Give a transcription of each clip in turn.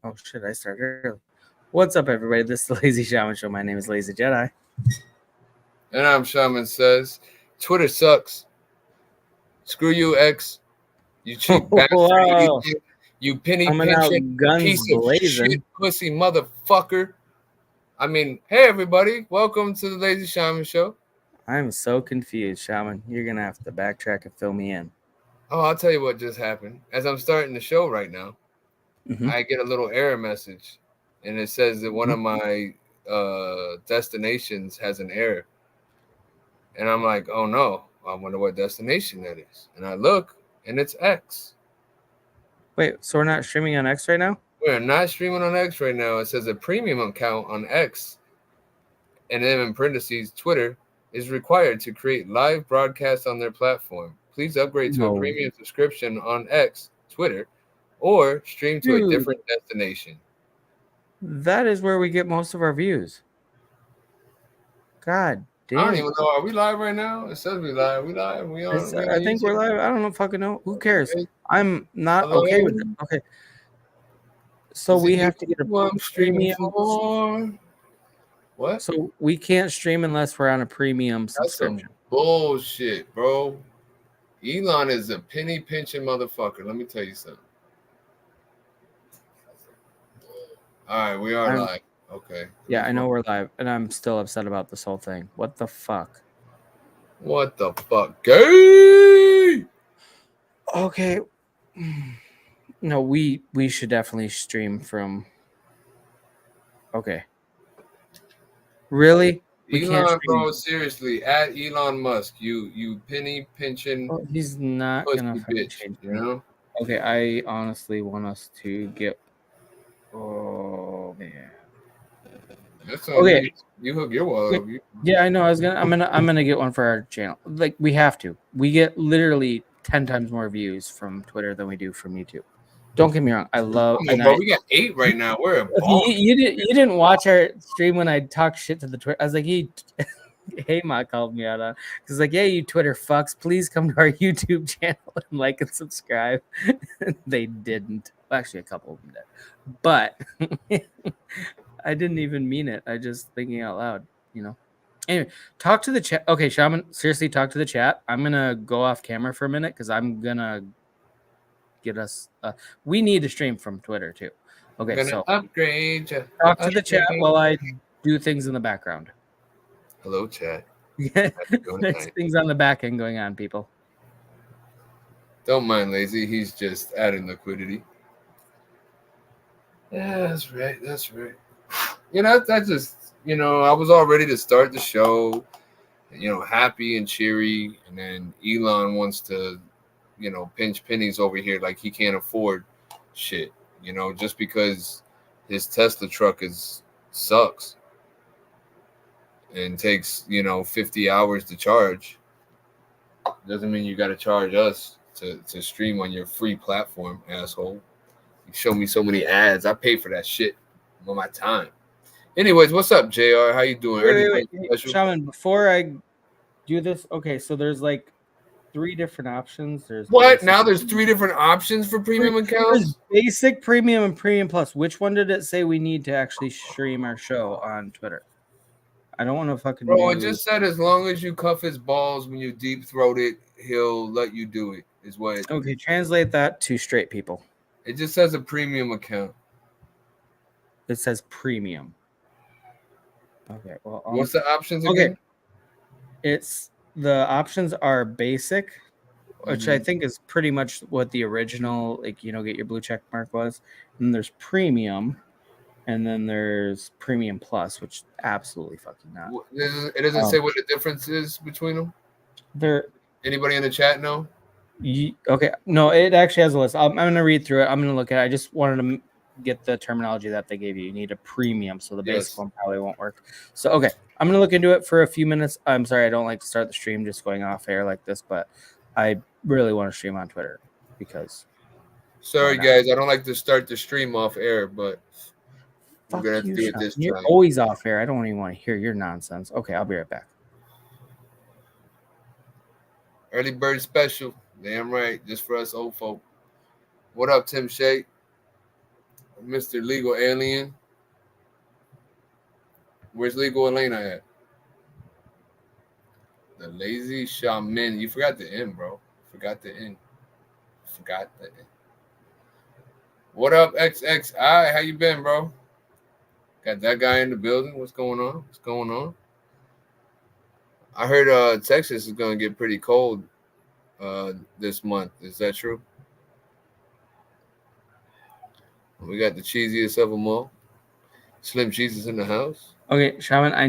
Oh shit, I started early. What's up, everybody? This is the Lazy-Shaman Show. My name is Lazy Jedi. And I'm Shaman Says. Twitter sucks. Screw you, X. You cheap bastard. Whoa, You penny coming out pinching guns piece of shit blazing. pussy motherfucker. Hey everybody. Welcome to the Lazy Shaman Show. I'm so confused, Shaman. You're gonna have to backtrack and fill me in. Oh, I'll tell you what just happened. As I'm starting the show right now, Mm-hmm. I get a little error message. And it says that one of my destinations has an error. And I'm like, oh no, I wonder what destination that is. And I look, and it's X. Wait, so we're not streaming on X right now? We're not streaming on X right now. It says a premium account on X, and then in parentheses, Twitter is required to create live broadcasts on their platform. Please upgrade to a No, premium subscription on X, Twitter, or stream to a dude, different destination. that is where we get most of our views. God I don't damn. even know. Are we live right now? It says we live. We live. We on I think we're YouTube. live. I don't know, fucking know. Who cares? Okay. I'm not Hello. okay with it. Okay, so Is it we have to get a YouTube I'm streaming premium. for? What? So we can't stream unless we're on a premium That's some subscription. bullshit, bro. Elon is a penny pinching motherfucker. Let me tell you something. All right, we are live. Okay. Yeah, I know we're live, and I'm still upset about this whole thing. What the fuck? What the fuck? Gay! Okay. No, we should definitely stream from. Okay. Really? We can't Elon, stream. bro, seriously, at Elon Musk, you penny pinching Oh, he's not gonna pussy fucking bitch, change you me. know? Okay, I honestly want us to get. Oh man. That's on Okay. you. You hook your wall up. Yeah, I know. I'm gonna get one for our channel. Like we have to. We get literally 10 times more views from Twitter than we do from YouTube. Don't get me wrong. I love Come on, and bro. I. We got 8 right now. We're a Okay, bomb. you didn't watch our stream when I talked shit to the Twitter. I was like, hey, Ma called me out on because like, yeah, you Twitter fucks, please come to our YouTube channel and like and subscribe. They didn't. Well, actually, a couple of them did, but I didn't even mean it. I just thinking out loud, you know. Anyway, talk to the chat. Okay, Shaman, seriously, talk to the chat. I'm gonna go off camera for a minute because I'm gonna get us. We need to stream from Twitter too. Okay, Gonna so upgrade you. talk to the chat while I do things in the background. Hello, chat. There's things on the back end going on, people. Don't mind Lazy. He's just adding liquidity. Yeah, that's right. That's right. You know, that just, I was all ready to start the show, happy and cheery. And then Elon wants to, pinch pennies over here like he can't afford shit, just because his Tesla truck sucks and takes, 50 hours to charge. Doesn't mean you got to charge us to stream on your free platform, asshole. You show me so many ads. I pay for that shit on my time. Anyways, what's up, JR? How you doing? Wait. Hey, Shaman, before I do this, okay, so there's like 3 different options. There's what? basic, Now there's 3 different options for premium accounts? basic, premium, and premium plus. Which one did it say we need to actually stream our show on Twitter? I don't want to fucking Bro, it just said as long as you cuff his balls when you deep throat it, he'll let you do it, is what. Okay, translate that to straight people. It just says a premium account. It says premium. Okay, well, what's the options again? Okay, it's the options are basic, which I think is pretty much what the original, like, get your blue check mark was. And then there's premium, and then there's premium plus, which absolutely fucking not. It doesn't say what the difference is between them. Anybody in the chat know? Okay, no, it actually has a list. I'm gonna read through it. I'm gonna look at it. I just wanted to get the terminology that they gave you. You need a premium, so the basic one probably won't work. So okay, I'm gonna look into it for a few minutes. I'm sorry, I don't like to start the stream just going off air like this, but I really want to stream on Twitter because. Sorry, guys, I don't like to start the stream off air, but we're gonna have to do it this time. You're always off air. I don't even want to hear your nonsense. Okay, I'll be right back. Early bird special. Damn right, just for us old folk. What up, Tim Shea? Mr. Legal Alien. Where's Legal Elena at? The Lazy-Shaman. You forgot the N, bro. Forgot the N. Forgot the N. What up, XXI? How you been, bro? Got that guy in the building. What's going on? What's going on? I heard Texas is gonna get pretty cold this month. Is that true? We got the cheesiest of them all. Slim Jesus in the house. Okay, Shaman, I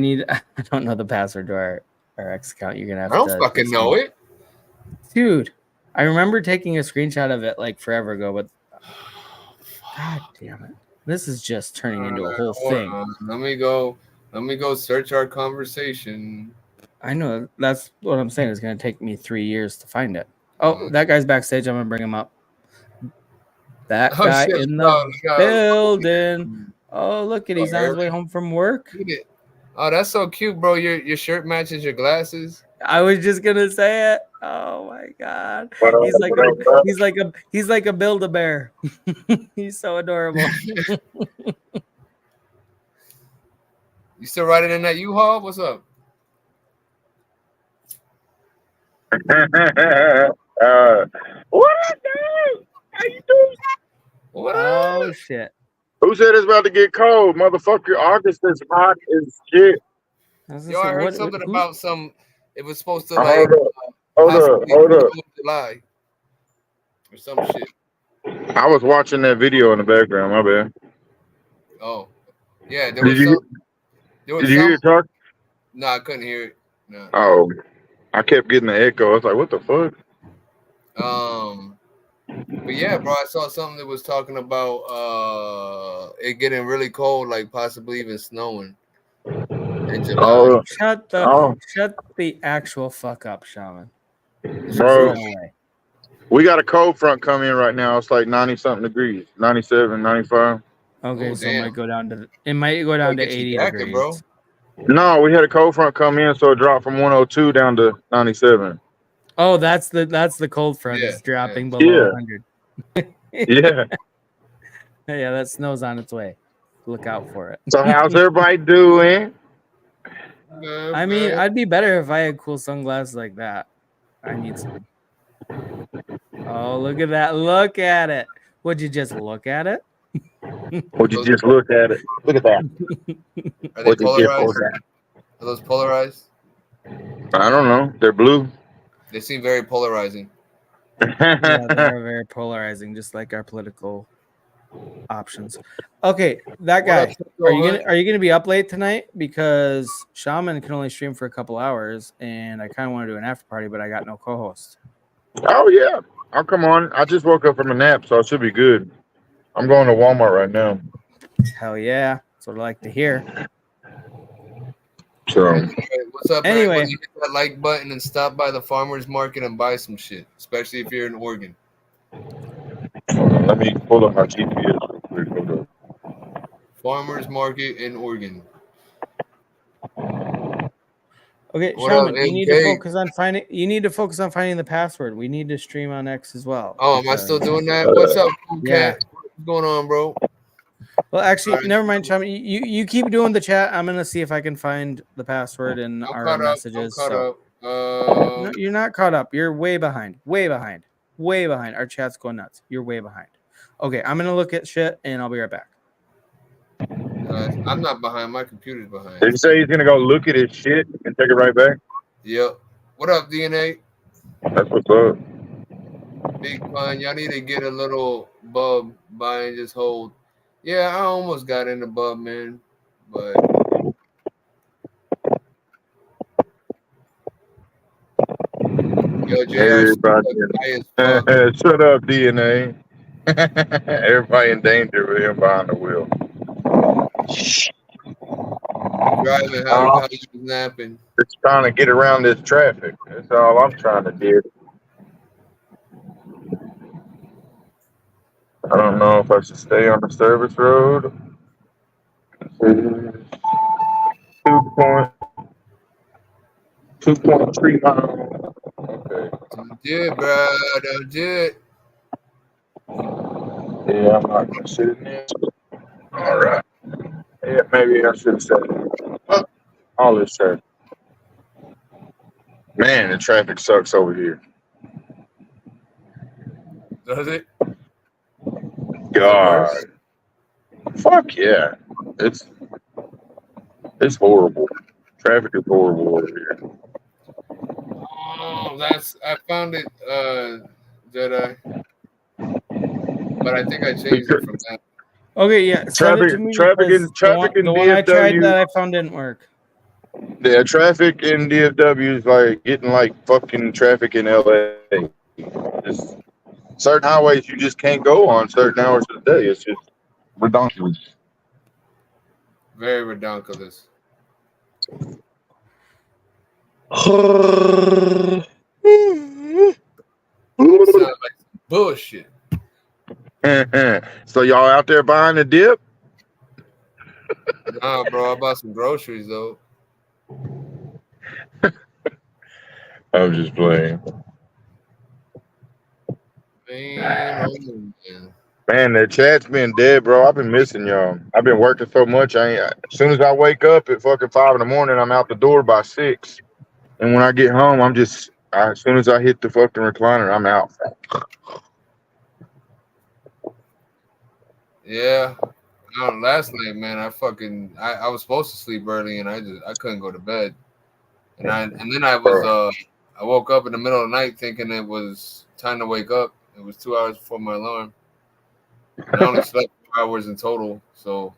don't know the password to our X account. You're gonna have I don't to fucking know it. Dude, I remember taking a screenshot of it like forever ago, but God damn it. This is just turning into a whole thing. Let me go search our conversation. I know that's what I'm saying. It's gonna take me 3 years to find it. Oh, that guy's backstage. I'm gonna bring him up. That guy in the building. Oh, look at he's on his way home from work. Oh, that's so cute, bro. Your shirt matches your glasses. I was just gonna say it. Oh my god. He's like a Build-A-Bear. He's so adorable. You still riding in that U-Haul? What's up? What up, dude? How you doing? What up? Shit. Who said it's about to get cold? Motherfucker, August is hot as shit. Yo, I heard something about some. It was supposed to hold up. July or some shit. I was watching that video in the background. My bad. Oh, yeah. Did you hear it talk? No, I couldn't hear it. No. Oh, I kept getting the echo. I was like, "What the fuck?" But yeah, bro, I saw something that was talking about it getting really cold, like possibly even snowing in July. Shut the actual fuck up, Shaman. Bro, we got a cold front coming in right now. It's like 90-something degrees, 97, 95. Okay, so it might go down to 80 degrees. Bro. No, we had a cold front come in, so it dropped from 102 down to 97. Oh, that's the cold front. It's dropping below 100. Yeah. Yeah, that snow's on its way. Look out for it. So how's everybody doing? I mean, I'd be better if I had cool sunglasses like that. I need some. Oh, look at that. Look at it. Would you just look at it? Would you just look at it? Look at that. Are they polarized? Are those polarized? I don't know. They're blue. They seem very polarizing. Yeah, they're very polarizing, just like our political options. Okay, that guy. Are you gonna be up late tonight? Because Shaman can only stream for a couple hours, and I kind of want to do an after party, but I got no co-host. Oh yeah, I'll come on. I just woke up from a nap, so I should be good. I'm going to Walmart right now. Hell yeah, that's what I like to hear. So what's up? Anyway, hit that like button and stop by the farmers market and buy some shit, especially if you're in Oregon. Let me pull up my GPS real quick. Farmers market in Oregon. Okay, Shaman, you need to focus on finding. You need to focus on finding the password. We need to stream on X as well. Oh, am I still doing that? What's up, cool cat? What's going on, bro? Well, actually, never mind, Shaman. You keep doing the chat. I'm gonna see if I can find the password in our messages. No, you're not caught up. You're way behind. Way behind. Way behind. Our chat's going nuts. You're way behind. Okay, I'm gonna look at shit and I'll be right back. I'm not behind. My computer's behind. Did you say he's gonna go look at his shit and take it right back? Yep. What up, DNA? That's what's up. Big fun. Y'all need to get a little bub by and just hold. Yeah, I almost got in the bub, man. But yo, everybody, shut up, DNA. Everybody in danger with him behind the wheel. Driving, how you snapping? Just trying to get around this traffic. That's all I'm trying to do. I don't know if I should stay on the service road. 2.3 miles. Okay. Don't do it, bro. Don't do it. Yeah, I'm not gonna sit in there. All right. Yeah, maybe I should have said it. All this said. Man, the traffic sucks over here. Does it? Is it God, worse? fuck yeah, it's it's horrible. Traffic is horrible over here. Oh, I found it, Jedi, but I think I changed it from that. Okay, yeah, send it to me because Traffic the in one I tried DFW. that I found didn't work. Yeah, traffic in DFW is like getting like fucking traffic in LA. Just certain highways you just can't go on certain hours of the day. It's just ridiculous. Very redonkulous. Sounds like some bullshit. So y'all out there buying the dip? Nah, bro, I bought some groceries though. I'm just playing. Man, oh man. Man, the chat's been dead, bro. I've been missing y'all. I've been working so much. As soon as I wake up at fucking 5 in the morning, I'm out the door by 6. And when I get home, as soon as I hit the fucking recliner, I'm out. Yeah. Last night, man, I was supposed to sleep early and I couldn't go to bed. And then I woke up in the middle of the night thinking it was time to wake up. It was 2 hours before my alarm. And I only slept 4 hours in total, so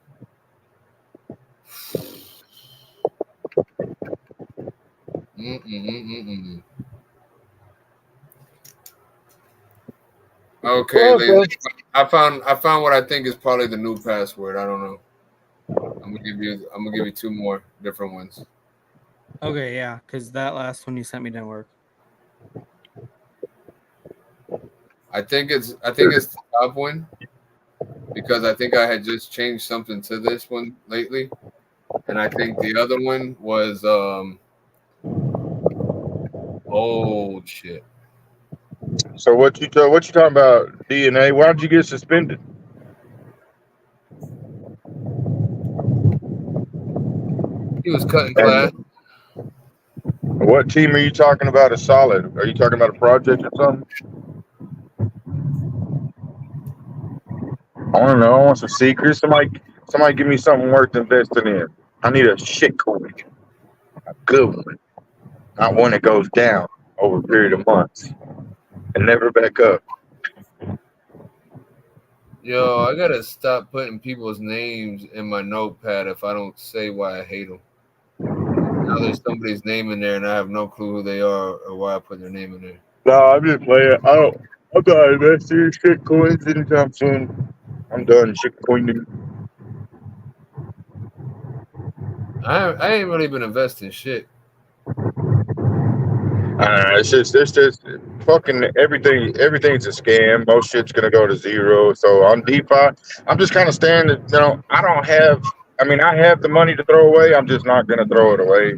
Okay, Well, bro. Lazy. I found what I think is probably the new password. I don't know. I'm gonna give you two more different ones. Okay, yeah, because that last one you sent me didn't work. I think it's the top one because I think I had just changed something to this one lately, and I think the other one was oh shit. So what you talking about DNA? Why did you get suspended? He was cutting And class. what team are you talking about is solid? Are you talking about a project or something? I don't know. I want some secrets. Somebody give me something worth investing in. I need a shit coin, a good one, not one that goes down over a period of months and never back up. Yo, I gotta stop putting people's names in my notepad if I don't say why I hate them. Now there's somebody's name in there and I have no clue who they are or why I put their name in there. No, I'm just playing. I'm not investing in shit coins anytime soon. I'm done shit coining. I ain't really been investing shit. It's just fucking everything. Everything's a scam. Most shit's gonna go to zero. So on DeFi, I'm just kind of standing. I don't have. I mean, I have the money to throw away. I'm just not gonna throw it away,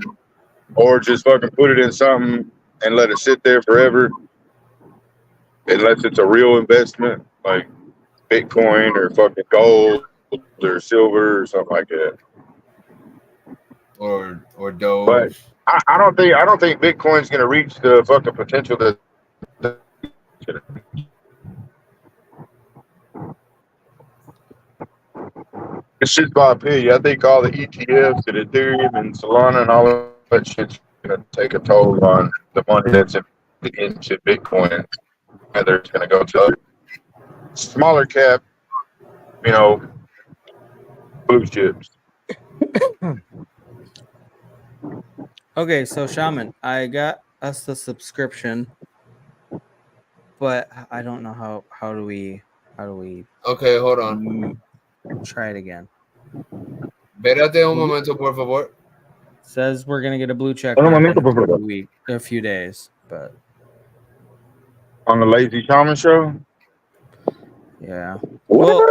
or just fucking put it in something and let it sit there forever, unless it's a real investment like Bitcoin or fucking gold or silver or something like that. Or But Doge. I don't think Bitcoin's gonna reach the fucking potential that. It's just my opinion. I think all the ETFs and Ethereum and Solana and all that shit's gonna take a toll on the money that's into Bitcoin. Whether it's gonna go to other smaller cap, you know, blue chips. Okay, so Shaman, I got us the subscription, but I don't know how do we Okay, hold on. try it again. Espérate un momento, por favor. Says we're gonna get a blue check mark in a few days, but On the Lazy-Shaman Show. yeah. Well,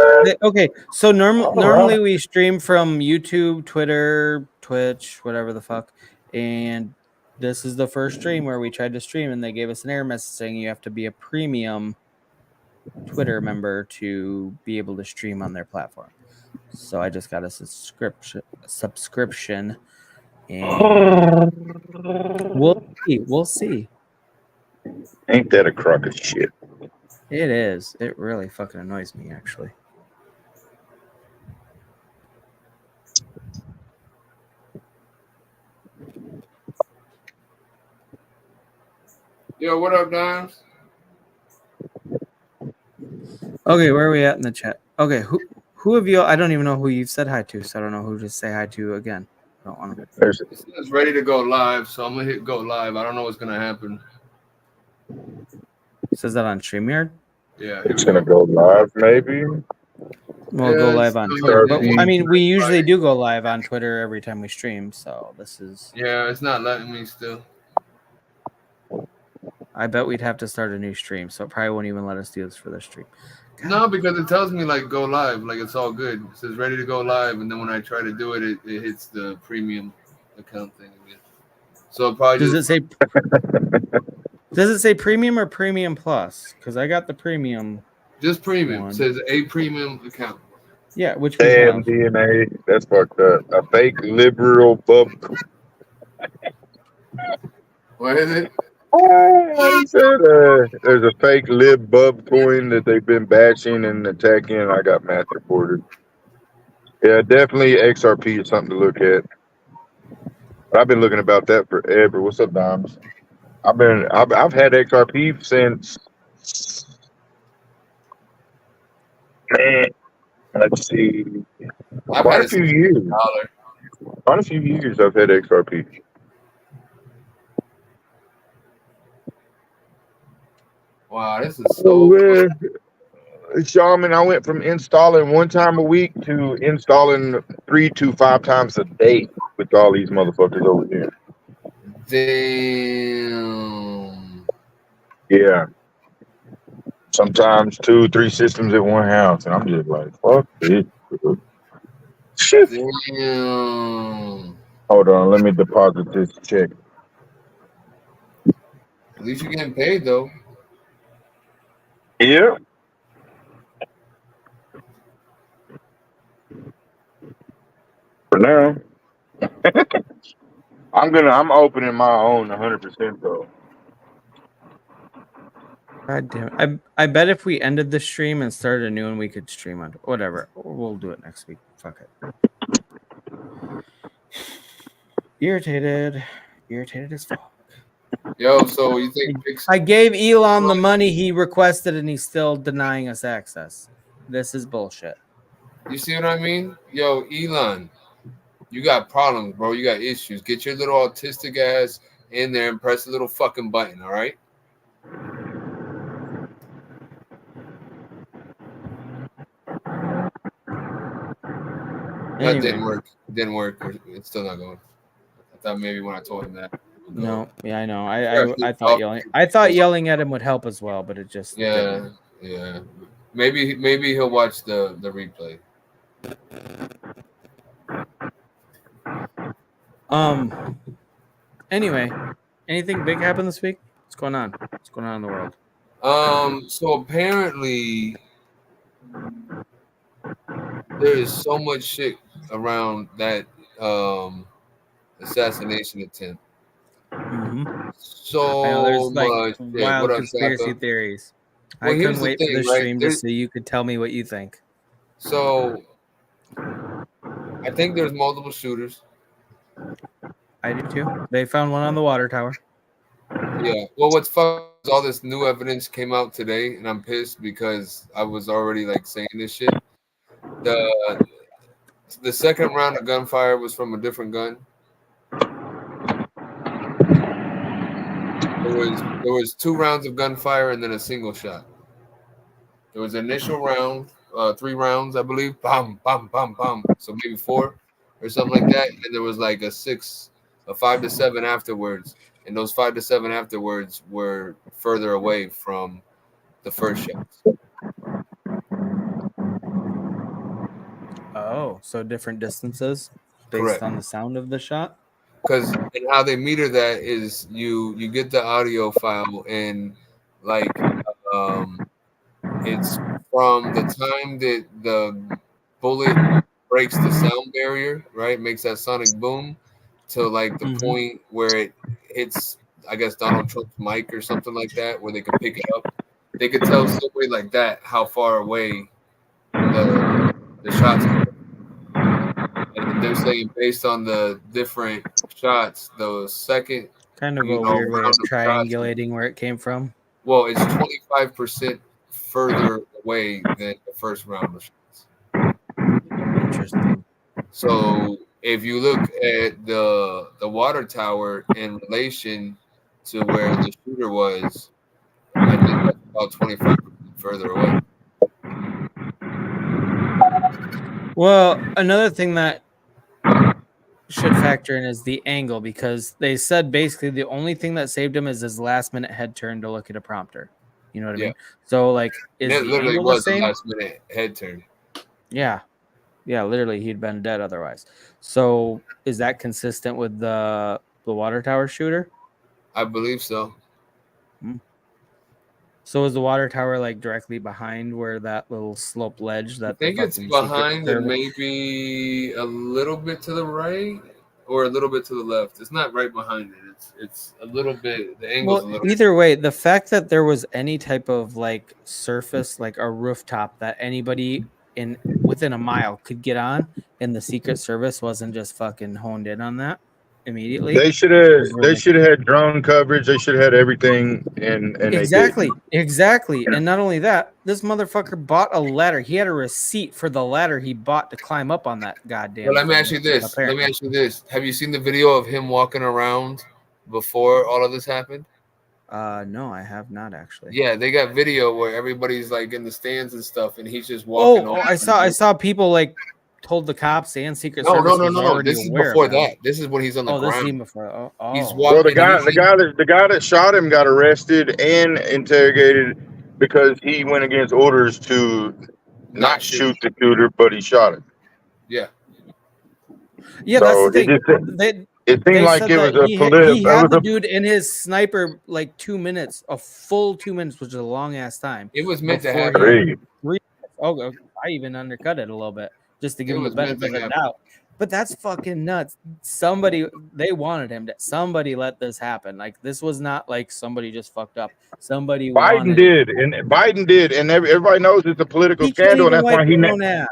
okay. So normally we stream from YouTube, Twitter, Twitch, whatever the fuck, and this is the first stream where we tried to stream, and they gave us an error message saying you have to be a premium Twitter member to be able to stream on their platform. So I just got a subscription, and we'll see. Ain't that a crock of shit? It is. It really fucking annoys me, actually. Yo, what up, Dimes? Okay, where are we at in the chat? Okay, who of you? I don't even know who you've said hi to, so I don't know who to say hi to again. I don't want to. There's It says ready to go live, so I'm gonna hit go live. I don't know what's gonna happen. It says that on StreamYard. Yeah, here it's we gonna go. go live, maybe. We'll go Yeah, live it's on not Twitter, letting but me. I mean, we usually do go live on Twitter every time we stream. So this is. Yeah, it's not letting me still. I bet we'd have to start a new stream, so it probably won't even let us do this for the stream. No, because it tells me like go live, like it's all good. It says ready to go live, and then when I try to do it, it hits the premium account thing again. So it probably Does just it say? Does it say premium or premium plus? Because I got the premium. premium. One. It says a premium account. Yeah, which we Damn have. DNA. That's fucked up. A fake liberal bub. What is it? He said there's a fake lib bub coin that they've been bashing and attacking, and I got math reported. Yeah, definitely XRP is something to look at. But I've been looking about that forever. What's up, Doms? I've had XRP since, man, let's see, I've quite had a it few since years. $1. Quite a few years I've had XRP. Wow, this is so good. Shaman, I went from installing one time a week to installing 3 to 5 times a day with all these motherfuckers over here. Damn. Yeah. Sometimes 2, 3 systems at one house, and I'm just like, fuck this. Shit. Damn. Hold on, let me deposit this check. At least you're getting paid though. Yeah. For now. I'm opening my own 100% though. God damn it. I bet if we ended the stream and started a new one, we could stream on whatever. We'll do it next week. Fuck it. Irritated as fuck. Yo, so you think I gave Elon the money he requested and he's still denying us access. This is bullshit. You see what I mean? Yo, Elon, you got problems, bro. You got issues. Get your little autistic ass in there and press the little fucking button, all right? That didn't Anyway, work. Didn't work. It's still not going. I thought maybe when I told him that. It would go. no, yeah, I know. Actually, I thought yelling at him would help as well, but it just Yeah, yeah. Maybe he'll watch the replay. Anyway, anything big happened this week? What's going on? What's going on in the world? So apparently there is so much shit around that assassination attempt. Mm-hmm. So I know there's like much shit. wild What up, conspiracy Shaka? theories. Well, I couldn't here's the wait for thing, the right? stream just so you could tell me what you think. So I think there's multiple shooters. I do too. They found one on the water tower. Yeah. Well, what's fucked is all this new evidence came out today, and I'm pissed because I was already like saying this shit. The second round of gunfire was from a different gun. There was 2 rounds of gunfire and then a single shot. There was an initial round, 3 rounds, I believe. Bam, bam, bam, bam. So maybe 4 or something like that. And there was like a 5 to 7 afterwards. And those 5 to 7 afterwards were further away from the first shots. Oh, so different distances based Correct. on the sound of the shot? Because and how they meter that is you get the audio file and like it's from the time that the bullet breaks the sound barrier, right? Makes that sonic boom to like the Mhm. point where it hits, I guess, Donald Trump's mic or something like that, where they could pick it up. They could tell some way like that how far away the shots are. And they're saying based on the different shots, the second, Kind of a weird way round of of shots, triangulating where it came from. well, it's 25% further away than the first round of shots. Interesting. So if you look at the water tower in relation to where the shooter was, I think that's about 25% further away. Well, another thing that should factor in is the angle, because they said basically the only thing that saved him is his last minute head turn to look at a prompter. You know what I Yeah. mean? So like, And is it the literally angle the was a same? last minute head turn. Yeah. Yeah, literally he'd been dead otherwise. So is that consistent with the water tower shooter? I believe so. So is the water tower like directly behind where that little slope ledge I that the think it's fucking Secret behind and Service? maybe a little bit to the right or a little bit to the left. It's not right behind it. It's a little bit. The angle's Well, a little. either way, the fact that there was any type of like surface, like a rooftop that anybody in within a mile could get on, and the Secret Service wasn't just fucking honed in on that immediately, They should is have. They ridiculous. should have had drone coverage. They should have had everything, and they didn't. Exactly. And not only that, this motherfucker bought a ladder. He had a receipt for the ladder he bought to climb up on that goddamn Well, let me thing. ask you this. Let me Apparently. ask you this. Have you seen the video of him walking around before all of this happened? No, I have not actually. Yeah, they got video where everybody's like in the stands and stuff, and he's just walking. Oh, I saw people like told the cops and Secret No, no, Service no, was no, no. already This is aware of before them. that. This is when he's on the Oh, this is even ground. before. He's Well, walking. the guy that shot him got arrested and interrogated because he went against orders to not shoot the shooter, but he shot him. Yeah. Yeah, that's So the thing. it seemed They like said it that was a he had the political. dude in his sniper like 2 minutes, a full 2 minutes, which is a long ass time. It was meant to before happen. he had 3. 3 Oh, I even undercut it a little bit just to give It him the was meant benefit to of the happen. doubt. But that's fucking nuts. They wanted him to. Somebody let this happen. Like this was not like somebody just fucked up. Somebody wanted it. Biden did, and everybody knows it's a political He can't scandal, and even that's why wipe his own ass.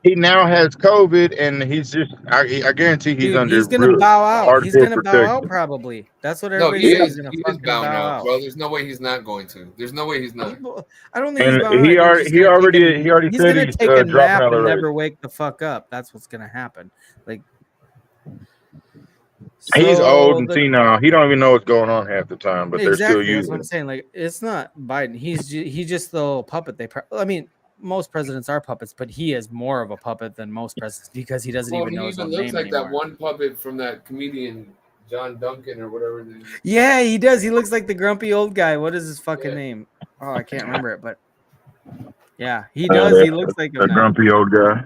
he now has COVID, and he's just I guarantee he's Dude, under he's gonna real bow out. He's hardcore gonna bow out protection. probably. That's what No, everybody's he saying. is. He's gonna He is fucking bowing bow out, out. bro. There's no way he's not going to. There's no way he's not. I don't think he's And bowing out. I think he's just gonna he already he's said gonna he's take a dropping nap out of and the race. never wake the fuck up. That's what's gonna happen. Like He's old so and senile. He don't even know what's going on half the time, but they're still exactly. That's using what I'm him. saying. Like it's not Biden. He's just the little puppet. I mean, most presidents are puppets, but he is more of a puppet than most presidents because he doesn't even know his own looks name like anymore. that one puppet from that comedian John Duncan or whatever. Yeah, he does. He looks like the grumpy old guy. What is his fucking Yeah. name? Oh, I can't remember it, but yeah, he does. He looks like him a now. grumpy old guy.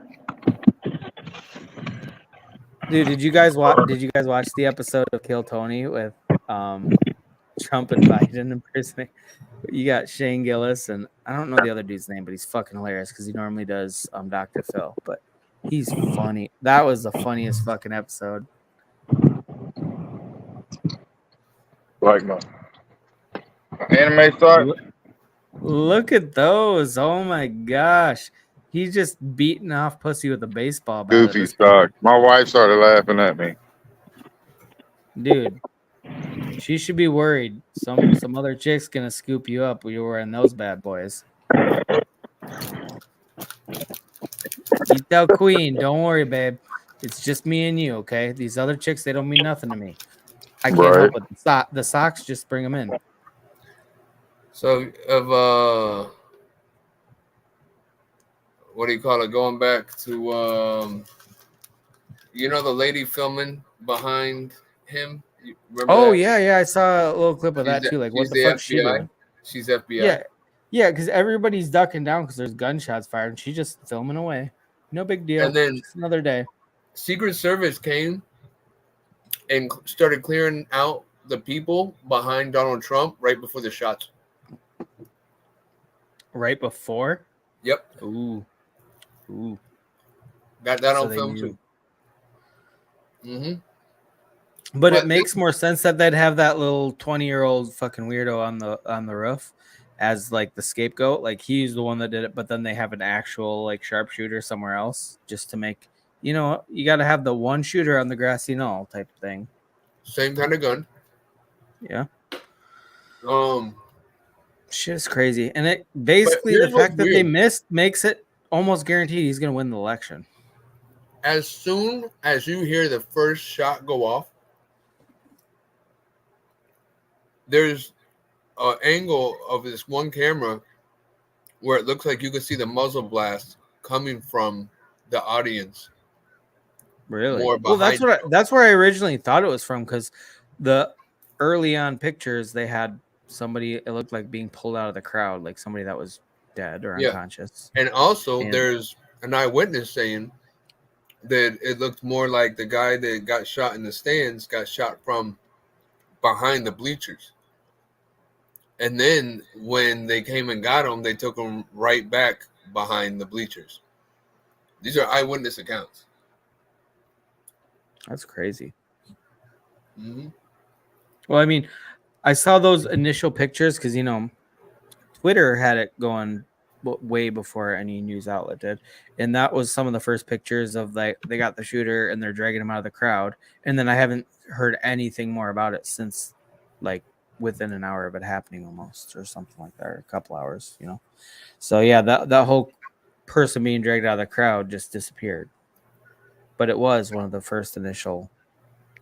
Dude, did you guys watch the episode of Kill Tony with Trump and Biden impersonating? You got Shane Gillis and I don't know the other dude's name, but he's fucking hilarious because he normally does Dr. Phil, but he's funny. That was the funniest fucking episode. Like my anime site. Look at those. Oh my gosh. He's just beating off pussy with a baseball bat. Goofy stock. My wife started laughing at me. Dude, she should be worried. Some other chick's gonna scoop you up when you're wearing those bad boys. You tell Queen, don't worry, babe. It's just me and you, okay? These other chicks, they don't mean nothing to me. I can't help it. The socks, just bring them in. So of what do you call it? Going back to the lady filming behind him. You remember that? Yeah. I saw a little clip of that too. Like, what the fuck's she doing? She's FBI. Yeah, because everybody's ducking down because there's gunshots fired, and she's just filming away. No big deal. And then just another day. Secret Service came and started clearing out the people behind Donald Trump right before the shots. Right before? Yep. Ooh. Got that So on they film knew. too. Mm-hmm. But it makes more sense that they'd have that little 20-year-old fucking weirdo on the roof as like the scapegoat. Like he's the one that did it, but then they have an actual like sharpshooter somewhere else just to make, you know, you got to have the one shooter on the grassy knoll type thing. Same kind of gun. Yeah. Um, Shit is crazy. And it basically the here's what's fact that they weird. missed makes it almost guaranteed he's going to win the election. As soon as you hear the first shot go off, there's an angle of this one camera where it looks like you can see the muzzle blast coming from the audience. Really? More Well, behind. that's where I originally thought it was from, because the early on pictures they had somebody, it looked like being pulled out of the crowd, like somebody that was dead or Yeah. unconscious. And also, And there's an eyewitness saying that it looked more like the guy that got shot in the stands got shot from behind the bleachers. And then when they came and got him, they took him right back behind the bleachers. These are eyewitness accounts. that's crazy. Mm-hmm. Well, I mean, I saw those initial pictures because, you know, Twitter had it going way before any news outlet did, and that was some of the first pictures of like they got the shooter and they're dragging him out of the crowd, and then I haven't heard anything more about it since, like within an hour of it happening almost, or something like that, or a couple hours, you know. So yeah, that whole person being dragged out of the crowd just disappeared, but it was one of the first initial,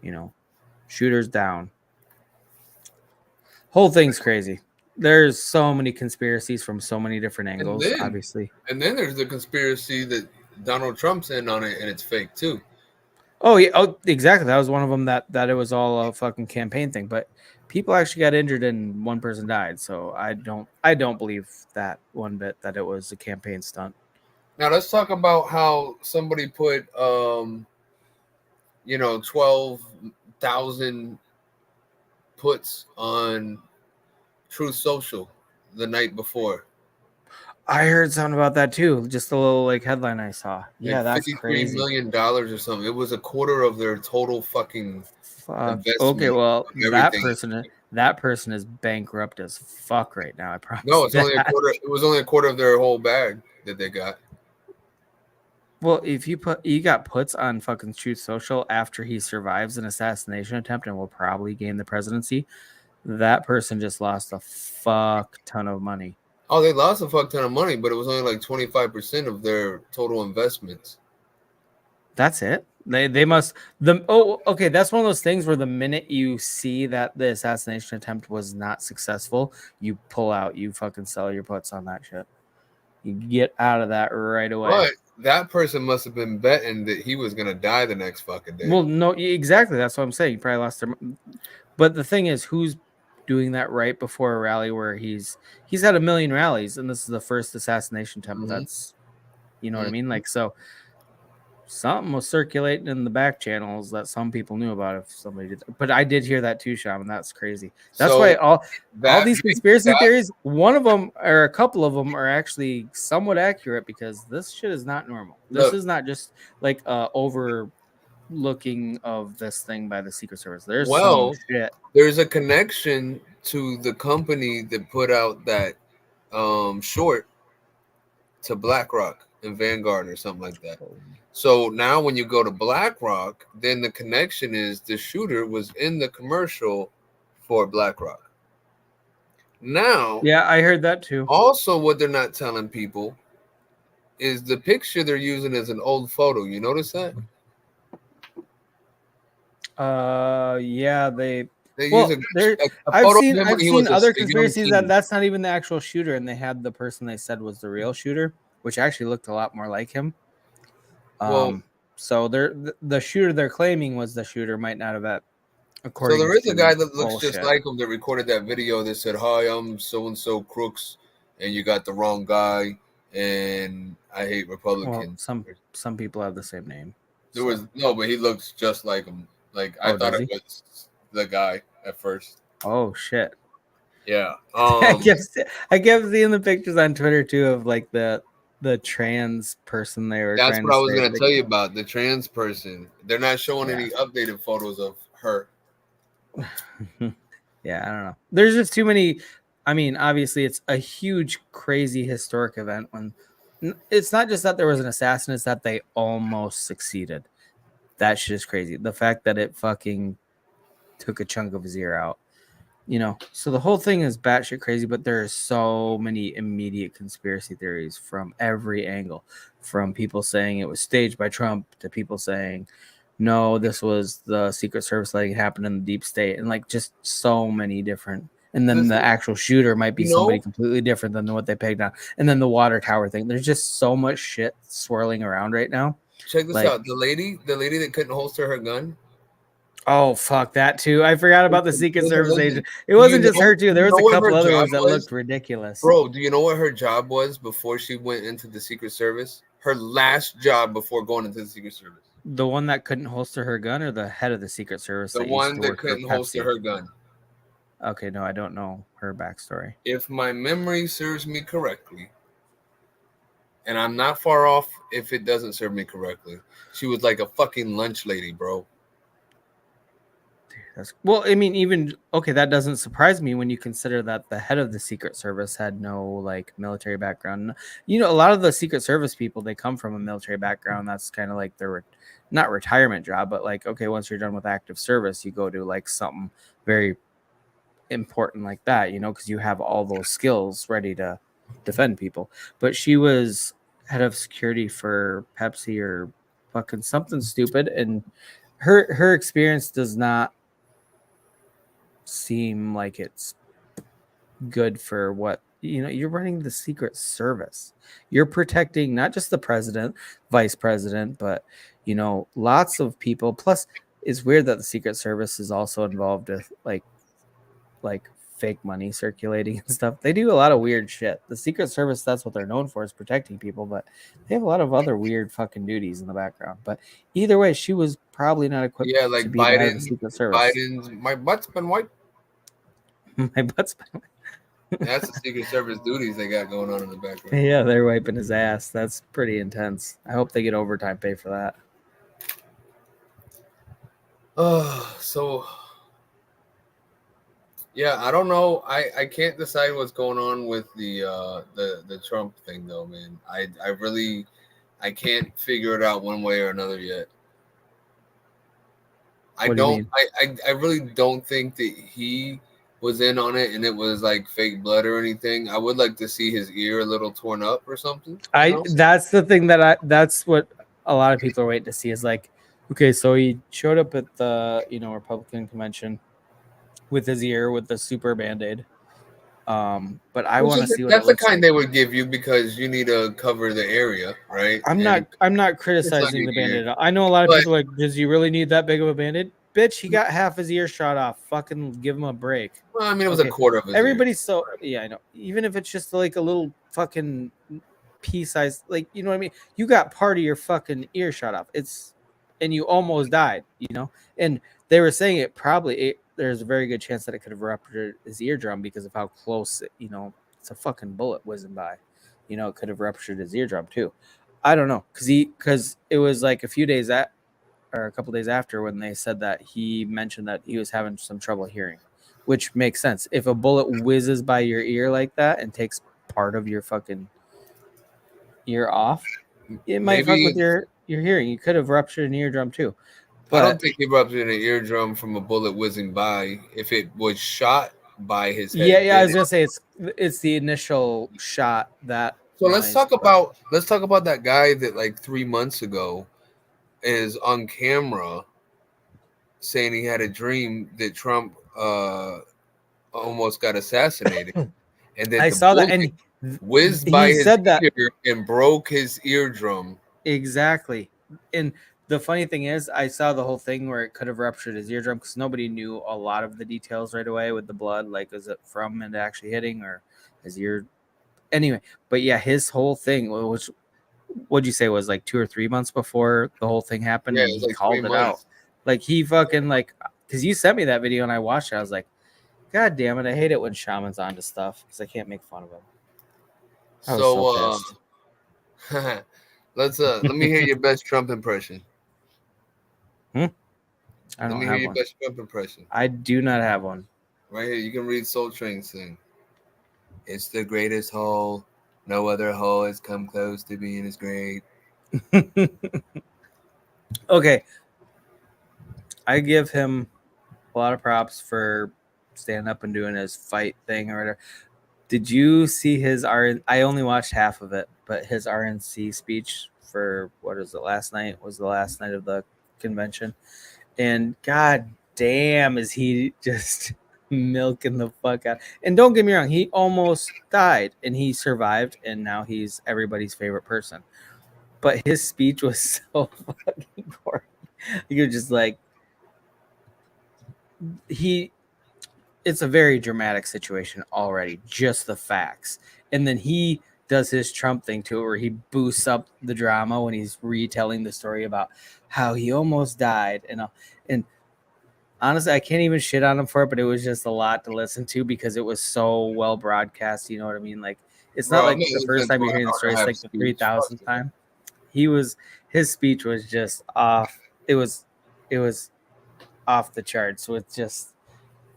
you know, shooters down. Whole thing's crazy. There's so many conspiracies from so many different angles, obviously. And then there's the conspiracy that Donald Trump's in on it and it's fake too. Oh yeah, oh exactly. That was one of them, that it was all a fucking campaign thing, but people actually got injured and one person died. So I don't believe that one bit that it was a campaign stunt. Now let's talk about how somebody put 12,000 puts on Truth Social the night before. I heard something about that too. Just a little like headline I saw. Like Yeah, that's $53 crazy. million or something. It was a quarter of their total fucking investment. Okay, well everything. that person is bankrupt as fuck right now. I promise. No, it's only a quarter. It was only a quarter of their whole bag that they got. Well, if you got puts on fucking Truth Social after he survives an assassination attempt and will probably gain the presidency, that person just lost a fuck ton of money. Oh, they lost a fuck ton of money, but it was only like 25% of their total investments. That's it. They must okay. That's one of those things where the minute you see that the assassination attempt was not successful, you pull out. You fucking sell your puts on that shit. You get out of that right away. But that person must have been betting that he was gonna die the next fucking day. Well, no, exactly. That's what I'm saying. You probably lost their. But the thing is, who's doing that right before a rally where he's had a million rallies and this is the first assassination attempt? Mm-hmm. That's, you know what I mean? Like, so something was circulating in the back channels that some people knew about if somebody did. But I did hear that too, Shaman. That's crazy. That's why all these conspiracy theories, one of them or a couple of them are actually somewhat accurate, because this shit is not normal. This is not just like overlooking of this thing by the Secret Service. There's some shit. There's a connection to the company that put out that short to BlackRock and Vanguard or something like that. So now when you go to BlackRock, then the connection is the shooter was in the commercial for BlackRock. Now, yeah, I heard that too. Also, what they're not telling people is the picture they're using as an old photo. You notice that? Yeah, they use I've seen other conspiracies that that's not even the actual shooter, and they had the person they said was the real shooter, which actually looked a lot more like him. So the shooter they're claiming was the shooter might not have that. So there is a guy that looks just like him that recorded that video that said, "Hi, I'm so and so crooks, and you got the wrong guy, and I hate Republicans." Well, some people have the same name. There was no, but he looks just like him. Like I thought it was the guy at first. Oh shit! Yeah. I kept seeing the pictures on Twitter too of like the the trans person they were That's trying what to I was say. gonna tell you about, the trans person. They're not showing Yeah. any updated photos of her. Yeah, I don't know. There's just too many. I mean, obviously, it's a huge, crazy, historic event. When it's not just that there was an assassin; it's that they almost succeeded. That shit is crazy. The fact that it fucking took a chunk of his ear out. So the whole thing is batshit crazy, but there are so many immediate conspiracy theories from every angle, from people saying it was staged by Trump to people saying, no, this was the Secret Service letting it happen in the deep state, and like just so many different. And then the Listen, actual shooter might be you somebody know, completely different than what they pegged on. And then the water tower thing. There's just so much shit swirling around right now. check this Like, out. The lady that couldn't holster her gun. oh fuck that too. I forgot about the Secret Service Listen. agent. It Do you wasn't just know? her too. Do There you was know a what couple her other job ones that was, looked ridiculous. bro? Do you know what her job was before she went into the Secret Service? Her last job before going into the Secret Service. The one that couldn't holster her gun, or the head of the Secret Service The that used one to that work for couldn't holster Pepsi? her gun. Okay, no, I don't know her backstory. If my memory serves me correctly, and I'm not far off if it doesn't serve me correctly, she was like a fucking lunch lady, bro. Well, I mean, even okay, that doesn't surprise me when you consider that the head of the Secret Service had no like military background. A lot of the Secret Service people, they come from a military background. That's kind of like their not retirement job, but like, okay, once you're done with active service, you go to like something very important like that, because you have all those skills ready to defend people. But she was head of security for Pepsi or fucking something stupid, and her experience does not seem like it's good for what you're running the Secret Service. You're protecting not just the president, vice president, but lots of people. Plus, it's weird that the Secret Service is also involved with like fake money circulating and stuff. They do a lot of weird shit. The Secret Service, that's what they're known for, is protecting people, but they have a lot of other weird fucking duties in the background. But either way, she was probably not equipped Yeah, to like be the head of the Secret Service. Biden's my butt's been wiped. My butt's That's the Secret Service duties they got going on in the background. yeah, they're wiping his ass. That's pretty intense. I hope they get overtime pay for that. So yeah, I don't know. I can't decide what's going on with the Trump thing though, man. I really I can't figure it out one way or another yet. What do you mean? I really don't think that he was in on it and it was like fake blood or anything. I would like to see his ear a little torn up or something. That's the thing that's what a lot of people are waiting to see is like, okay, so he showed up at the Republican convention with his ear with the super band-aid. But I want to see what that's it looks the kind like. they would give you because you need to cover the area, right? I'm not criticizing the band-aid. I know a lot of people are like, does he really need that big of a band-aid? Bitch, he got half his ear shot off. Fucking give him a break. Well, I mean, it was a quarter of his Everybody's so yeah, I know. Even if it's just like a little fucking pea-sized, like you know what I mean. You got part of your fucking ear shot off. And you almost died. And they were saying there's a very good chance that it could have ruptured his eardrum because of how close it's a fucking bullet whizzing by. It could have ruptured his eardrum too. I don't know because it was like a couple days after when they said that he mentioned that he was having some trouble hearing, which makes sense. If a bullet whizzes by your ear like that and takes part of your fucking ear off, it might fuck with your hearing. You could have ruptured an eardrum too. But I don't think he ruptured an eardrum from a bullet whizzing by. If it was shot by his head, yeah, I was gonna say it's the initial shot that. So let's talk about that guy that like 3 months ago is on camera saying he had a dream that Trump almost got assassinated, and that I saw that, and whizzed by his ear and broke his eardrum. Exactly, and the funny thing is, I saw the whole thing where it could have ruptured his eardrum because nobody knew a lot of the details right away with the blood. Like, is it from it actually hitting or his ear? Anyway, but yeah, his whole thing, which what'd you say was like 2 or 3 months before the whole thing happened, and he called it out. Like he fucking because you sent me that video and I watched it. I was like, God damn it, I hate it when Shaman's onto stuff because I can't make fun of him. I was so pissed. Let me hear your best Trump impression. I Let don't me hear have your one. best Trump impression. I do not have one. Right here, you can read Soul Train sing. It's the greatest hole. No other hole has come close to being as great. Okay, I give him a lot of props for standing up and doing his fight thing or whatever. Did you see his I only watched half of it, but his RNC speech for what is it? Last night was the last night of the convention, and god damn, is he just milking the fuck out. And don't get me wrong, he almost died and he survived, and now he's everybody's favorite person. But his speech was so fucking boring. You're just like he it's a very dramatic situation already, just the facts. And then he does his Trump thing to it where he boosts up the drama when he's retelling the story about how he almost died. And honestly, I can't even shit on him for it, but it was just a lot to listen to because it was so well broadcast. You know what I mean? Like, it's not Bro, I'm like not the first listening time to you're an hearing the hour story, and a it's half like the speech. Fuck 3,000th that. time. His speech was just off. It was off the charts with just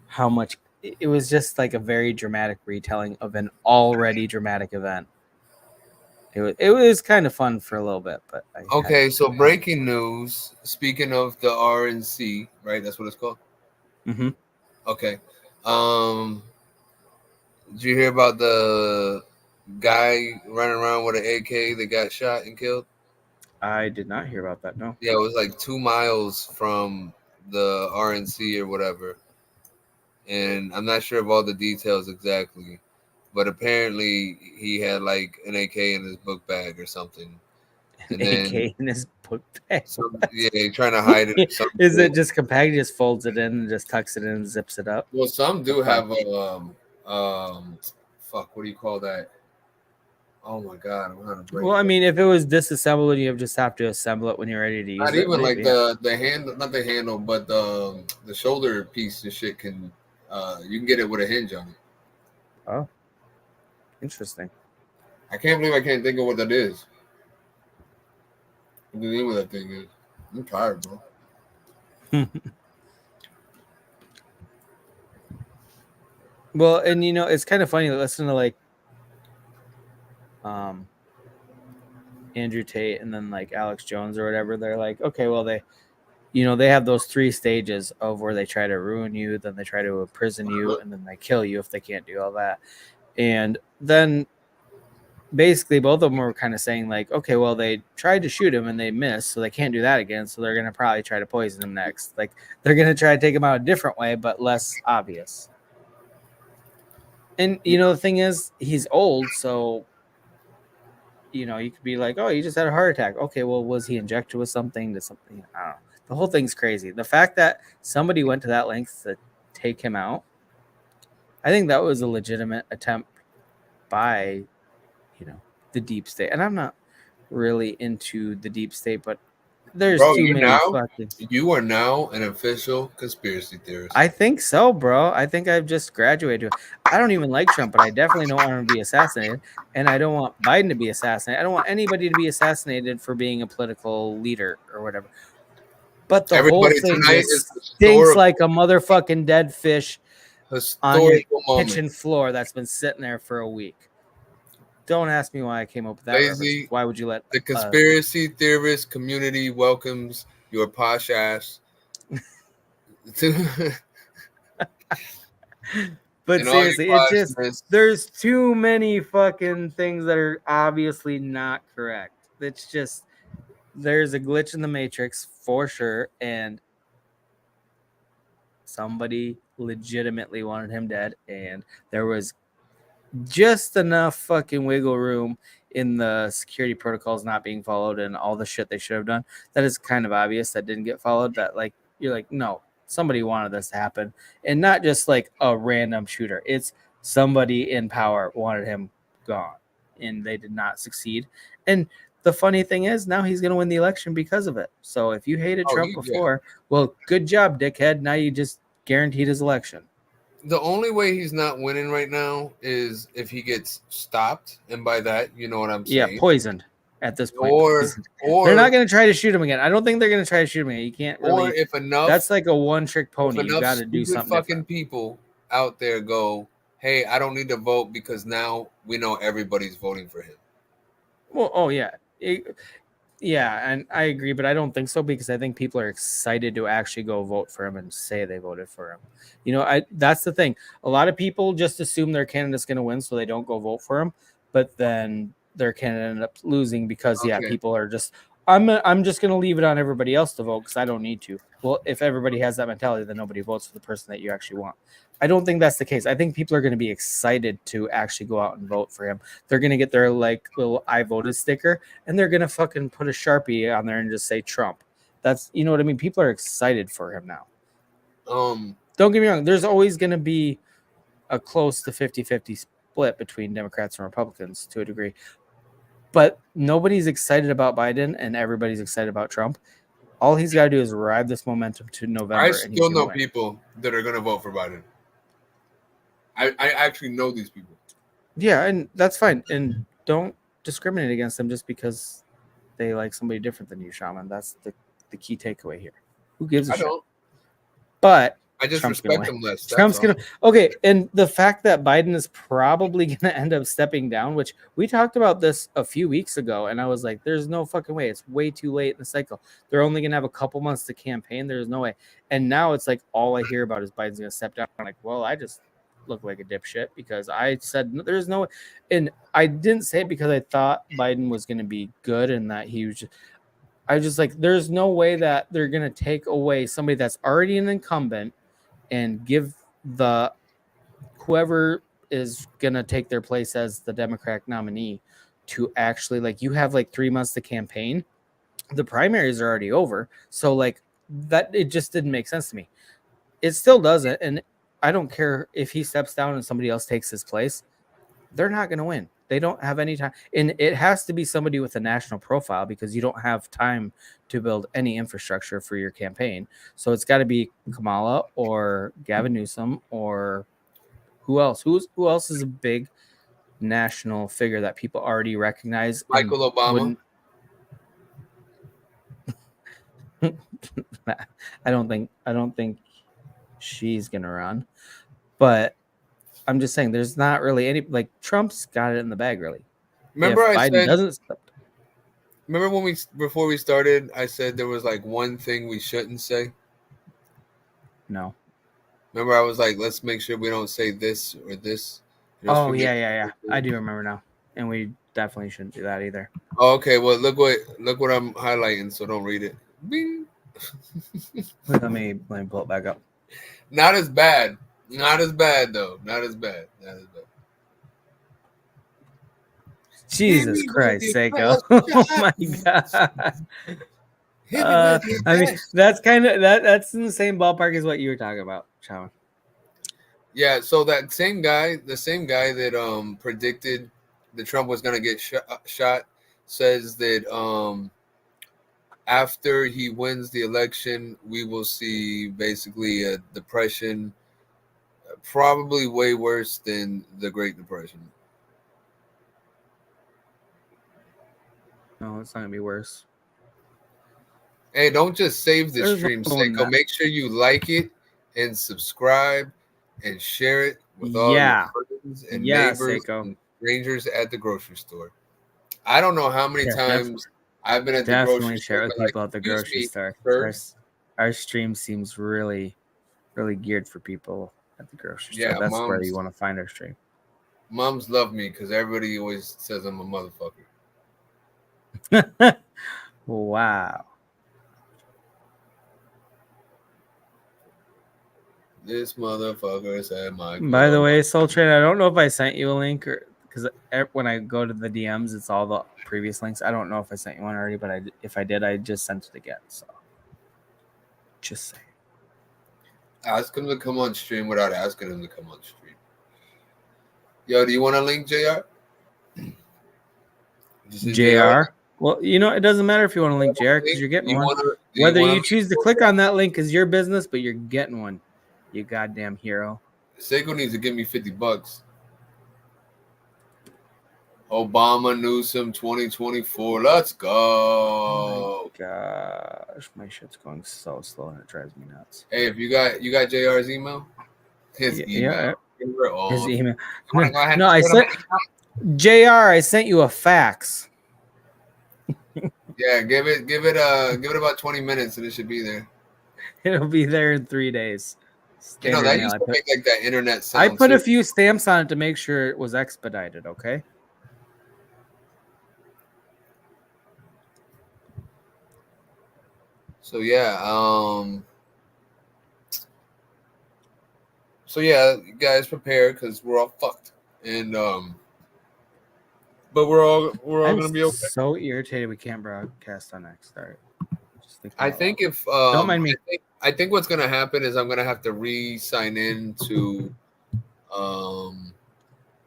how much it was just like a very dramatic retelling of an already dramatic event. It was kind of fun for a little bit, but I had Okay, to so turn it off. breaking news. Speaking of the RNC, right? That's what it's called. Mm-hmm. Okay. Um, did you hear about the guy running around with an AK that got shot and killed? I did not hear about that. No. Yeah, it was like 2 miles from the RNC or whatever. And I'm not sure of all the details exactly, but apparently he had like an AK in his book bag or something. An And then AK in his book bag. yeah, trying to hide it or something. Is it just compact? He just folds it in and just tucks it in and zips it up. Well, some The do fun. have fuck, what do you call that? Oh my god, I'm gonna break Well, I it. mean, if it was disassembled, you just have to assemble it when you're ready to use Not it. even like Maybe. the handle, not the handle, but the shoulder piece and shit can you can get it with a hinge on it. Oh, interesting. I can't believe I can't think of what that is. What the name of that thing is? I'm tired, bro. Well, and it's kind of funny to listen to like um Andrew Tate and then like Alex Jones or whatever. They're like, okay, well they have those 3 stages of where they try to ruin you, then they try to imprison you, and then they kill you if they can't do all that. And then basically both of them were kind of saying like, okay, well they tried to shoot him and they missed, so they can't do that again. So they're gonna probably try to poison him next. Like they're gonna try to take him out a different way, but less obvious. And the thing is, he's old, so you could be like, oh, he just had a heart attack. Okay, well, was he injected with something? Did something? I don't know. The whole thing's crazy. The fact that somebody went to that length to take him out, I think that was a legitimate attempt by, the deep state. And I'm not really into the deep state, but there's Bro, too many fucking. you are now an official conspiracy theorist. I think so, bro. I think I've just graduated. I don't even like Trump, but I definitely don't want him to be assassinated. And I don't want Biden to be assassinated. I don't want anybody to be assassinated for being a political leader or whatever. But the whole Everybody, thing tonight is just stinks like a motherfucking dead fish on your historical moment. kitchen floor that's been sitting there for a week. Don't ask me why I came up with that reference. Lazy, Why would you let the conspiracy theorist community welcomes your posh ass to But and all your seriously, it just poshness. there's too many fucking things that are obviously not correct. It's just there's a glitch in the matrix for sure, and somebody legitimately wanted him dead, and there was just enough fucking wiggle room in the security protocols not being followed and all the shit they should have done. That is kind of obvious that didn't get followed. That like you're like, no, somebody wanted this to happen, and not just like a random shooter. It's somebody in power wanted him gone, and they did not succeed. And the funny thing is, now he's going to win the election because of it. So if you hated Trump before, well, good job, dickhead. Now you just guaranteed his election. The only way he's not winning right now is if he gets stopped, and by that, you know what I'm saying. Yeah, poisoned. at this point. Or They're not going to try to shoot him again. I don't think they're going to try to shoot him again. You can't really. Or if enough, that's like a one-trick pony. If You enough got to do stupid something fucking different. people out there go, hey, I don't need to vote because now we know everybody's voting for him. Well, oh yeah. Yeah, and I agree, but I don't think so because I think people are excited to actually go vote for him and say they voted for him. You know, that's the thing. A lot of people just assume their candidate's going to win, so they don't go vote for him. But then their candidate ended up losing because people are just. I'm just going to leave it on everybody else to vote because I don't need to. Well, if everybody has that mentality, then nobody votes for the person that you actually want. I don't think that's the case. I think people are going to be excited to actually go out and vote for him. They're going to get their like little I voted sticker and they're going to fucking put a Sharpie on there and just say Trump. That's, you know what I mean? People are excited for him now. Don't get me wrong. There's always going to be a close to 50-50 split between Democrats and Republicans to a degree. But nobody's excited about Biden and everybody's excited about Trump. All he's got to do is ride this momentum to November. I still know people that are going to vote for Biden. I actually know these people. Yeah, and that's fine. And don't discriminate against them just because they like somebody different than you, Shaman. That's the key takeaway here. Who gives a shit? Don't. But I just Trump's respect him less. Trump's going to... Okay, and the fact that Biden is probably going to end up stepping down, which we talked about this a few weeks ago, and I was like, there's no fucking way. It's way too late in the cycle. They're only going to have a couple months to campaign. There's no way. And now it's like all I hear about is Biden's going to step down. I'm like, well, I just look like a dipshit because I said there's no way. And I didn't say it because I thought Biden was going to be good and that he was just... I just like, there's no way that they're going to take away somebody that's already an incumbent and give the whoever is going to take their place as the Democratic nominee to actually, like, you have like 3 months to campaign. The primaries are already over. So like that, it just didn't make sense to me. It still doesn't. And I don't care if he steps down and somebody else takes his place. They're not going to win. They don't have any time. And it has to be somebody with a national profile because you don't have time to build any infrastructure for your campaign. So it's got to be Kamala or Gavin Newsom or who else? Who else is a big national figure that people already recognize? Michael Obama. I don't think she's going to run. But I'm just saying, there's not really any, like, Trump's got it in the bag, really. Remember, Before we started, I said there was like one thing we shouldn't say. No. Remember, I was like, let's make sure we don't say this or this. Oh yeah. I do remember now, and we definitely shouldn't do that either. Oh, okay. Well, look what I'm highlighting, so don't read it. Bing. Let me pull it back up. Not as bad. Not as bad, though. Not as bad. Jesus Christ, Seiko. Oh my God. I mean, that's kind of that's in the same ballpark as what you were talking about, Shaman. Yeah, so the same guy that predicted that Trump was going to get shot says that after he wins the election, we will see basically a depression, probably way worse than the Great Depression. No, it's not going to be worse. Hey, don't just save this stream, Seiko. Make sure you like it and subscribe and share it with all your friends and neighbors and strangers at the grocery store. I don't know how many times I've been at the grocery store. Definitely share with people at the grocery store. Our stream seems really, really geared for people at the grocery store. That's where you want to find our stream. Moms love me because everybody always says I'm a motherfucker. Wow. This motherfucker said my. By the way, Soul Train, I don't know if I sent you a link or because when I go to the DMs, it's all the previous links. I don't know if I sent you one already, but if I did, I just sent it again. So just saying. Ask him to come on stream without asking him to come on stream. Yo, do you want a link, JR? JR? Well, you know, it doesn't matter if you want to link JR because you're getting one. Whether you choose to click on that link is your business, but you're getting one. You goddamn hero. Seiko needs to give me $50. Obama Newsom 2024. Let's Oh go. my gosh, my shit's going so slow and it drives me nuts. Hey, if you got JR's email, his Yeah, email. We're his old. You email. want to go ahead No, and I show them said, my email? JR, I sent you a fax. Yeah, give it about 20 minutes and it should be there. It'll be there in 3 days. You know Standard that mail. used to make like that internet I sound put a too. few stamps on it to make sure it was expedited, okay? So yeah, you guys prepare because we're all fucked, and but we're all I'm gonna be okay. so irritated we can't broadcast on X. Sorry. Just thinking I out loud. think if Don't mind me. I think what's gonna happen is I'm gonna have to re-sign in to um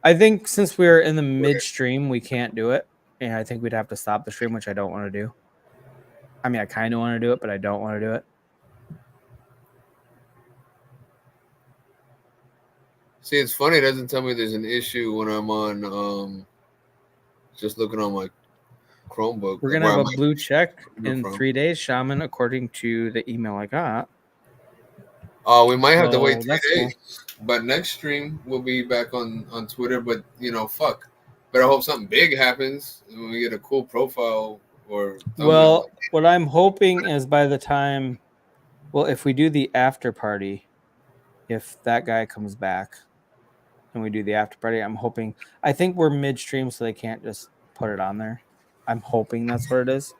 I think since we're in the Twitter. midstream, we can't do it. And I think we'd have to stop the stream, which I don't want to do. I mean, I kind of want to do it, but I don't want to do it. See, it's funny. It doesn't tell me there's an issue when I'm on just looking on my Chromebook. We're Like going to where have I'm a blue check coming in from. 3 days, Shaman, according to the email I got. Oh, we might have to wait So 3 that's days. cool. But next stream we'll be back on Twitter. But fuck. Better hope something big happens when we get a cool profile or thumbnail. Well, what I'm hoping is by the time, if we do the after party, if that guy comes back and we do the after party, I think we're midstream, so they can't just put it on there. I'm hoping that's what it is.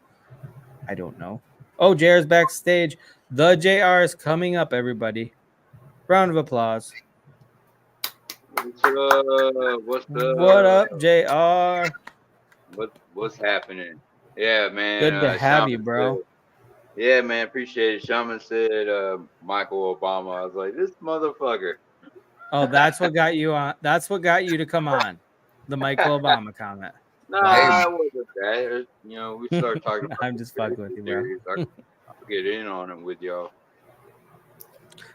I don't know. Oh, JR's backstage. The JR is coming up, everybody. Round of applause. What's up? What's What up? up, JR? What's happening? Yeah, man. Good to have you, Shaman bro. said, yeah, man. Appreciate it. Shaman said, Michael Obama. I was like, this motherfucker. Oh, that's what got you on. That's what got you to come on. The Michael Obama comment. Hey, Nah, it wasn't that. We started talking about I'm just fucking with conspiracy you, bro. theories. I'll get in on it with y'all.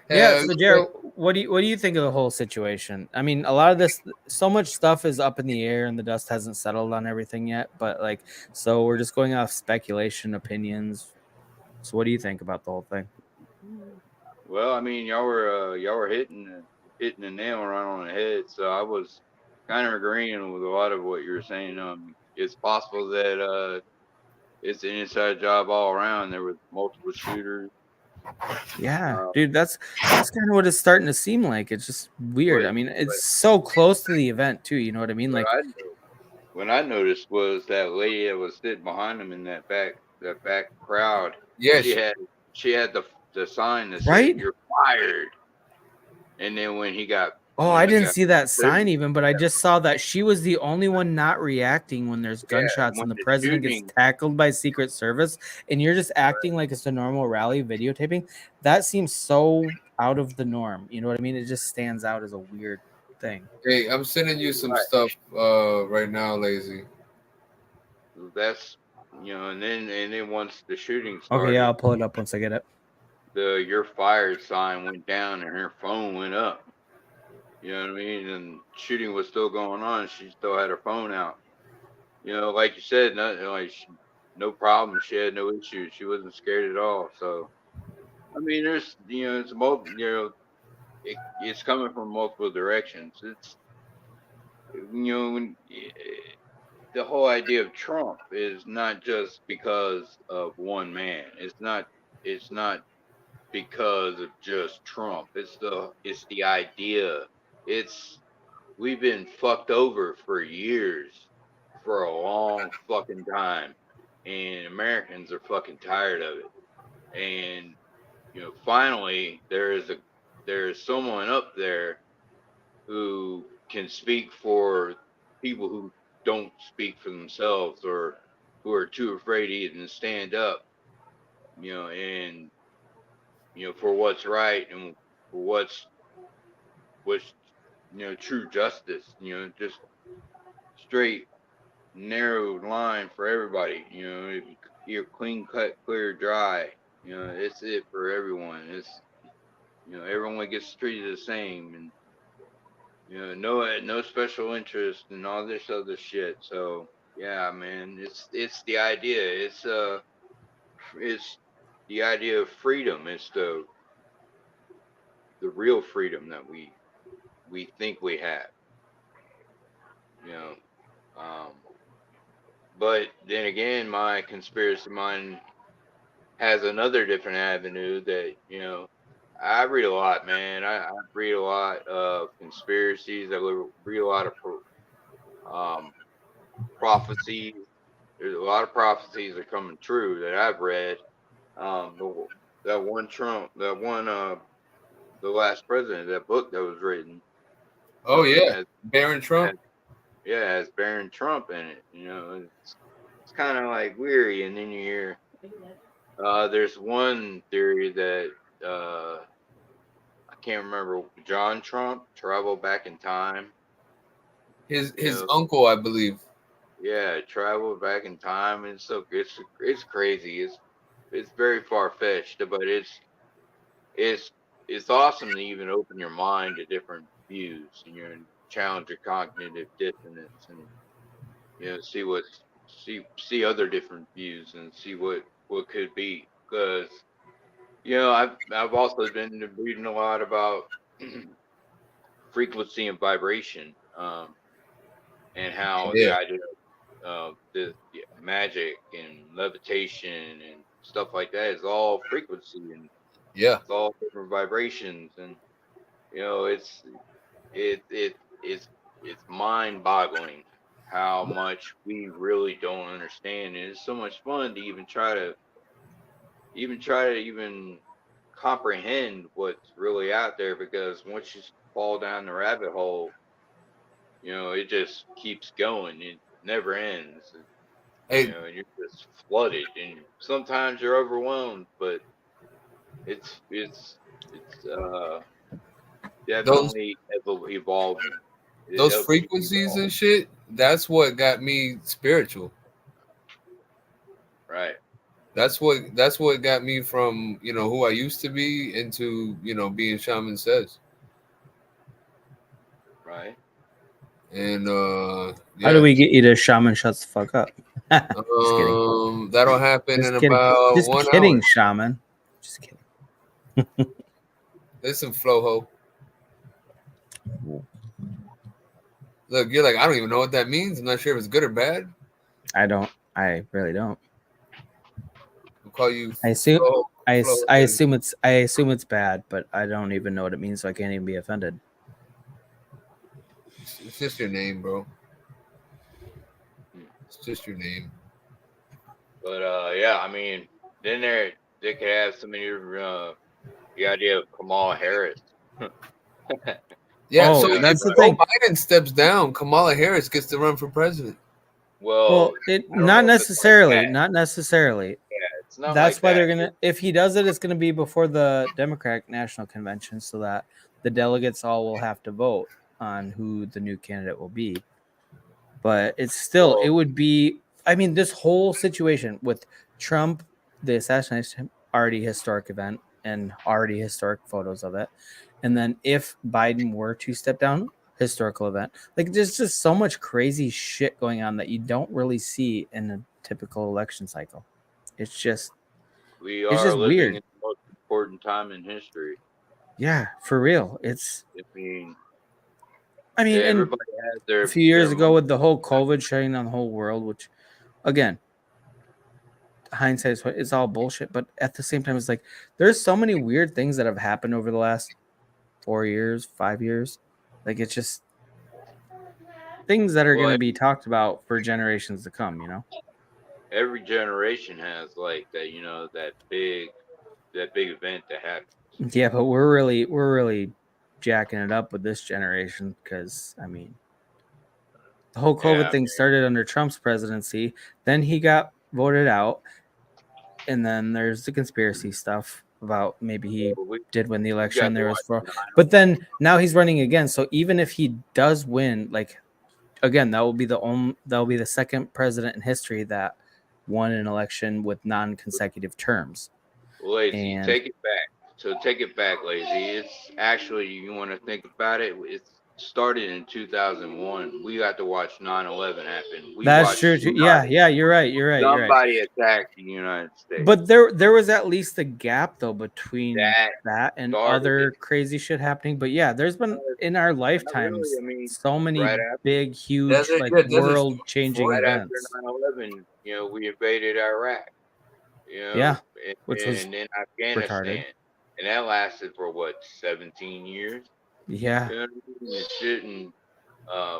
Yeah, hell so yeah. Jared, what do you think of the whole situation? I mean, a lot of this, so much stuff is up in the air, and the dust hasn't settled on everything yet. But so we're just going off speculation, opinions. So, what do you think about the whole thing? Well, I mean, y'all were hitting the nail right on the head. So I was kind of agreeing with a lot of what you were saying. It's possible that it's an inside job all around. There was multiple shooters. Yeah, Uh, dude, that's kind of what it's starting to seem like. It's just weird. but I mean, but it's so close to the event too. You know what I mean? what Like, I what I noticed was that lady that was sitting behind him in that back crowd. Yeah, She had she had the sign that said right? "You're fired." And then when he got Oh, I didn't see that sign even, but I just saw that she was the only one not reacting when there's yeah, gunshots when and the the president gets shooting, tackled by Secret Service, and you're just acting like it's a normal rally videotaping. That seems so out of the norm. You know what I mean? It just stands out as a weird thing. hey, I'm sending you some right, stuff right now, Lazy. that's and then once the shooting Okay, yeah, started, I'll pull it up once I get it. the "You're fired" sign went down and her phone went up. You know what I mean? And shooting was still going on. She still had her phone out. Like you said, no problem. She had no issues. She wasn't scared at all. So I mean, it's it's coming from multiple directions. It's when the whole idea of Trump is not just because of one man. It's not because of just Trump. It's the idea. It's We've been fucked over for years, for a long fucking time, and Americans are fucking tired of it. And finally, there is someone up there who can speak for people who don't speak for themselves, or who are too afraid to even stand up, and for what's right, and for what's true justice, just straight narrow line for everybody. You're clean cut, clear, dry. It's it for everyone. Everyone gets treated the same, and No special interest and all this other shit. So yeah, man, it's the idea. It's the idea of freedom. It's the real freedom that we think we have. You know, um, but then again, my conspiracy mind has another different avenue that I read a lot, man. I read a lot of conspiracies. Read a lot of um, prophecies. There's a lot of prophecies that are coming true that I've read. That one Trump, that one the last president, that book that was written, Oh yeah, has, Baron has Trump. has Baron Trump in it. It's kind of like weary, and then you hear there's one theory that I can't remember, John Trump traveled back in time. You His know, uncle, I believe. yeah, traveled back in time, and it's crazy. It's very far fetched, but it's it's awesome to even open your mind to different views and challenge your cognitive dissonance, and see other different views and see what could be. Because I've also been reading a lot about frequency and vibration, and how the Yeah, idea of the magic and levitation and stuff like that is all frequency, and yeah. it's all different vibrations, and it's it it it's it's mind boggling how much we really don't understand, and it's so much fun to even comprehend what's really out there, because once you fall down the rabbit hole, it just keeps going. It never ends. Hey, And you're just flooded, and sometimes you're overwhelmed, but it's those definitely evolving. It those helps you frequencies evolve, and shit. That's what got me spiritual. right? That's what got me from who I used to be into being Shaman Says. Right. And How do yeah, we get you to shaman shuts the fuck up? Just kidding. that'll happen in Just kidding. about Just 1 hour. kidding, shaman. Just kidding. Listen, Floho. Look, you're like, I don't even know what that means. I'm not sure if it's good or bad. I don't. I really don't. We'll call you I assume. Floho. Floho then. I assume it's bad, but I don't even know what it means, so I can't even be offended. It's just your name, bro. Hmm. It's just your name. But yeah, I mean, then they could have the idea of Kamala Harris. Yeah, so Oh, Yeah, if that's the but Joe thing. Biden steps down, Kamala Harris gets to run for president. Well, well, it I don't not know if it's like necessarily. that. Not necessarily. Yeah, it's not That's like why that. they're gonna. If he does it, it's gonna be before the Democratic National Convention, so that the delegates all will have to vote on who the new candidate will be. But it's still. It Well, would be. I mean, this whole situation with Trump, the assassination, already historic event, and already historic photos of it. And then if Biden were to step down, historical event. Like there's just so much crazy shit going on that you don't really see in a typical election cycle. It's just we it's are just living weird. in the most important time in history. Yeah, for real. It's I mean, I mean, and everybody has a their few years ago moment. with the whole COVID shutting down the whole world, which again, hindsight is it's all bullshit. But at the same time, it's like there's so many weird things that have happened over the last 4 years, 5 years. Like it's just things that are Well, going to be talked about for generations to come. You know. every generation has like that, that big event that happens. Yeah, but we're really jacking it up with this generation because I mean the whole COVID Yeah, thing started under Trump's presidency. Then he got voted out, and then there's the conspiracy stuff about maybe he well, did win the we election. got to There was watch for, the but then now he's running again. So even if he does win, like again, that will be the second president in history that won an election with non-consecutive terms. Lazy. And Take it back. So take it back, Lazy. It's actually, you want to think about it. It's started in 2001. We got to watch 9/11 happen. We That's watched true too. Yeah, yeah, you're right. You're right. You're right. somebody attack the United States. But there was at least a gap though between That that and started other it. crazy shit happening. But yeah, there's been in our Not lifetimes really. I mean, so many right after big, huge, like Desert world Storm changing before. right after events. 9/11, we invaded Iraq. Yeah, And, which was and then retarded. Afghanistan, and that lasted for what 17 years. Yeah. You know what I mean? And shit, and uh,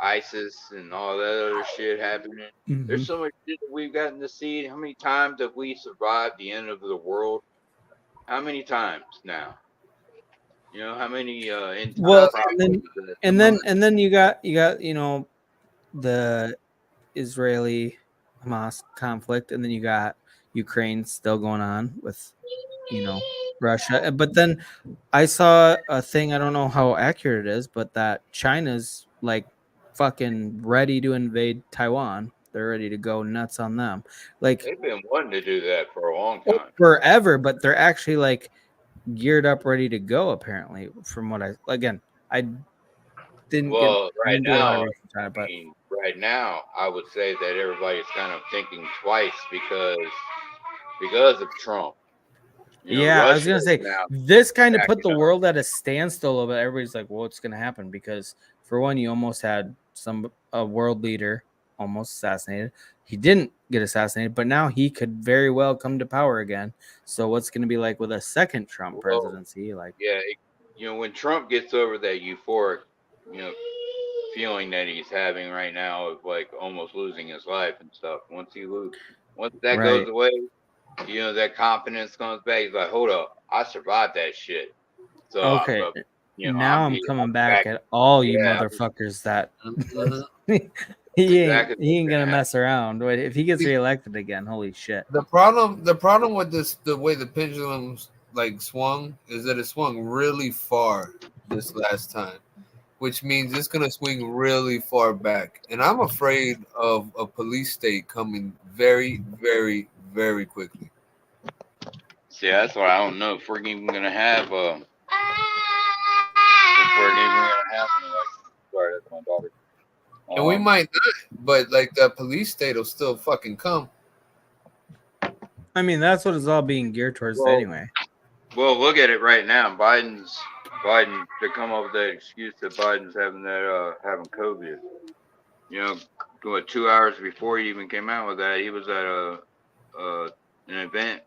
ISIS and all that other shit happening. Mhm. There's so much shit that we've gotten to see. How many times have we survived the end of the world? How many times now? How many Well, entire prophecies that have and come then out? and then you got the Israeli Hamas conflict, and then you got Ukraine still going on with Russia. But then I saw a thing, I don't know how accurate it is, but that China's like fucking ready to invade Taiwan. They're ready to go nuts on them. Like They've been wanting to do that for a long time. forever, but they're actually like geared up, ready to go, apparently, from what I didn't Well, right do a lot of now, research on it, but right now, I would say that everybody's kind of thinking twice because of Trump. yeah, I was Russia gonna is say now this kind of put backing the up. world at a standstill a little bit. Everybody's like, "What's gonna happen?" Because for one, you almost had a world leader almost assassinated. He didn't get assassinated, but now he could very well come to power again. So what's gonna be like with a second Trump Well, presidency? Like, yeah, when Trump gets over that euphoric, you know, feeling that he's having right now of like almost losing his life and stuff. Once that right? goes away, that confidence comes back. He's like, hold up, I survived that shit. So, Okay, now I'm I'll coming be back. back at all you Yeah, motherfuckers that Mhm. he exactly he what's ain't gonna gonna happen. mess around. If he gets See, reelected again, holy shit! the problem with this, the way the pendulums like swung, is that it swung really far this last time, which means it's gonna swing really far back. And I'm afraid of a police state coming very, very, very quickly. See, that's why I don't know if we're even gonna have an election. Sorry, that's my daughter. And we might not, but like the police state will still fucking come. I mean, that's what it's all being geared towards Well, anyway. well, look at it right now. Biden to come up with that excuse that Biden's having COVID. What 2 hours before he even came out with that, he was at an event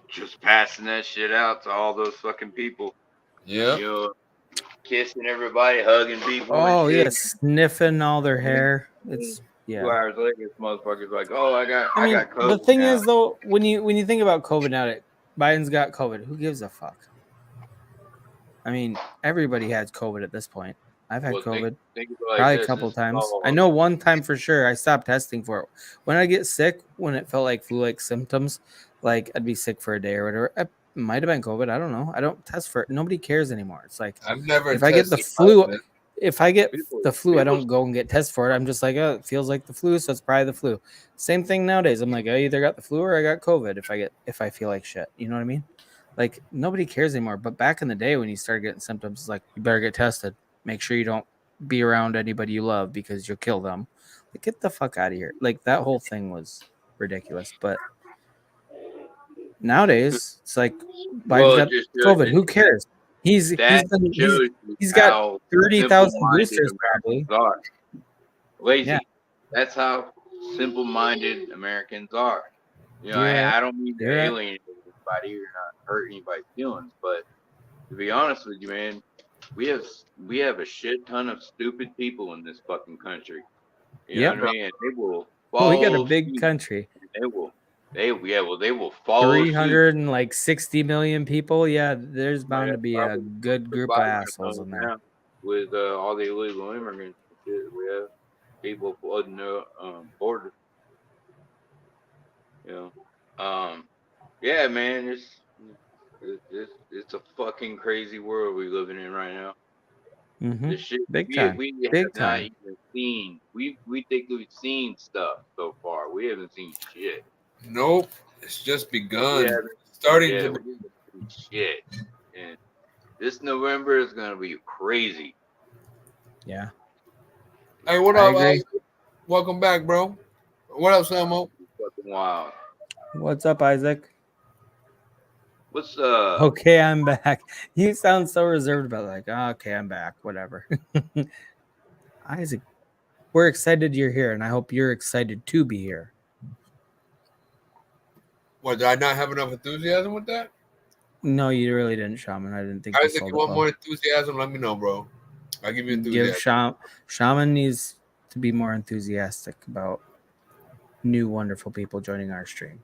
just passing that shit out to all those fucking people. Yeah. Kissing everybody, hugging people and Oh yeah, shit. sniffing all their hair. It's 2 hours later, this motherfucker's like, "Oh, I got I mean, COVID the thing now." is though, when you think about COVID now, Biden's got COVID. Who gives a fuck? I mean, everybody has COVID at this point. I've had Well, COVID think of it like probably a this: couple this is times. I all know one time for sure I stopped testing for it. When I get sick, when it felt like flu-like symptoms, like I'd be sick for a day or whatever. It might have been COVID. I don't know. I don't test for it. Nobody cares anymore. It's like I've never if I get the tested flu, positive. if I get the flu, I people. don't go and get tested for it. I'm just like, oh, it feels like the flu, so it's probably the flu. Same thing nowadays. I'm like, I either got the flu or I got COVID. If I feel like shit, you know what I mean? Like nobody cares anymore. But back in the day when you started getting symptoms, it's like you better get tested. Make sure you don't be around anybody you love because you'll kill them. Like get the fuck out of here. Like that whole thing was ridiculous. But nowadays it's like Biden's Well, it got just shows COVID. Who cares? He's that shows you he's got how 30,000 simple-minded boosters probably. Americans are. Lazy. Yeah. That's how simple-minded Americans are. You're right. I don't mean to You're right. alienate anybody or not hurt anybody's feelings, but to be honest with you, man, we have a shit ton of stupid people in this fucking country. You know Yep. what I mean? And they will We got a follow big suit. country. They will follow suit. 360 million people. Yeah, there's bound to be a Probably good group of assholes in there. with all the illegal immigrants and shit. We have people flooding the border. Yeah, man, it's a fucking crazy world we're living in right now. Mm-hmm. The shit Big we time. we Big have not time. even seen. We think we've seen stuff so far. We haven't seen shit. Nope. It's just We begun. haven't. Starting Yeah, to we haven't seen shit. And this November is gonna be crazy. Yeah. Hey, what I up, agree. Isaac? Welcome back, bro. What up, Samo? Fucking wild. What's up, Isaac? What's Okay, I'm back. You sound so reserved about like, oh, okay, I'm back. Whatever. Isaac, we're excited you're here, and I hope you're excited to be here. What, did I not have enough enthusiasm with that? No, you really didn't, Shaman. I didn't think you Isaac, sold you it want well. more enthusiasm? Let me know, bro. I'll give you Give enthusiasm. Shaman needs to be more enthusiastic about new wonderful people joining our stream.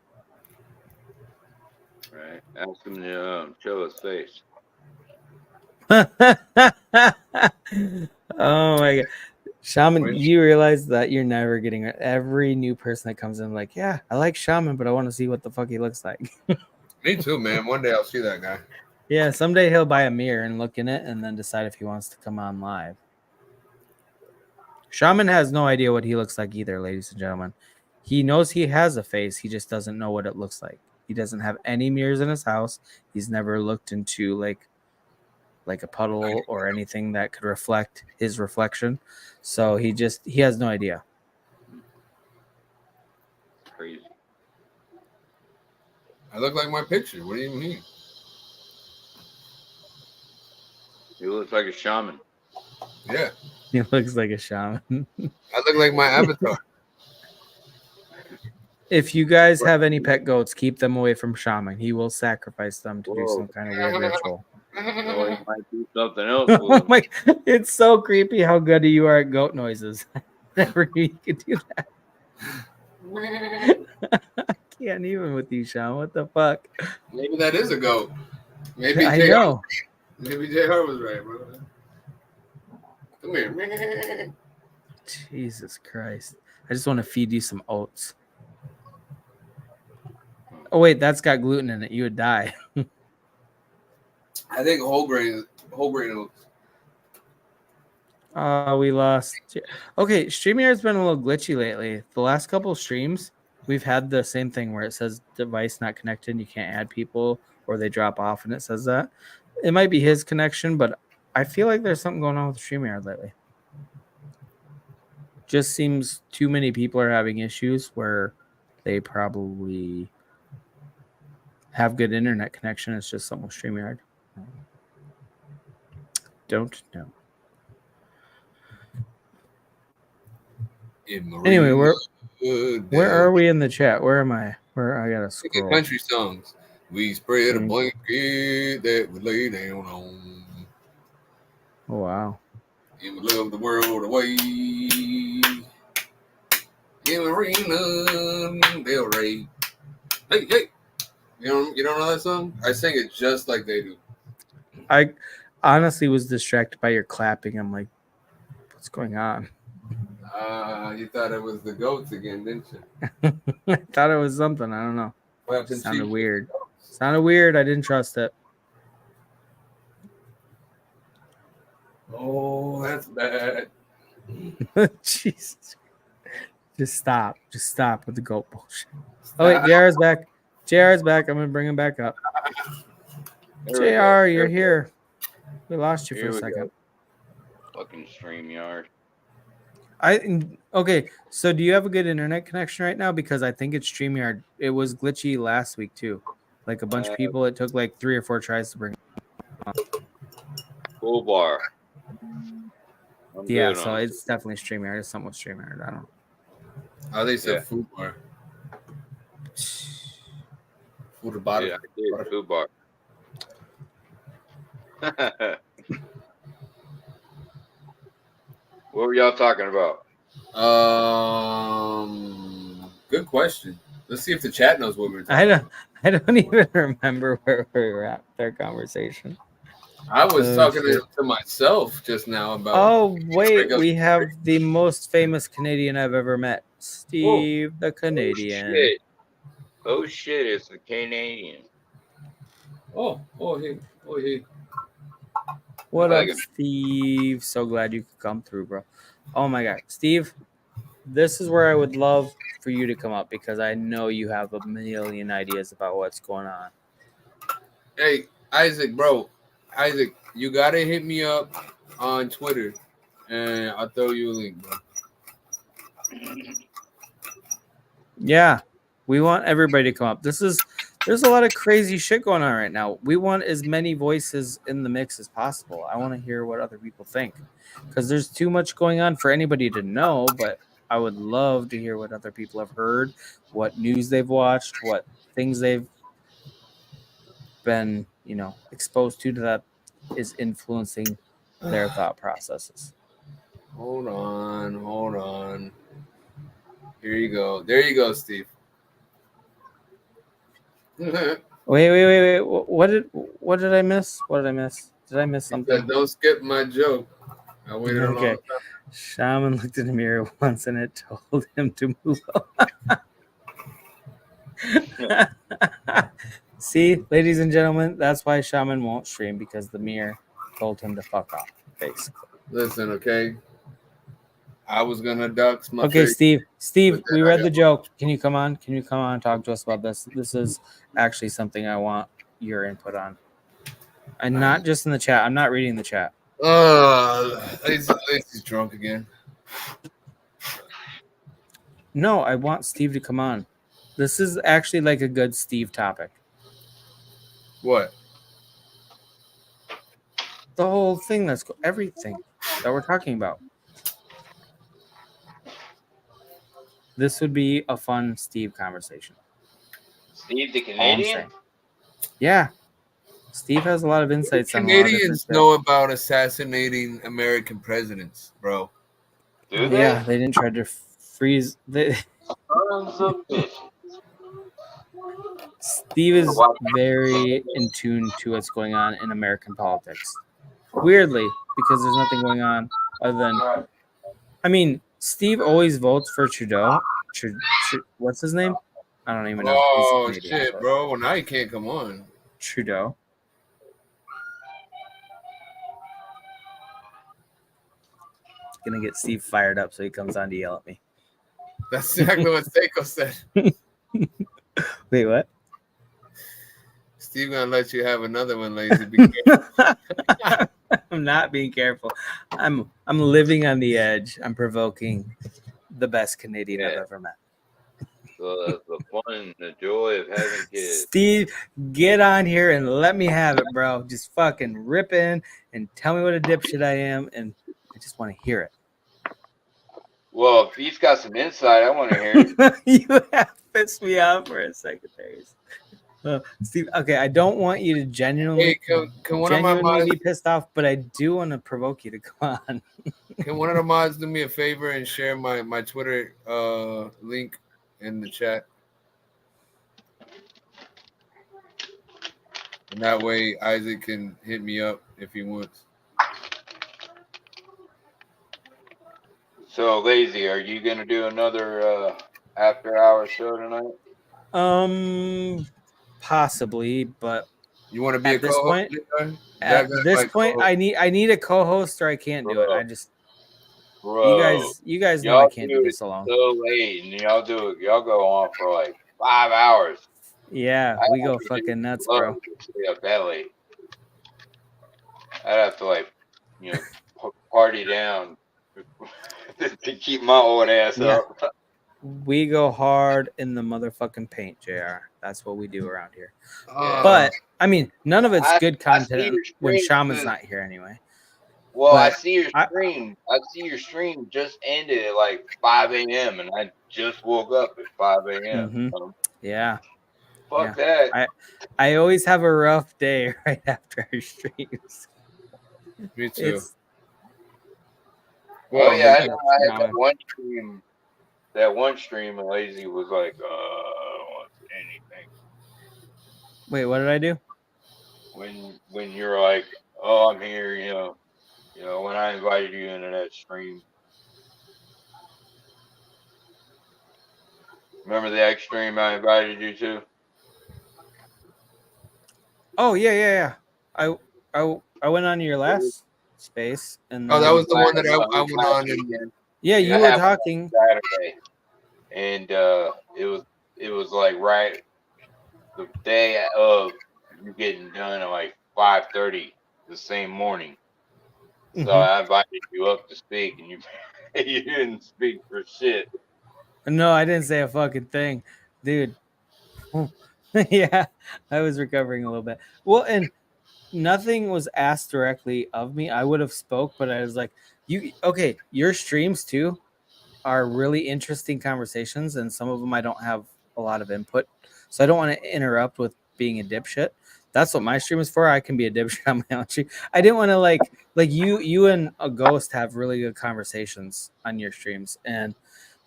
right? Ask him to show his face. Oh my god. Shaman, you realize that you're never getting every new person that comes in like, yeah, I like Shaman, but I want to see what the fuck he looks like. Me too, man. One day I'll see that guy. Yeah, someday he'll buy a mirror and look in it and then decide if he wants to come on live. Shaman has no idea what he looks like either, ladies and gentlemen. He knows he has a face, he just doesn't know what it looks like. He doesn't have any mirrors in his house. He's never looked into like a puddle or anything that could reflect his reflection. So he has no idea. Crazy. I look like my picture. What do you mean? He looks like a shaman. Yeah, He looks like a shaman. I look like my avatar. If you guys have any pet goats, keep them away from Shaman. He will sacrifice them to do Whoa. some kind of weird ritual. Oh, he might do something else with Oh him. my! It's so creepy how good you are at goat noises. I never knew you could do that. I can't even with you, Sean. What the fuck? Maybe that is a goat. Maybe I JR. know. Maybe JR was right, bro. Come here. Jesus Christ! I just want to feed you some oats. Oh wait, that's got gluten in it. You would die. I think whole grain oats. We lost. Okay, StreamYard's been a little glitchy lately. The last couple streams, we've had the same thing where it says device not connected. You can't add people, or they drop off, and it says that. It might be his connection, but I feel like there's something going on with StreamYard lately. Just seems too many people are having issues where they probably have good internet connection. It's just something with StreamYard. Don't know. Anyway, where are we in the chat? Where am I? Where I gotta scroll. Country songs. We spread a blanket that we lay down on. Oh wow. And we love the world away. In Marina Del Rey. Hey, hey. You don't know that song? I sing it just like they do. I honestly was distracted by your clapping. I'm like, what's going on? You thought it was the goats again, didn't you? I thought it was something. I don't know. It sounded weird. Sounded weird. I didn't trust it. Oh, that's bad. Jesus. Just stop. Just stop with the goat bullshit. Oh, wait. JR's back. JR's back. I'm going to bring him back up. JR, you're here. We lost you for a second. Fucking StreamYard. Okay, so do you have a good internet connection right now? Because I think it's StreamYard. It was glitchy last week too. Like a bunch of people, it took like 3 or 4 tries to bring on. Full bar. Yeah, so it's definitely StreamYard. It's something with StreamYard. I don't know. Oh, they said food bar. Food bar. Yeah, I did. Food bar. What were y'all talking about? Good question. Let's see if the chat knows what we were talking about. I don't even remember where we were at with their conversation. I was talking to myself just now about. Oh wait, we have the most famous Canadian I've ever met, Steve the Canadian. Oh shit! It's the Canadian. Oh hey. What up, Steve? So glad you could come through, bro. Oh my god, Steve, this is where I would love for you to come up because I know you have a million ideas about what's going on. Hey, Isaac, bro. Isaac, you gotta hit me up on Twitter and I'll throw you a link, bro. Yeah, we want everybody to come up. There's a lot of crazy shit going on right now. We want as many voices in the mix as possible. I want to hear what other people think because there's too much going on for anybody to know. But I would love to hear what other people have heard, what news they've watched, what things they've been, exposed to that is influencing their thought processes. Hold on. Here you go. There you go, Steve. Wait. What did I miss? What did I miss? Did I miss something? Don't skip my joke. I waited a long Okay. time. Shaman looked in the mirror once and it told him to move on. See, ladies and gentlemen, that's why Shaman won't stream because the mirror told him to fuck off, basically. Listen, okay. I was gonna duck my Okay, face. Steve, we read the joke. Can you come on? Can you come on and talk to us about this? This is actually something I want your input on. And not just in the chat. I'm not reading the chat. Lazy's drunk again. No, I want Steve to come on. This is actually like a good Steve topic. What? The whole thing everything that we're talking about. This would be a fun Steve conversation. Steve the Canadian? Yeah. Steve has a lot of insights on Canadians know about assassinating American presidents, bro. Do they? Yeah, they didn't try to freeze. Steve is very in tune to what's going on in American politics. Weirdly, because there's nothing going on other than, I mean, Steve always votes for Trudeau. What's his name? I don't even know. Oh shit, bro! Well, now you can't come on. Trudeau. Gonna get Steve fired up so he comes on to yell at me. That's exactly what Seiko said. Wait, what? Steve gonna let you have another one, Lazy. Be careful. I'm not being careful. I'm living on the edge. I'm provoking the best Canadian I've ever met. So that's the fun, the joy of having kids. Steve, get on here and let me have it, bro. Just fucking rip in and tell me what a dipshit I am, and I just want to hear it. Well, if he's got some insight, I want to hear it. You have pissed me off for a second there. Steve, okay, I don't want you to genuinely, be pissed off, but I do want to provoke you to come on. Can one of the mods do me a favor and share my Twitter link in the chat? And that way Isaac can hit me up if he wants. So, Lazy, are you going to do another after-hour show tonight? Possibly, but you want to be at this point? At this point, I need a co-host, or I can't do it. I just, you guys know I can't do this alone. So late, and y'all do it. Y'all go on for like 5 hours. Yeah, we go fucking nuts, bro. Belly. I'd have to party down to keep my old ass up. We go hard in the motherfucking paint, JR. That's what we do around here. But I mean, none of it's good content when Shaman's not here anyway. Well, I see your stream. I see your stream just ended at like 5 a.m. and I just woke up at 5 a.m. Yeah. Fuck that. I always have a rough day right after our streams. Me too. Well, yeah, I had that one stream. That one stream, and Lazy was like, I don't want to say anything. Wait, what did I do? When you're like, oh, I'm here, you know, when I invited you into that stream. Remember that stream I invited you to? Oh yeah. I went on your last space, and that was the one that I went on. And yeah, you were talking Saturday, and it was like right the day of you getting done at like 5:30 the same morning. So I invited you up to speak, and you didn't speak for shit. No, I didn't say a fucking thing, dude. Yeah, I was recovering a little bit. Well, and nothing was asked directly of me. I would have spoke, but I was like, "You okay? Your streams too are really interesting conversations, and some of them I don't have a lot of input, so I don't want to interrupt with being a dipshit. That's what my stream is for. I can be a dipshit on my own stream. I didn't want to like you and a ghost have really good conversations on your streams, and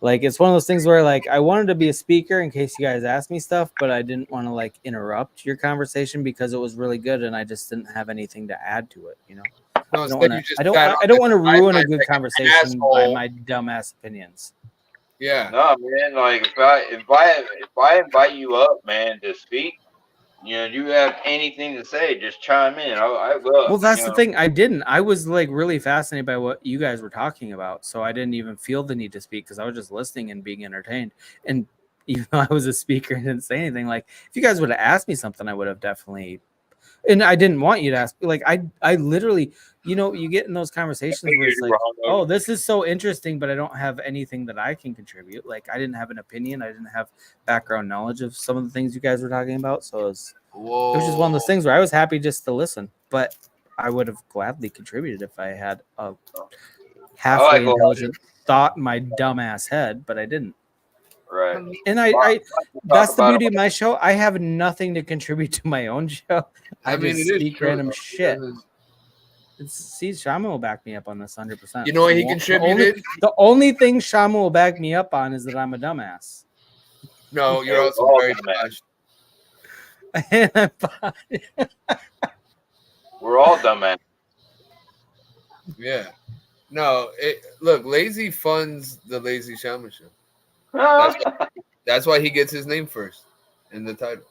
like it's one of those things where like I wanted to be a speaker in case you guys asked me stuff, but I didn't want to like interrupt your conversation because it was really good and I just didn't have anything to add to it, you know. No, I don't instead want you to. just sat on I don't the want to ruin a sidelines good like an conversation by asshole. my dumbass opinions. Yeah. No, man. Like if I invite you up, man, to speak, you have anything to say, just chime in. I will. Well, that's the thing. I didn't. I was like really fascinated by what you guys were talking about, so I didn't even feel the need to speak because I was just listening and being entertained. And even though I was a speaker and didn't say anything, like if you guys would have asked me something, I would have definitely. And I didn't want you to ask. Like I literally, you know, you get in those I conversations where figured it's you like, were oh, hungover. this is so interesting, but I don't have anything that I can contribute. Like I didn't have an opinion. I didn't have background knowledge of some of the things you guys were talking about. So it was just one of those Whoa. things where I was happy just to listen, but I would have gladly contributed if I had a I like halfway a lot of intelligent thought in my dumbass head, but I didn't. right. And Well, I I can talk that's the about beauty of my show. I have nothing to contribute to my own show. I I mean, just it is speak true random though. shit. See, Shaman will back me up on this 100%. You know what he contributed? The only thing Shaman will back me up on is that I'm a dumbass. No, Hey, you're we're also all very dumbass. flash. And I'm fine. We're all dumbass. Yeah. No, look, Lazy funds the Lazy-Shaman Show. That's why he gets his name first in the title.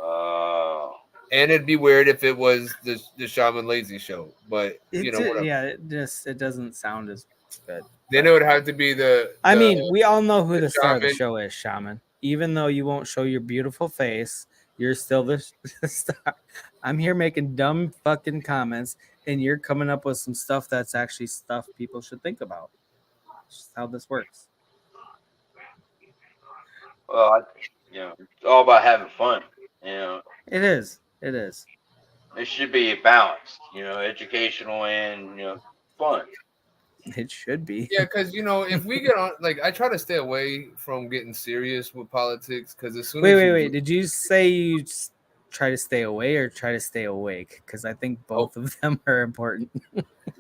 Oh. And it'd be weird if it was the Shaman Lazy Show, but you know whatever. Yeah, it doesn't sound as good. Then it would have to be I mean, we all know who the the star of the Shaman. show is, Shaman. Even though you won't show your beautiful face, you're still the star. I'm here making dumb fucking comments, and you're coming up with some stuff that's actually stuff people should think about. It's just how this works. Well, it's all about having fun. It is. It is. It should be balanced. Educational and fun. It should be. Yeah, because if we get on, like, I try to stay away from getting serious with politics because as soon as Wait. Did you say you try to stay away or try to stay awake? Because I think both of them are important.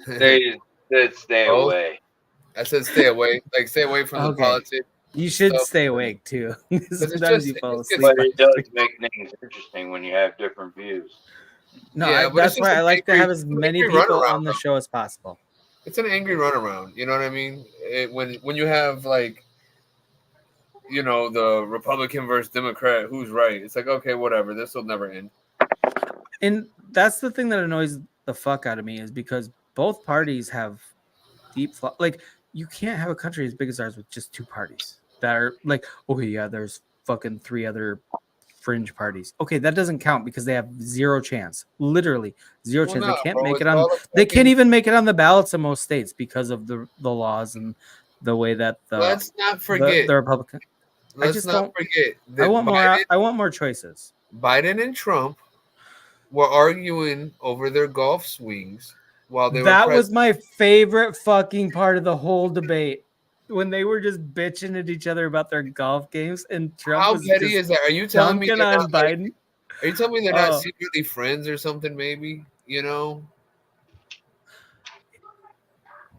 They said stay both. away. I said stay away, like stay away from the Okay. politics. You should stuff. stay awake too. Because Sometimes you fall asleep. But it does make things interesting when you have different views. No, yeah, but that's why I like to have as many people runaround, on the show as possible. It's an angry runaround. You know what I mean? When you have like, the Republican versus Democrat, who's right? It's like, okay, whatever. This will never end. And that's the thing that annoys the fuck out of me is because both parties have deep like you can't have a country as big as ours with just two parties that are like, okay, yeah, there's fucking three other fringe parties. Okay, that doesn't count because they have zero chance. Literally zero chance. They can't make it on. They can't even make it on the ballots in most states because of the laws and the way that let's not forget the Republican. Let's not forget that I want more choices. Biden and Trump were arguing over their golf swings while they were That was my favorite fucking part of the whole debate. When they were just bitching at each other about their golf games, and Trump How was petty just is that? Are you telling me they're on not Biden? Are you telling me they're not secretly friends or something? Maybe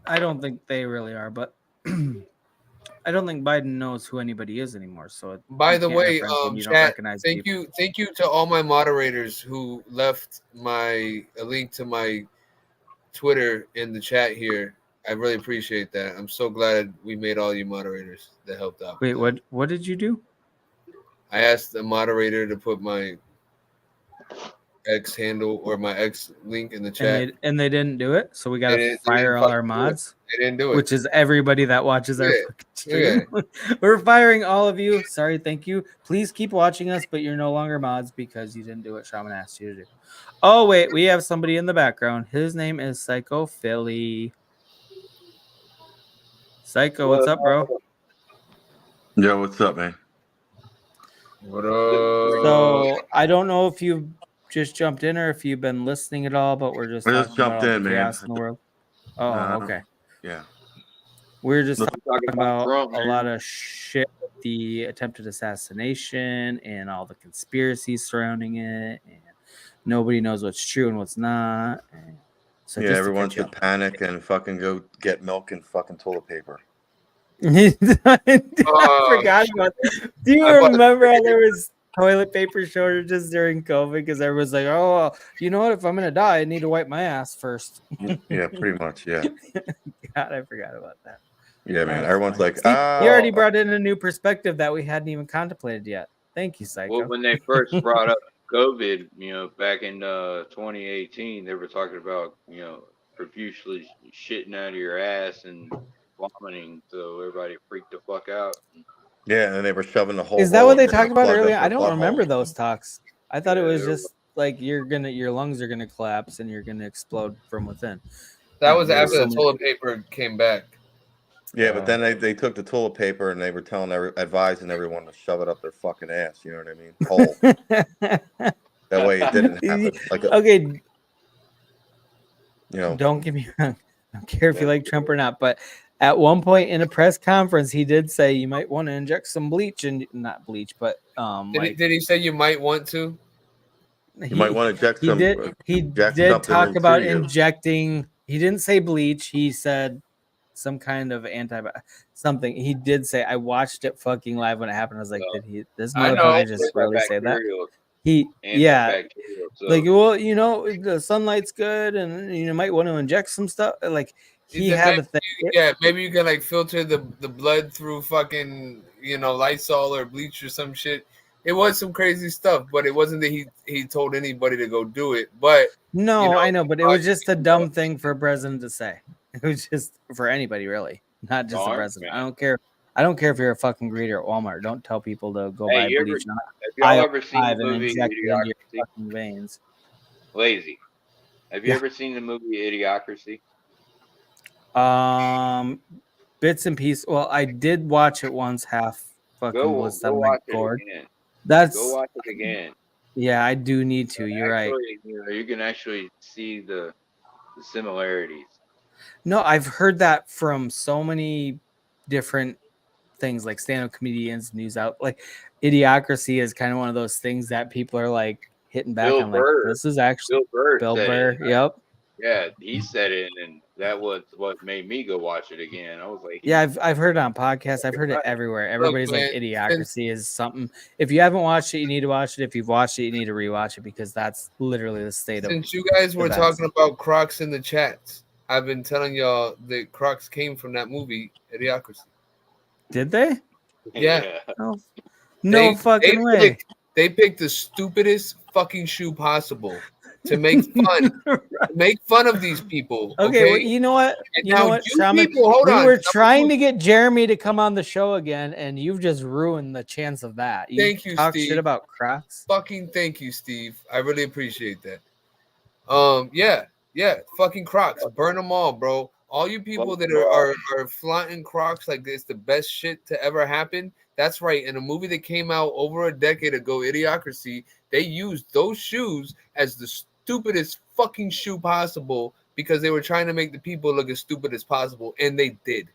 I don't think they really are, but I don't think Biden knows who anybody is anymore. So, by the way, you don't chat, recognize thank you to all my moderators who left a link to my Twitter in the chat here. I really appreciate that. I'm so glad we made all you moderators that helped out. Wait, what did you do? I asked the moderator to put my X handle or my X link in the chat. and they didn't do it, so we gotta They fire didn't all fucking our do it. mods, They didn't do it. which is everybody that watches our Yeah, fucking stream. We're firing all of you. Sorry, thank you. Please keep watching us, but you're no longer mods because you didn't do what Shaman asked you to do. Oh wait, we have somebody in the background. His name is Psycho Philly. Psycho, what's up, bro? Yo, what's up, man? What So I don't know if you just jumped in or if you've been listening at all, but we're just I talking just jumped about all in, the man. chaos in the world. Oh, okay. Yeah. We're just Talking talking about Trump, a man. lot of shit, the attempted assassination and all the conspiracies surrounding it, and nobody knows what's true and what's not. And so yeah, just everyone to catch you should up. panic and fucking go get milk and fucking toilet paper. I forgot about that. Do you remember how there was toilet paper shortages during COVID because everyone's like, "Oh, well, you know what? If I'm gonna die, I need to wipe my ass first." Yeah, pretty much. Yeah. God, I forgot about that. Yeah, man. That's Everyone's funny. like, See, you already oh, brought in a new perspective that we hadn't even contemplated yet. Thank you, Psycho. Well, when they first brought up COVID, back in 2018, they were talking about, profusely shitting out of your ass and vomiting, so everybody freaked the fuck out. yeah, and then they were shoving the whole Is that hole what they and talked about plug earlier? up I their don't remember butthole. those talks. I thought it Yeah, was they were- just like your lungs are gonna collapse and you're gonna explode from within. That was There after the so toilet paper came back. Yeah, but then they took the toilet paper and they were advising everyone to shove it up their fucking ass. You know what I mean? Whole. That way it didn't happen. Like, okay, you know. don't get me wrong. I don't care if you like Trump or not, but at one point in a press conference, he did say you might want to inject some bleach and not bleach, but Did he say you might want to? You might want to inject he some. did something talk into about you. injecting. He didn't say bleach. He said some kind of something. He did say I watched it fucking live when it happened. I was like, did this I know. motherfucker just really say that? Yeah, So, like, well, the sunlight's good, and you might want to inject some stuff. Like he had a thing. Yeah, maybe you can like filter the blood through fucking Lysol or bleach or some shit. It was some crazy stuff, but it wasn't that he told anybody to go do it. But No, I know, but it was just a dumb thing for a president to say. It was just for anybody, really, not just the president. Man. I don't care. I don't care if you're a fucking greeter at Walmart. Don't tell people to go buy bleach. Have y'all ever seen the movie inject it into your Idiocracy? fucking veins. Lazy. Have you ever seen the movie Idiocracy? Bits and pieces. Well, I did watch it once, half fucking Go was on my watch gourd. it again. That's Go watch it again. Yeah, I do need to. You're right. You can actually see the similarities. No, I've heard that from so many different things, like stand-up comedians, news out. Like Idiocracy is kind of one of those things that people are like hitting back on. Like, this is actually Bill Burr. Yep. Yeah, he said it, and that was what made me go watch it again. I was like, yeah, I've heard it on podcasts. I've heard it everywhere. Everybody's like, Idiocracy is something. If you haven't watched it, you need to watch it. If you've watched it, you need to rewatch it because that's literally the state of. Since you guys were talking about Crocs in the chats, I've been telling y'all that Crocs came from that movie, Idiocracy. Did they? Yeah. No fucking way. They picked the stupidest fucking shoe possible to make fun of these people. Okay, well, you know what? And you know what, Shaman? We were trying to get Jeremy to come on the show again, and you've just ruined the chance of that. Thank you, talk Steve. Shit about Crocs. Fucking thank you, Steve. I really appreciate that. Yeah, fucking Crocs. Burn them all, bro. All you people that are flaunting Crocs like it's the best shit to ever happen. That's right. In a movie that came out over a decade ago, Idiocracy, they used those shoes as the stupidest fucking shoe possible because they were trying to make the people look as stupid as possible, and they did.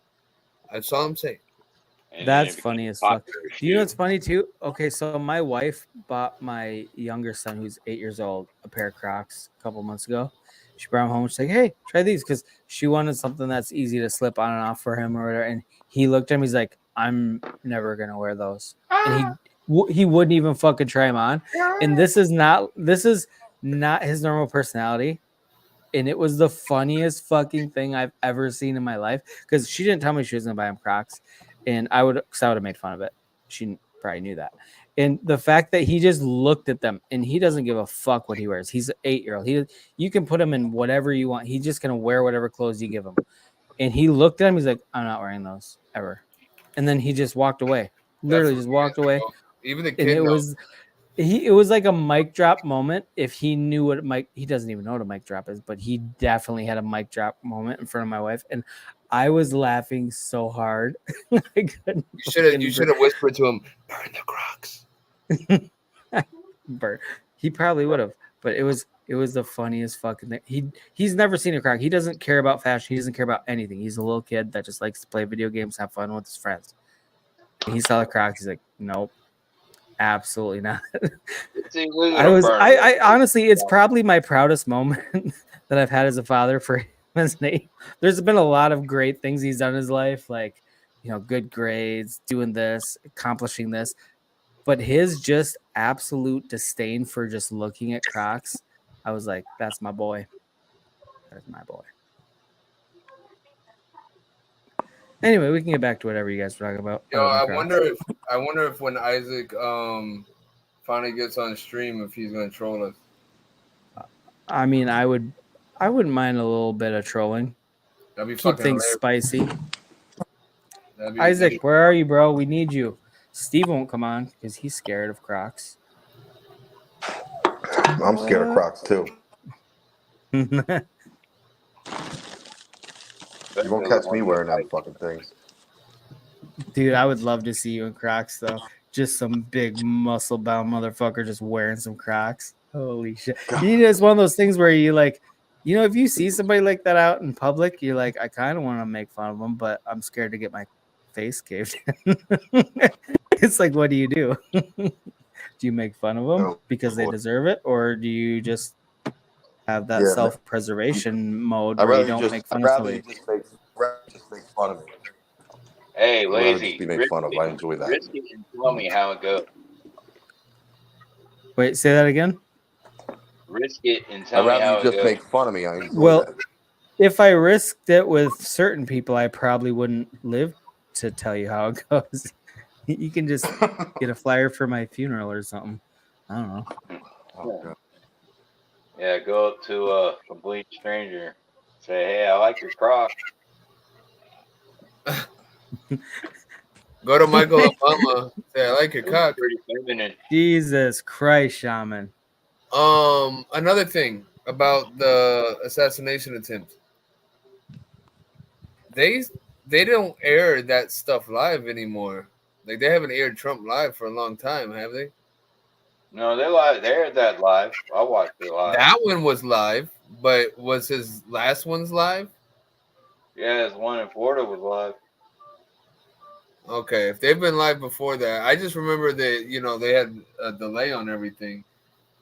That's all I'm saying. That's funny as fuck. Do you know what's funny too? Okay, so my wife bought my younger son, who's 8 years old, a pair of Crocs a couple months ago. She brought them home. She's like, "Hey, try these," because she wanted something that's easy to slip on and off for him or whatever. And he looked at him. He's like, "I'm never gonna wear those," and he wouldn't even fucking try them on. And this is not his normal personality. And it was the funniest fucking thing I've ever seen in my life because she didn't tell me she was gonna buy him Crocs, and I would have made fun of it. probably knew that. And the fact that he just looked at them and he doesn't give a fuck what he wears. He's an 8-year-old. You can put him in whatever you want. He's just gonna wear whatever clothes you give him. And he looked at him. He's like, I'm not wearing those ever. And then he just walked away. Literally just walked away. Even the And kid knows. it was like a mic drop moment. If he knew what he doesn't even know what a mic drop is, but he definitely had a mic drop moment in front of my wife, and I was laughing so hard. I couldn't. You should have whispered to him, "Burn the Crocs." He probably would have, but it was the funniest fucking thing. He's never seen a Croc. He doesn't care about fashion. He doesn't care about anything. He's a little kid that just likes to play video games, have fun with his friends. And he saw the Crocs. He's like, nope. Absolutely not. I honestly, it's probably my proudest moment that I've had as a father for him. There's been a lot of great things he's done in his life, like, good grades, doing this, accomplishing this, but his just absolute disdain for just looking at Crocs, I was like, that's my boy. That's my boy. Anyway, we can get back to whatever you guys were talking about. I wonder if when Isaac finally gets on stream, if he's gonna troll us. I mean, I wouldn't mind a little bit of trolling. That'd be Keep fucking things hilarious. spicy. Isaac, where are you, bro? We need you. Steve won't come on because he's scared of Crocs. I'm scared of Crocs too. You won't catch me wearing them fucking things. Dude, I would love to see you in Crocs, though. Just some big muscle-bound motherfucker just wearing some Crocs. Holy shit. It's one of those things where you like, if you see somebody like that out in public, you're like, I kind of want to make fun of them, but I'm scared to get my face caved in. It's like, what do you do? Do you make fun of them because they deserve it? Or do you just have that self-preservation mode where you don't make fun of somebody? Just make fun of me. Hey, Lazy. Just be made fun of. I enjoy that. Risk it and tell me how it goes. Wait, say that again? Risk it and tell me how it goes. I'd rather you just make fun of me. I enjoy that. If I risked it with certain people, I probably wouldn't live to tell you how it goes. You can just get a flyer for my funeral or something. I don't know. Oh, yeah, go up to a complete stranger. Say, hey, I like your Crocs. Go to Michael Obama. Say, I like your cock. Pretty feminine. Jesus Christ, Shaman. Another thing about the assassination attempt. They don't air that stuff live anymore. Like, they haven't aired Trump live for a long time, have they? No, they aired that live. I watched it live. That one was live, but was his last one's live? Yeah, his one in Florida was live. Okay, if they've been live before that, I just remember that, they had a delay on everything.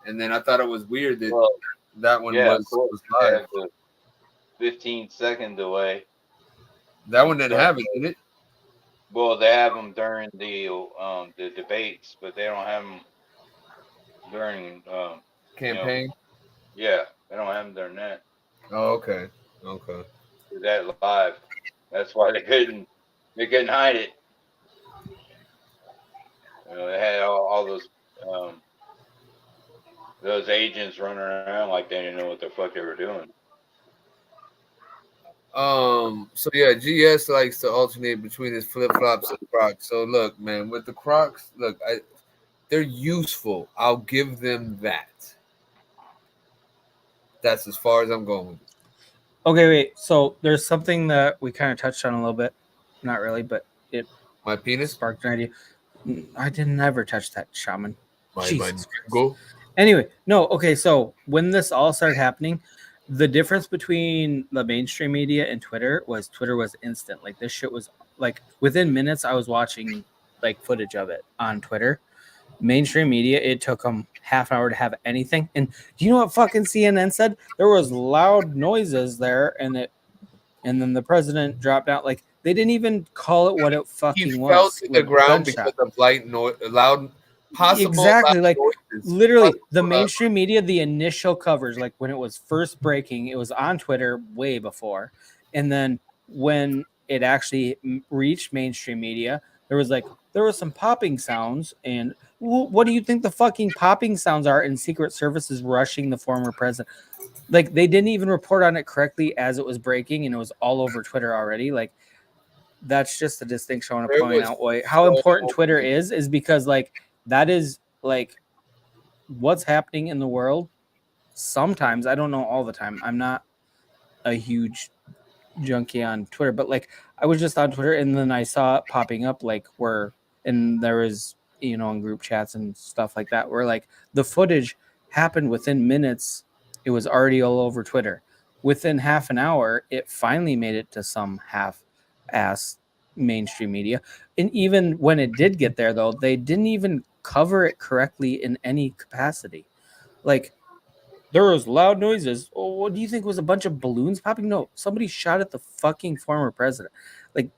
And then I thought it was weird that that one was live. 15-second delay. That one didn't have it, did it? Well, they have them during the debates, but they don't have them during campaign. Yeah, they don't have them during that. Oh, okay. That live. That's why they couldn't hide it. They had all those agents running around like they didn't know what the fuck they were doing. So yeah, GS likes to alternate between his flip-flops and Crocs. So look, man, with the Crocs, they're useful. I'll give them that. That's as far as I'm going with it. Okay, wait. So there's something that we kind of touched on a little bit. Not really, but it my penis sparked an idea. I didn't ever touch that, Shaman. Go. Anyway, no. Okay, so when this all started happening, the difference between the mainstream media and Twitter was instant. Like, this shit was like within minutes. I was watching like footage of it on Twitter. Mainstream media, it took them half an hour to have anything. And do you know what fucking CNN said? There was loud noises there, and then the president dropped out. Like, they didn't even call it what it fucking was. He fell to the ground because of loud. Possible exactly, like noises. literally the mainstream media, the initial covers, like when it was first breaking, it was on Twitter way before, and then when it actually reached mainstream media, There was some popping sounds, and what do you think the fucking popping sounds are? And Secret Service is rushing the former president. Like, they didn't even report on it correctly as it was breaking, and it was all over Twitter already. Like, that's just a distinction I want to There point was out. How important so Twitter many- is because like that is like what's happening in the world. Sometimes, I don't know all the time. I'm not a huge junkie on Twitter, but like I was just on Twitter and then I saw it popping up like where and there was in group chats and stuff like that where like the footage happened within minutes. It was already all over Twitter. Within half an hour, it finally made it to some half-ass mainstream media. And even when it did get there, though, they didn't even cover it correctly in any capacity. Like there was loud noises. Oh, what do you think was a bunch of balloons popping? No, somebody shot at the fucking former president. Like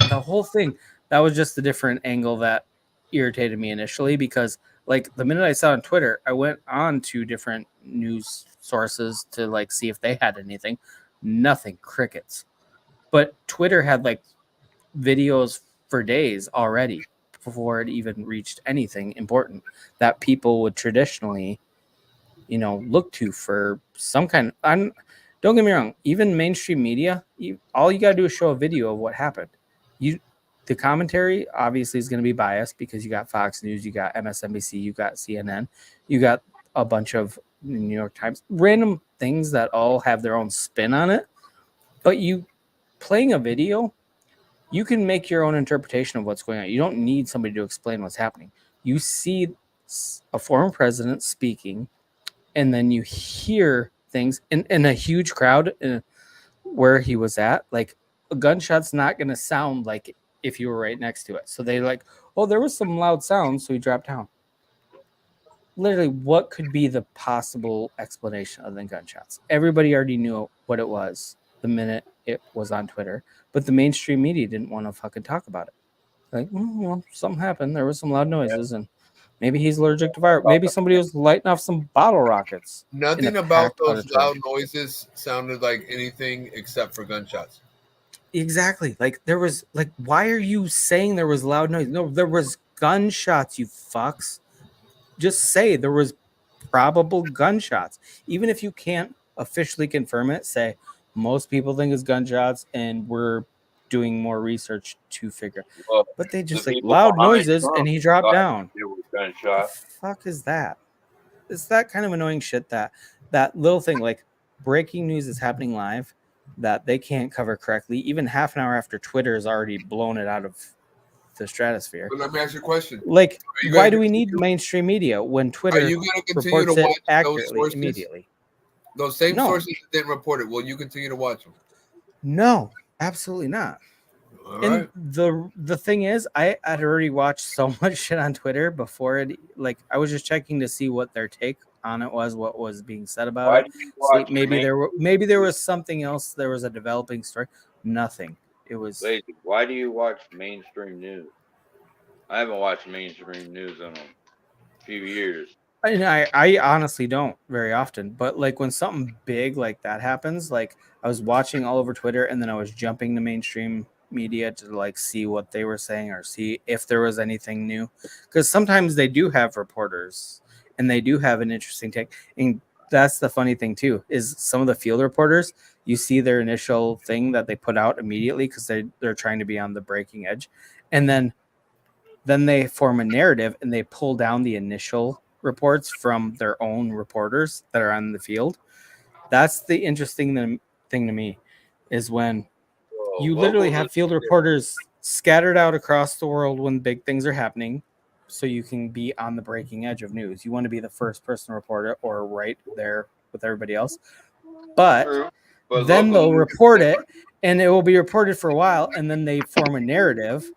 the whole thing. That was just a different angle that irritated me initially because like the minute I saw on Twitter, I went on to different news sources to like see if they had anything. Nothing, crickets. But Twitter had like videos for days already before it even reached anything important that people would traditionally look to for some kind. Don't get me wrong, even mainstream media, all you got to do is show a video of what happened. The commentary obviously is going to be biased because you got Fox News, you got MSNBC, you got CNN, you got a bunch of New York Times, random things that all have their own spin on it. But you playing a video, you can make your own interpretation of what's going on. You don't need somebody to explain what's happening. You see a former president speaking, and then you hear things in a huge crowd where he was at. Like a gunshot's not going to sound like if you were right next to it. So they like, oh, there was some loud sounds, so he dropped down. Literally, what could be the possible explanation other than gunshots? Everybody already knew what it was the minute it was on Twitter, but the mainstream media didn't want to fucking talk about it. Like, well, something happened. There was some loud noises, and maybe he's allergic to fire. Maybe somebody was lighting off some bottle rockets. Nothing about those loud noises sounded like anything except for gunshots. Exactly. Like there was like, why are you saying there was loud noise? No, there was gunshots, you fucks. Just say there was probable gunshots. Even if you can't officially confirm it, say most people think it's gunshots and we're doing more research to figure. Well, But they just the like people loud behind noises Trump and he dropped thought down. it was The gunshot. fuck is that? It's that kind of annoying shit that little thing like breaking news is happening live that they can't cover correctly even half an hour after Twitter has already blown it out of the stratosphere. But let me ask you a question. Like, why do we need mainstream media when Are Twitter you going to continue to reports it watch those accurately sources? immediately? Those same No. sources that didn't report it. Will you continue to watch them? No, absolutely not. All And right. the thing is, I had already watched so much shit on Twitter before it. Like, I was just checking to see what their take on it was, what was being said about Why it. do you See, watch maybe there was something else. There was a developing story. Nothing. It was. Lazy, why do you watch mainstream news? I haven't watched mainstream news in a few years. And I honestly don't very often, but like when something big like that happens, like I was watching all over Twitter and then I was jumping to mainstream media to like see what they were saying or see if there was anything new. Because sometimes they do have reporters and they do have an interesting take. And that's the funny thing too, is some of the field reporters, you see their initial thing that they put out immediately because they're trying to be on the breaking edge. And then they form a narrative and they pull down the initial reports from their own reporters that are on the field. That's the interesting thing to me is when you literally have field reporters scattered out across the world when big things are happening so you can be on the breaking edge of news. You want to be the first person to report it or right there with everybody else. But True, but then local they'll news report it and it will be reported for a while and then they form a narrative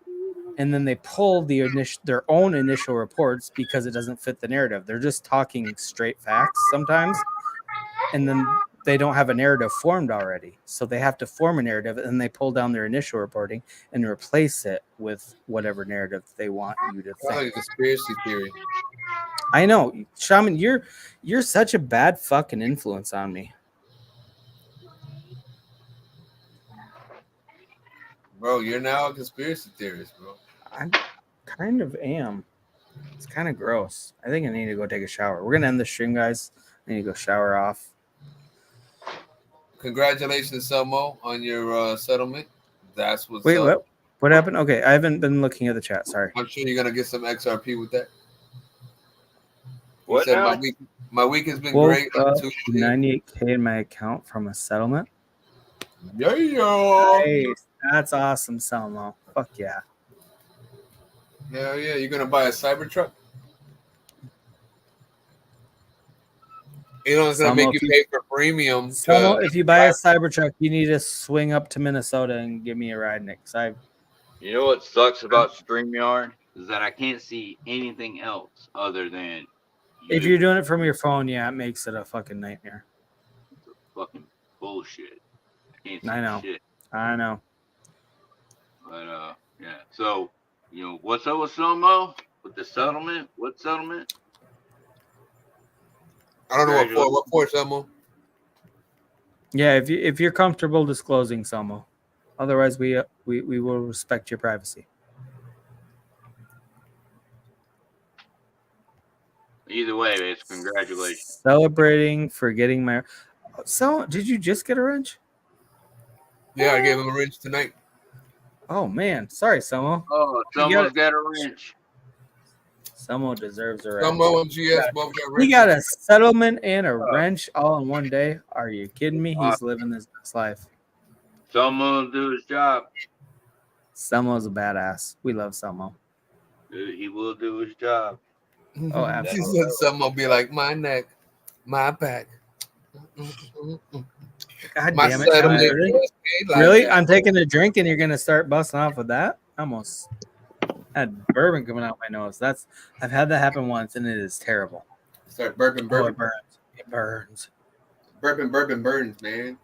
and then they pull their own initial reports because it doesn't fit the narrative. They're just talking straight facts sometimes, and then they don't have a narrative formed already. So they have to form a narrative, and they pull down their initial reporting and replace it with whatever narrative they want you to Kind of like think. a conspiracy theory. I know, Shaman, you're such a bad fucking influence on me. Bro, you're now a conspiracy theorist, bro. I kind of am. It's kind of gross. I think I need to go take a shower. We're gonna end the stream, guys. I need to go shower off. Congratulations, Selmo, on your settlement. That's what's Wait, up. what happened? Okay, I haven't been looking at the chat. Sorry. I'm sure you're gonna get some XRP with that. You What said now? my week has been Woke great. up 98K in my account from a settlement. Yeah. Nice. That's awesome, Selmo. Fuck yeah. Hell yeah. You're gonna buy a Cybertruck? You know it's gonna Selmo, make you pay for premium. Selmo, if you buy a Cybertruck, you need to swing up to Minnesota and give me a ride, Nick. You know what sucks about StreamYard is that I can't see anything else other than If you're doing it from your phone, yeah, it makes it a fucking nightmare. It's a fucking bullshit. I can't see I know. shit. I know. But yeah. So, what's up with Selmo? With the settlement? What settlement? I don't know what for, Selmo. Yeah, if you're comfortable disclosing, Selmo. Otherwise, we will respect your privacy. Either way, it's congratulations. Celebrating for getting my. So, did you just get a wrench? Yeah, I gave him a wrench tonight. Oh man, sorry, Selmo. Oh, Selmo's got a wrench. Selmo deserves a wrench. Selmo and GS both got wrenches. He got a settlement and a wrench all in one day. Are you kidding me? He's living his best life. Selmo will do his job. Selmo's a badass. We love Selmo. He will do his job. Oh, She absolutely. said Selmo be like, my neck, my back. God My damn it. settlement Really? was paid like Really? that. I'm taking a drink and you're going to start busting off with that? I almost had bourbon coming out my nose. I've had that happen once and it is terrible. Start burping. Oh, it burns. It burns. Burping burns, man.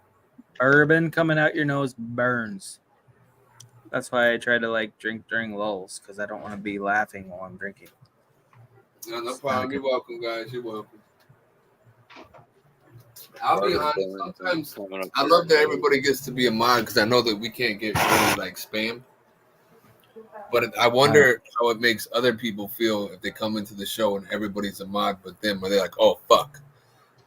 Bourbon coming out your nose burns. That's why I try to drink during lulls because I don't want to be laughing while I'm drinking. No problem. You're welcome, guys. You're welcome. I'll be honest. Sometimes I love that everybody gets to be a mod because I know that we can't get really spam. But I wonder how it makes other people feel if they come into the show and everybody's a mod, but then are they like, oh fuck?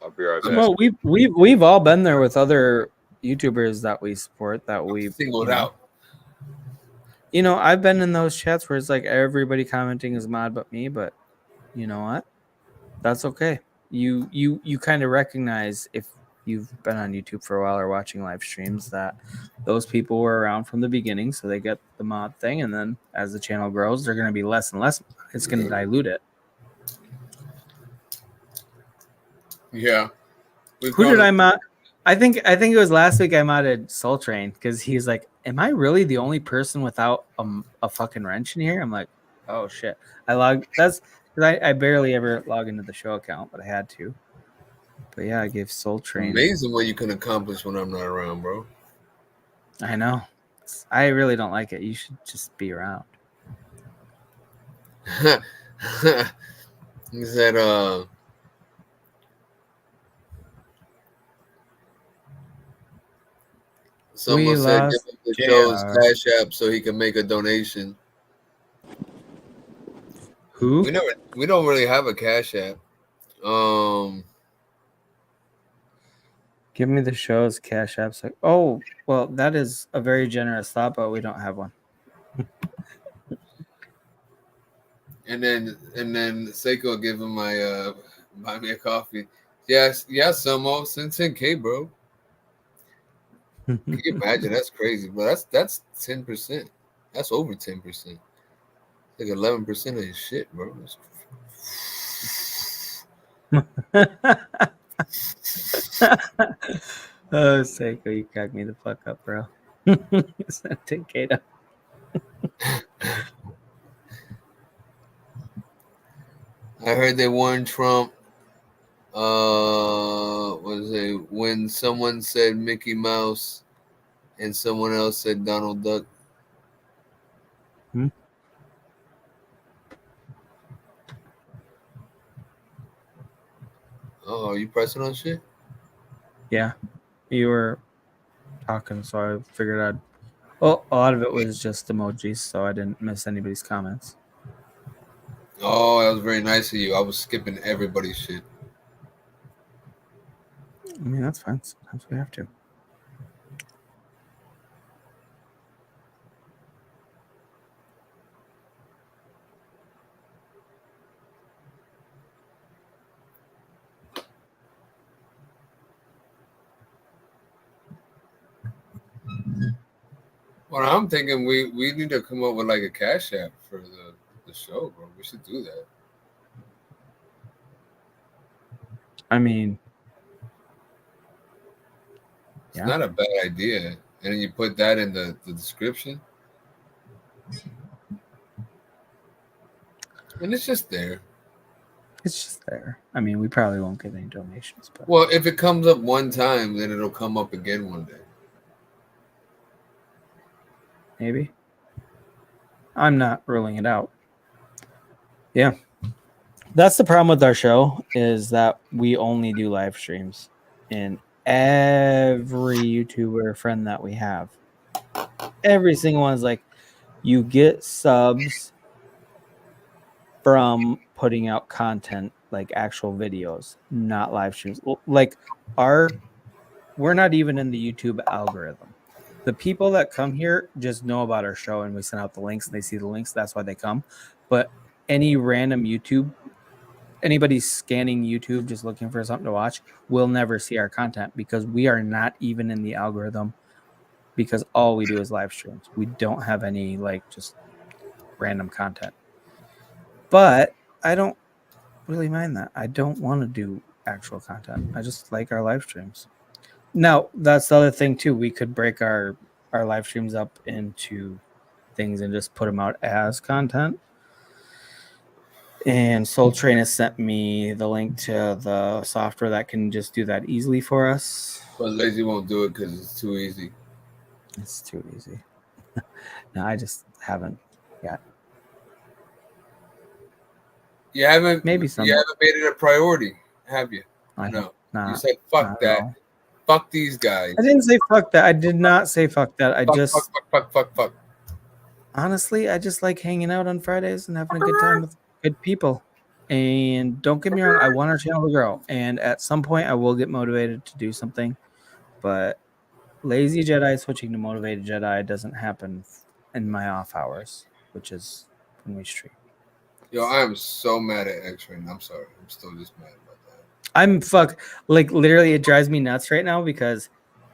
I'll be right back. Well, we've all been there with other YouTubers that we support that we've singled out. I've been in those chats where it's like everybody commenting is mod but me, but you know what? That's okay. You kind of recognize if you've been on YouTube for a while or watching live streams that those people were around from the beginning, so they get the mod thing, and then as the channel grows, they're going to be less and less. It's going to dilute it. Yeah. Who did I mod? I think it was last week I modded Soul Train because he's like, "Am I really the only person without a fucking wrench in here?" I'm like, "Oh shit!" That's because I barely ever log into the show account, but I had to. But yeah, I gave Soul Train. Amazing what you can accomplish when I'm not around, bro. I know. I really don't like it. You should just be around. He said, someone said give him the show's Cash App so he can make a donation. Who? We don't really have a Cash App. Give me the show's Cash App. Oh, well, that is a very generous thought, but we don't have one. And then Seiko give him my buy me a coffee. Yes, Samo, send 10K, bro. Can you imagine? That's crazy, bro. That's 10%. That's over 10%. Like 11% of his shit, bro. Oh, Seiko, you cracked me the fuck up, bro. It's not 10K though. I heard they warned Trump. When someone said Mickey Mouse and someone else said Donald Duck. Oh, are you pressing on shit? Yeah, you were talking, so I figured I'd Well, a lot of it was just emojis, so I didn't miss anybody's comments. Oh, that was very nice of you. I was skipping everybody's shit. I mean, that's fine. Sometimes we have to. Well, I'm thinking we need to come up with like a cash app for the show, bro. We should do that. I mean, It's yeah. not a bad idea. And then you put that in the description. And it's just there. It's just there. I mean, we probably won't get any donations, but Well, if it comes up one time, then it'll come up again one day. maybe. I'm not ruling it out. Yeah. That's the problem with our show is that we only do live streams. And every YouTuber friend that we have, every single one is like, you get subs from putting out content, like actual videos, not live streams. Like we're not even in the YouTube algorithm. The people that come here just know about our show and we send out the links and they see the links. That's why they come. But any random anybody scanning YouTube just looking for something to watch will never see our content because we are not even in the algorithm because all we do is live streams. We don't have any like just random content. But I don't really mind that. I don't want to do actual content. I just like our live streams. Now, that's the other thing too. We could break our live streams up into things and just put them out as content. And Soul Train has sent me the link to the software that can just do that easily for us. But Lazy won't do it because it's too easy. It's too easy. No, I just haven't yet. You haven't Maybe some. You haven't made it a priority, have you? No. You said fuck that. Fuck these guys. I didn't say fuck that. I did not say fuck that. I just fuck. Honestly, I just like hanging out on Fridays and having a good time with good people. And don't get me wrong, I want our channel to grow. And at some point, I will get motivated to do something. But Lazy Jedi switching to Motivated Jedi doesn't happen in my off hours, which is when we stream. Yo, I am so mad at X right now. I'm sorry. I'm still just mad about that. I'm like literally it drives me nuts right now because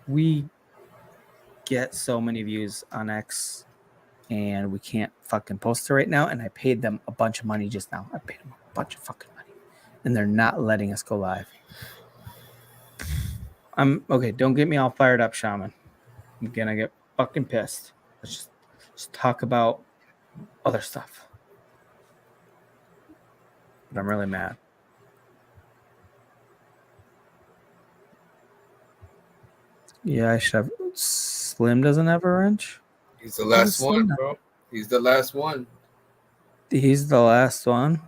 we get so many views on X and we can't fucking post it right now. And I paid them a bunch of money just now. I paid them a bunch of fucking money and they're not letting us go live. I'm okay. Don't get me all fired up, Shaman. I'm gonna get fucking pissed. Let's just talk about other stuff. But I'm really mad. Yeah, I should have. Slim doesn't have a wrench. He's the last one, bro. He's the last one. He's the last one.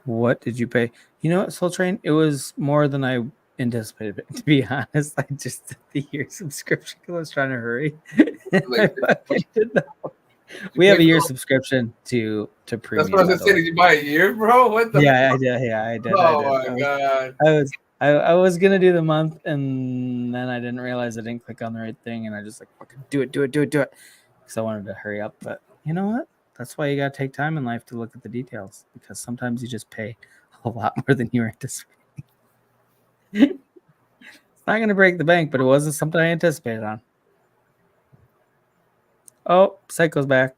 What did you pay? You know what, Soul Train? It was more than I anticipated. To be honest, I just did the year subscription because I was trying to hurry. We have a year subscription to premium. That's what I was gonna say. Did you buy a year, bro? What the? Yeah, I did. Yeah, I did. Oh my god! I was gonna do the month, and then I didn't realize I didn't click on the right thing, and I just like fucking do it, because I wanted to hurry up. But you know what? That's why you gotta take time in life to look at the details, because sometimes you just pay a lot more than you were anticipating. It's not gonna break the bank, but it wasn't something I anticipated on. Oh, Psycho's back.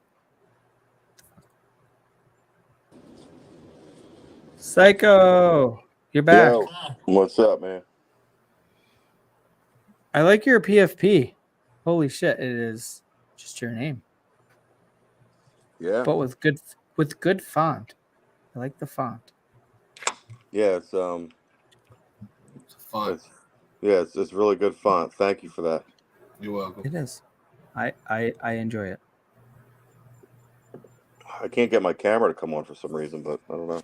Psycho, you're back. Yo, what's up, man? I like your PFP. Holy shit, it is just your name. Yeah. But with good font. I like the font. Yeah, it's font. It's really good font. Thank you for that. You're welcome. It is. I enjoy it. I can't get my camera to come on for some reason, but I don't know.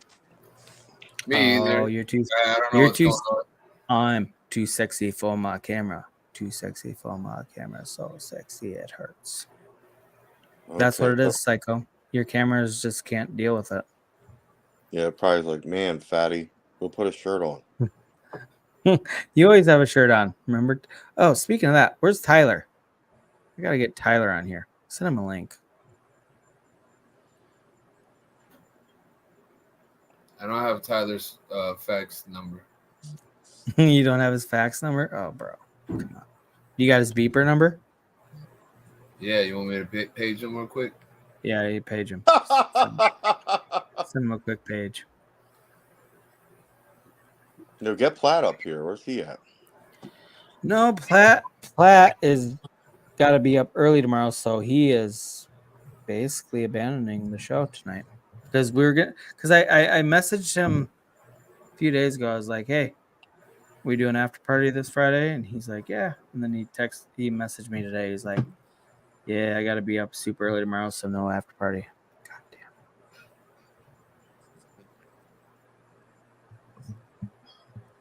Me either. Oh, you're too. I don't know what's going on. I'm too sexy for my camera. too sexy for my camera. So sexy it hurts. That's what Okay, it is, Psycho. Your cameras just can't deal with it. Yeah, probably like, man, fatty, go put a shirt on. You always have a shirt on, remember? Oh, speaking of that, where's Tyler? I gotta get Tyler on here. Send him a link. I don't have Tyler's fax number. You don't have his fax number? Oh, bro. Come on. You got his beeper number? Yeah, you want me to page him real quick? Yeah, you page him. Send him a quick page. No, get Platt up here. Where's he at? No, Platt is got to be up early tomorrow, so he is basically abandoning the show tonight because I messaged him a few days ago. I was like, "Hey, we do an after party this Friday," and he's like, "Yeah." And then he messaged me today. He's like, "Yeah, I got to be up super early tomorrow, so no after party." God damn.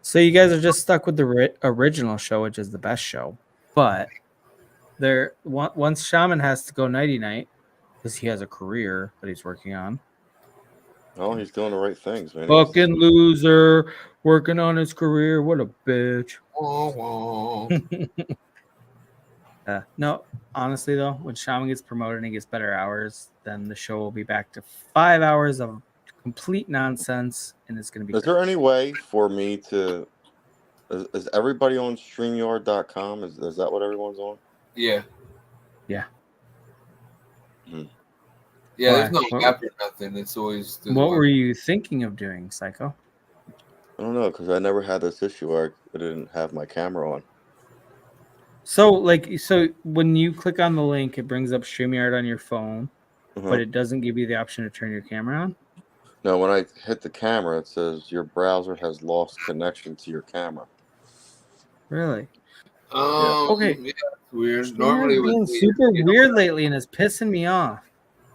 So you guys are just stuck with the original show, which is the best show, but once Shaman has to go nighty night because he has a career that he's working on. Oh, he's doing the right things, man. Fucking loser, working on his career. What a bitch. No, honestly though, when Shaman gets promoted and he gets better hours, then the show will be back to 5 hours of complete nonsense, and it's gonna be. Is there any way for me to? Is everybody on StreamYard.com? Is that what everyone's on? Yeah. Yeah. Hmm. Yeah, Why? there's no app or nothing. It's always. What were you thinking of doing, Psycho? I don't know, because I never had this issue where I didn't have my camera on. So when you click on the link, it brings up StreamYard on your phone, but it doesn't give you the option to turn your camera on? No, when I hit the camera, it says your browser has lost connection to your camera. Really? Okay. Yeah, it's weird. Normally it being was super weird lately, and it's pissing me off.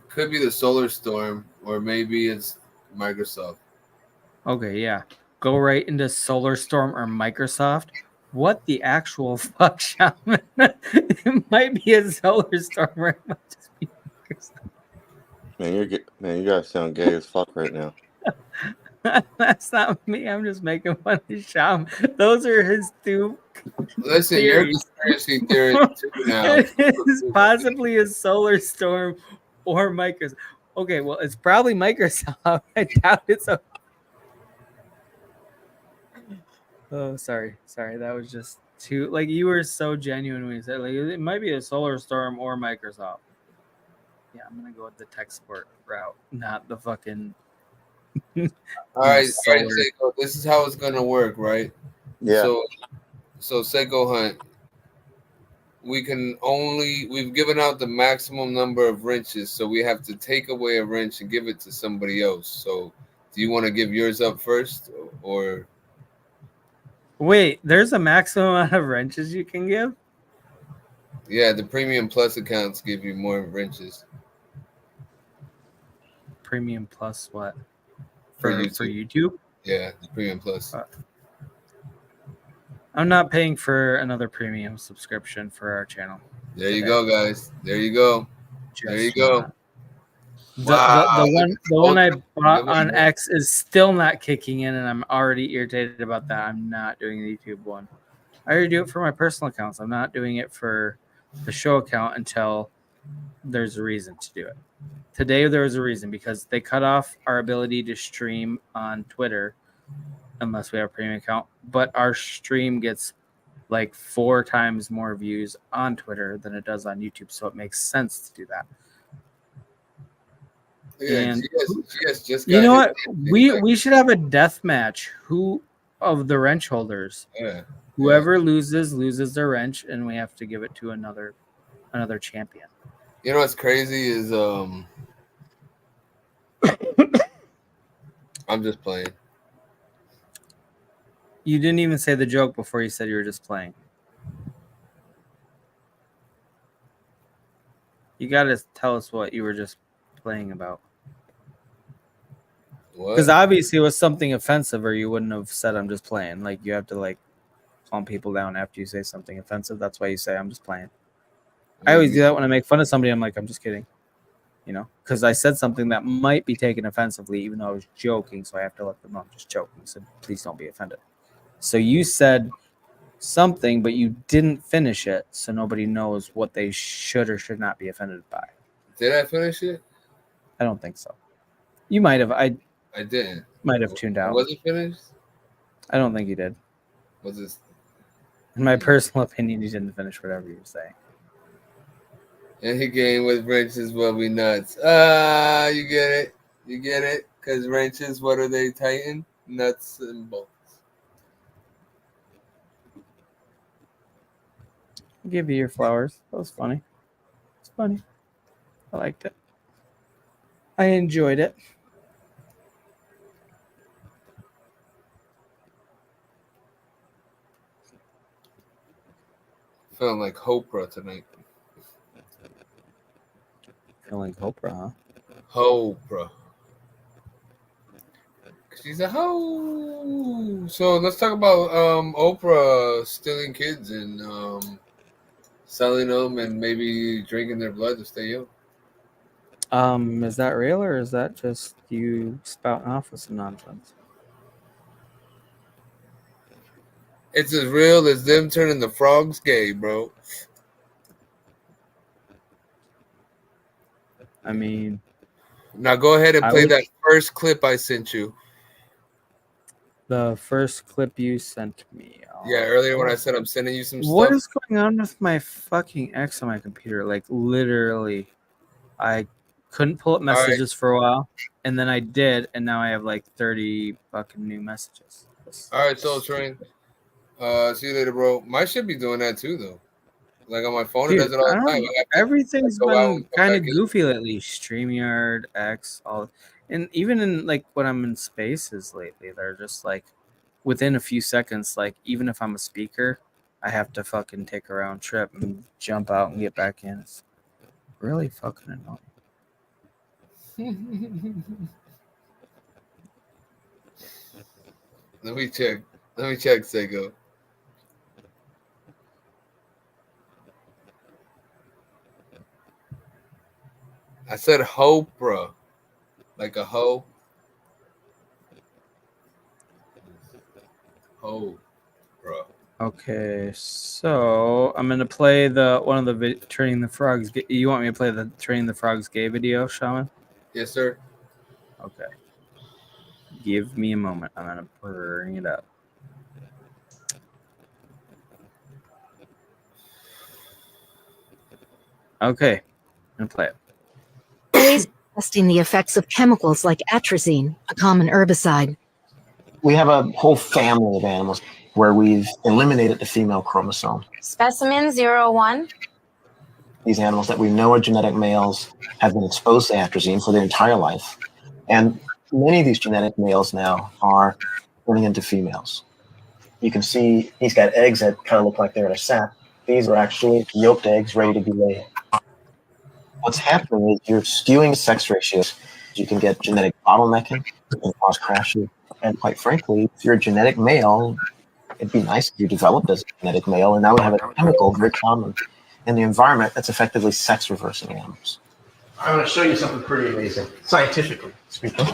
Could be the solar storm, or maybe it's Microsoft. Okay, yeah. Go right into Solar Storm or Microsoft. What the actual fuck, Shaman? It might be a Solar Storm, or it might just be Microsoft. Man, you guys sound gay as fuck right now. That's not me. I'm just making fun of Shaman. Those are his two. Listen, you're conspiracy theorist too now. It is possibly a Solar Storm or Microsoft. Okay, well, it's probably Microsoft. I doubt it's a. Oh, sorry. That was just too like you were so genuine when you said like it might be a Solar Storm or Microsoft. Yeah, I'm gonna go with the tech support route, not the fucking. All right, Seiko, this is how it's gonna work, right? Yeah. So Seiko Hunt, we've given out the maximum number of wrenches, so we have to take away a wrench and give it to somebody else. So, do you want to give yours up first, or? Wait, there's a maximum amount of wrenches you can give? Yeah, the Premium Plus accounts give you more wrenches. Premium Plus what? For YouTube? Yeah, the Premium Plus. I'm not paying for another premium subscription for our channel. There you go, guys. There you go. There you go. The one I bought on X is still not kicking in, and I'm already irritated about that. I'm not doing the YouTube one. I already do it for my personal accounts. I'm not doing it for the show account until there's a reason to do it. Today there was a reason because they cut off our ability to stream on Twitter unless we have a premium account, but our stream gets like 4 times more views on Twitter than it does on YouTube, so it makes sense to do that. Yeah, and GS just you know what? We should have a death match. Who of the wrench holders? Yeah. Whoever loses their wrench, and we have to give it to another champion. You know what's crazy is I'm just playing. You didn't even say the joke before you said you were just playing. You got to tell us what you were just playing about. What? Because obviously it was something offensive, or you wouldn't have said I'm just playing. Like you have to like calm people down after you say something offensive. That's why you say, I'm just playing. I always do that when I make fun of somebody. I'm like, I'm just kidding. You know, because I said something that might be taken offensively, even though I was joking. So I have to let them know I'm just joking. So please don't be offended. So you said something, but you didn't finish it. So nobody knows what they should or should not be offended by. Did I finish it? I don't think so. You might have. I didn't. might have tuned out. Was it finished? I don't think you did. Was this? In my personal opinion, you didn't finish whatever you were saying. Any game with wrenches will be nuts. You get it. You get it? Because wrenches, what are they, tighten? Nuts and bolts. I'll give you your flowers. That was funny. It's funny. I liked it. I enjoyed it. Feeling like Oprah tonight. Feeling Oprah, huh? Oprah. She's a hoe. So let's talk about Oprah stealing kids and selling them and maybe drinking their blood to stay young. Is that real or is that just you spouting off with some nonsense? It's as real as them turning the frogs gay, bro. I mean, now go ahead and play that first clip I sent you. The first clip you sent me. Yeah, earlier when I said I'm sending you some stuff. What is going on with my fucking X on my computer? Like, literally, I couldn't pull up messages for a while, and then I did, and now I have like 30 fucking new messages. All right, Soul Train. See you later, bro. My should be doing that too, though. Like on my phone, Dude, it does it all the time. Everything's been kind of goofy lately. StreamYard, X, all, and even in like when I'm in spaces lately, they're just like within a few seconds. Like even if I'm a speaker, I have to fucking take a round trip and jump out and get back in. It's really fucking annoying. Let me check, Sego. I said Oprah, like a hoe. Oprah. Okay, so I'm gonna play the one of the Turning the Frogs. You want me to play the Turning the Frogs gay video, Shaman? Yes, sir. Okay. Give me a moment. I'm gonna bring it up. Okay, I'm gonna play it. Always testing the effects of chemicals like atrazine, a common herbicide. We have a whole family of animals where we've eliminated the female chromosome. Specimen 01. These animals that we know are genetic males have been exposed to atrazine for their entire life. And many of these genetic males now are turning into females. You can see he's got eggs that kind of look like they're in a sack. These are actually yolked eggs ready to be laid. What's happening is you're skewing sex ratios. You can get genetic bottlenecking, you can cause crashes. And quite frankly, if you're a genetic male, it'd be nice if you developed as a genetic male. And now we have a chemical very common in the environment that's effectively sex reversing animals. I'm going to show you something pretty amazing, scientifically speaking.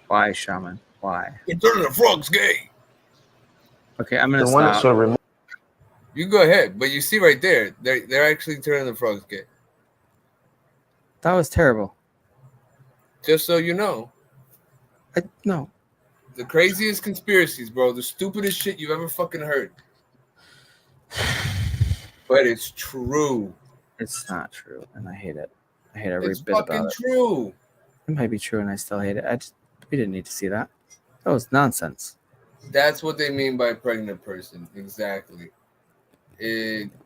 Why, Shaman? Why? They're turning the frogs gay. Okay, I'm gonna stop. You go ahead, but you see right there, they're actually turning the frogs gay. That was terrible. Just so you know. No. The craziest conspiracies, bro. The stupidest shit you've ever fucking heard. But it's true. It's not true, and I hate it. I hate every bit about it. It's fucking true. It might be true, and I still hate it. We didn't need to see that. That was nonsense. That's what they mean by pregnant person. Exactly.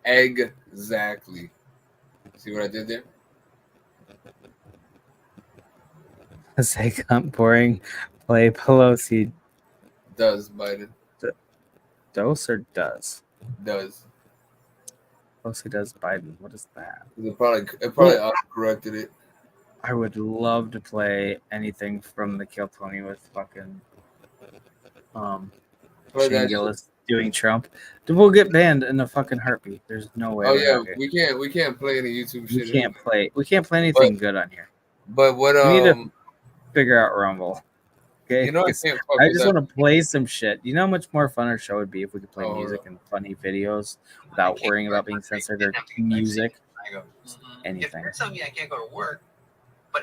Exactly. See what I did there? Say boring. Play Pelosi. Does Biden? Dose or does? Does. Pelosi does Biden. What is that? It probably auto-corrected it. I would love to play anything from the Kill Tony with fucking Play that Shane shit. Gillis doing Trump. We'll get banned in a fucking heartbeat. There's no way. Oh we're yeah, not gonna- we can't play any YouTube we shit. can't play. We can't play But, anything good on here. but what We need to figure out Rumble. Okay, you know I can't fuck I with just that. want to play some shit. You know how much more fun our show would be if we could play Oh, music and funny videos without worrying about being censored or music. I go, Anything. if you're telling me I can't go to work, but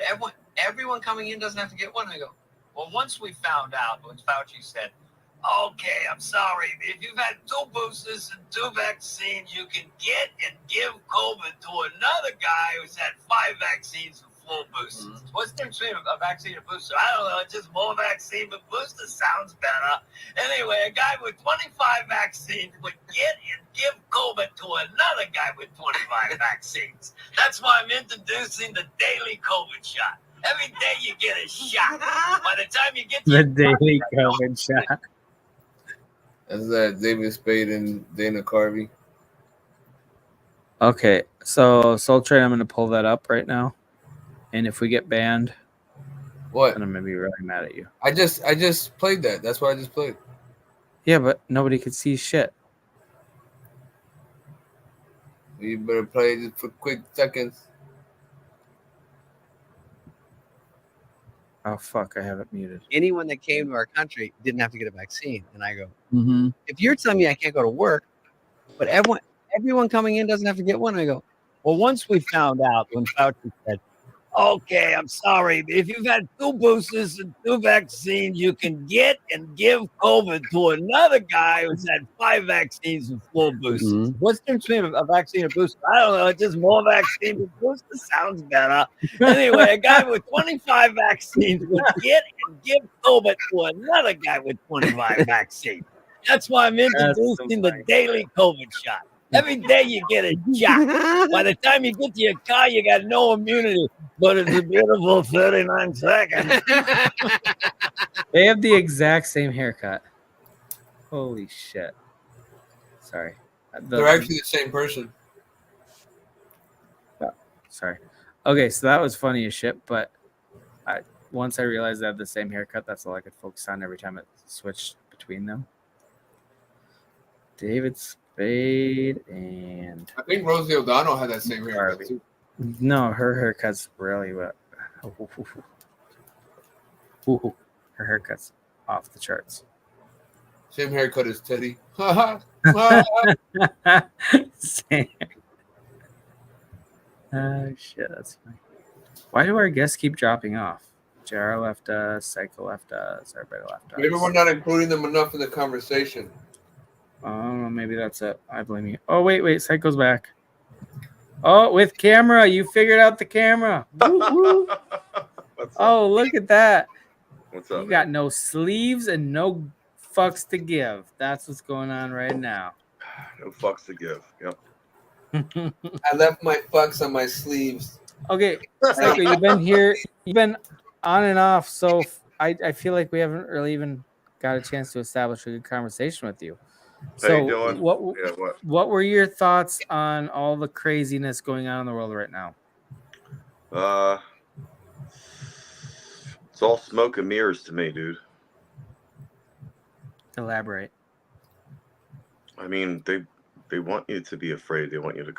everyone coming in doesn't have to get one, I go, well, once we found out, when Fauci said, okay, I'm sorry, if you've had 2 boosters and 2 vaccines, you can get and give COVID to another guy who's had 5 vaccines and 4 boosters. Mm-hmm. What's the difference between a vaccine and a booster? I don't know, it's just more vaccine, but booster sounds better. Anyway, a guy with 25 vaccines would get and give COVID to another guy with 25 vaccines. That's why I'm introducing the daily COVID shot. Every day you get a shot. By the time you get to The daily COVID shot. That's that David Spade and Dana Carvey. Okay, so Soul Train, I'm going to pull that up right now. And if we get banned, What? then I'm going to be really mad at you. I just played that. That's what I just played. Yeah, but nobody could see shit. You better play it for quick seconds. Oh, fuck, I have it muted. anyone that came to our country didn't have to get a vaccine. And I go, Mm-hmm. if you're telling me I can't go to work, but everyone coming in doesn't have to get one, I go, well, once we found out when Fauci said, okay, I'm sorry, but if you've had 2 boosters and 2 vaccines, you can get and give COVID to another guy who's had 5 vaccines and 4 boosters. Mm-hmm. What's the difference between a vaccine and a booster? I don't know. It's just more vaccine, but booster sounds better. Anyway, a guy with 25 vaccines would get and give COVID to another guy with 25 vaccines. That's why I'm introducing the daily COVID shot. Every day you get a shot. By the time you get to your car, you got no immunity. But it's a beautiful 39 seconds. They have the exact same haircut. Holy shit. Sorry. They're actually the same person. Oh, sorry. Okay, so that was funny as shit, but once I realized they had the same haircut, that's all I could focus on every time it switched between them. David Spade and I think Rosie O'Donnell had that same haircut too. no, her haircut's really what. Her haircut's off the charts. Same haircut as Teddy. Same. Oh shit, that's funny. Why do our guests keep dropping off? JR left us, Psycho left us, everybody left us. Maybe we're not including them enough in the conversation. Oh, maybe that's it. I blame you. Oh, wait, Psycho's back. Oh, with camera. You figured out the camera. Oh, look at that. What's up? You got no sleeves and no fucks to give. That's what's going on right now. No fucks to give. Yep. I left my fucks on my sleeves. Okay, Psycho, you've been here. You've been on and off. So I feel like we haven't really even got a chance to establish a good conversation with you. So How you doing? What were your thoughts on all the craziness going on in the world right now? It's all smoke and mirrors to me, dude. Elaborate. I mean, they want you to be afraid. They want you to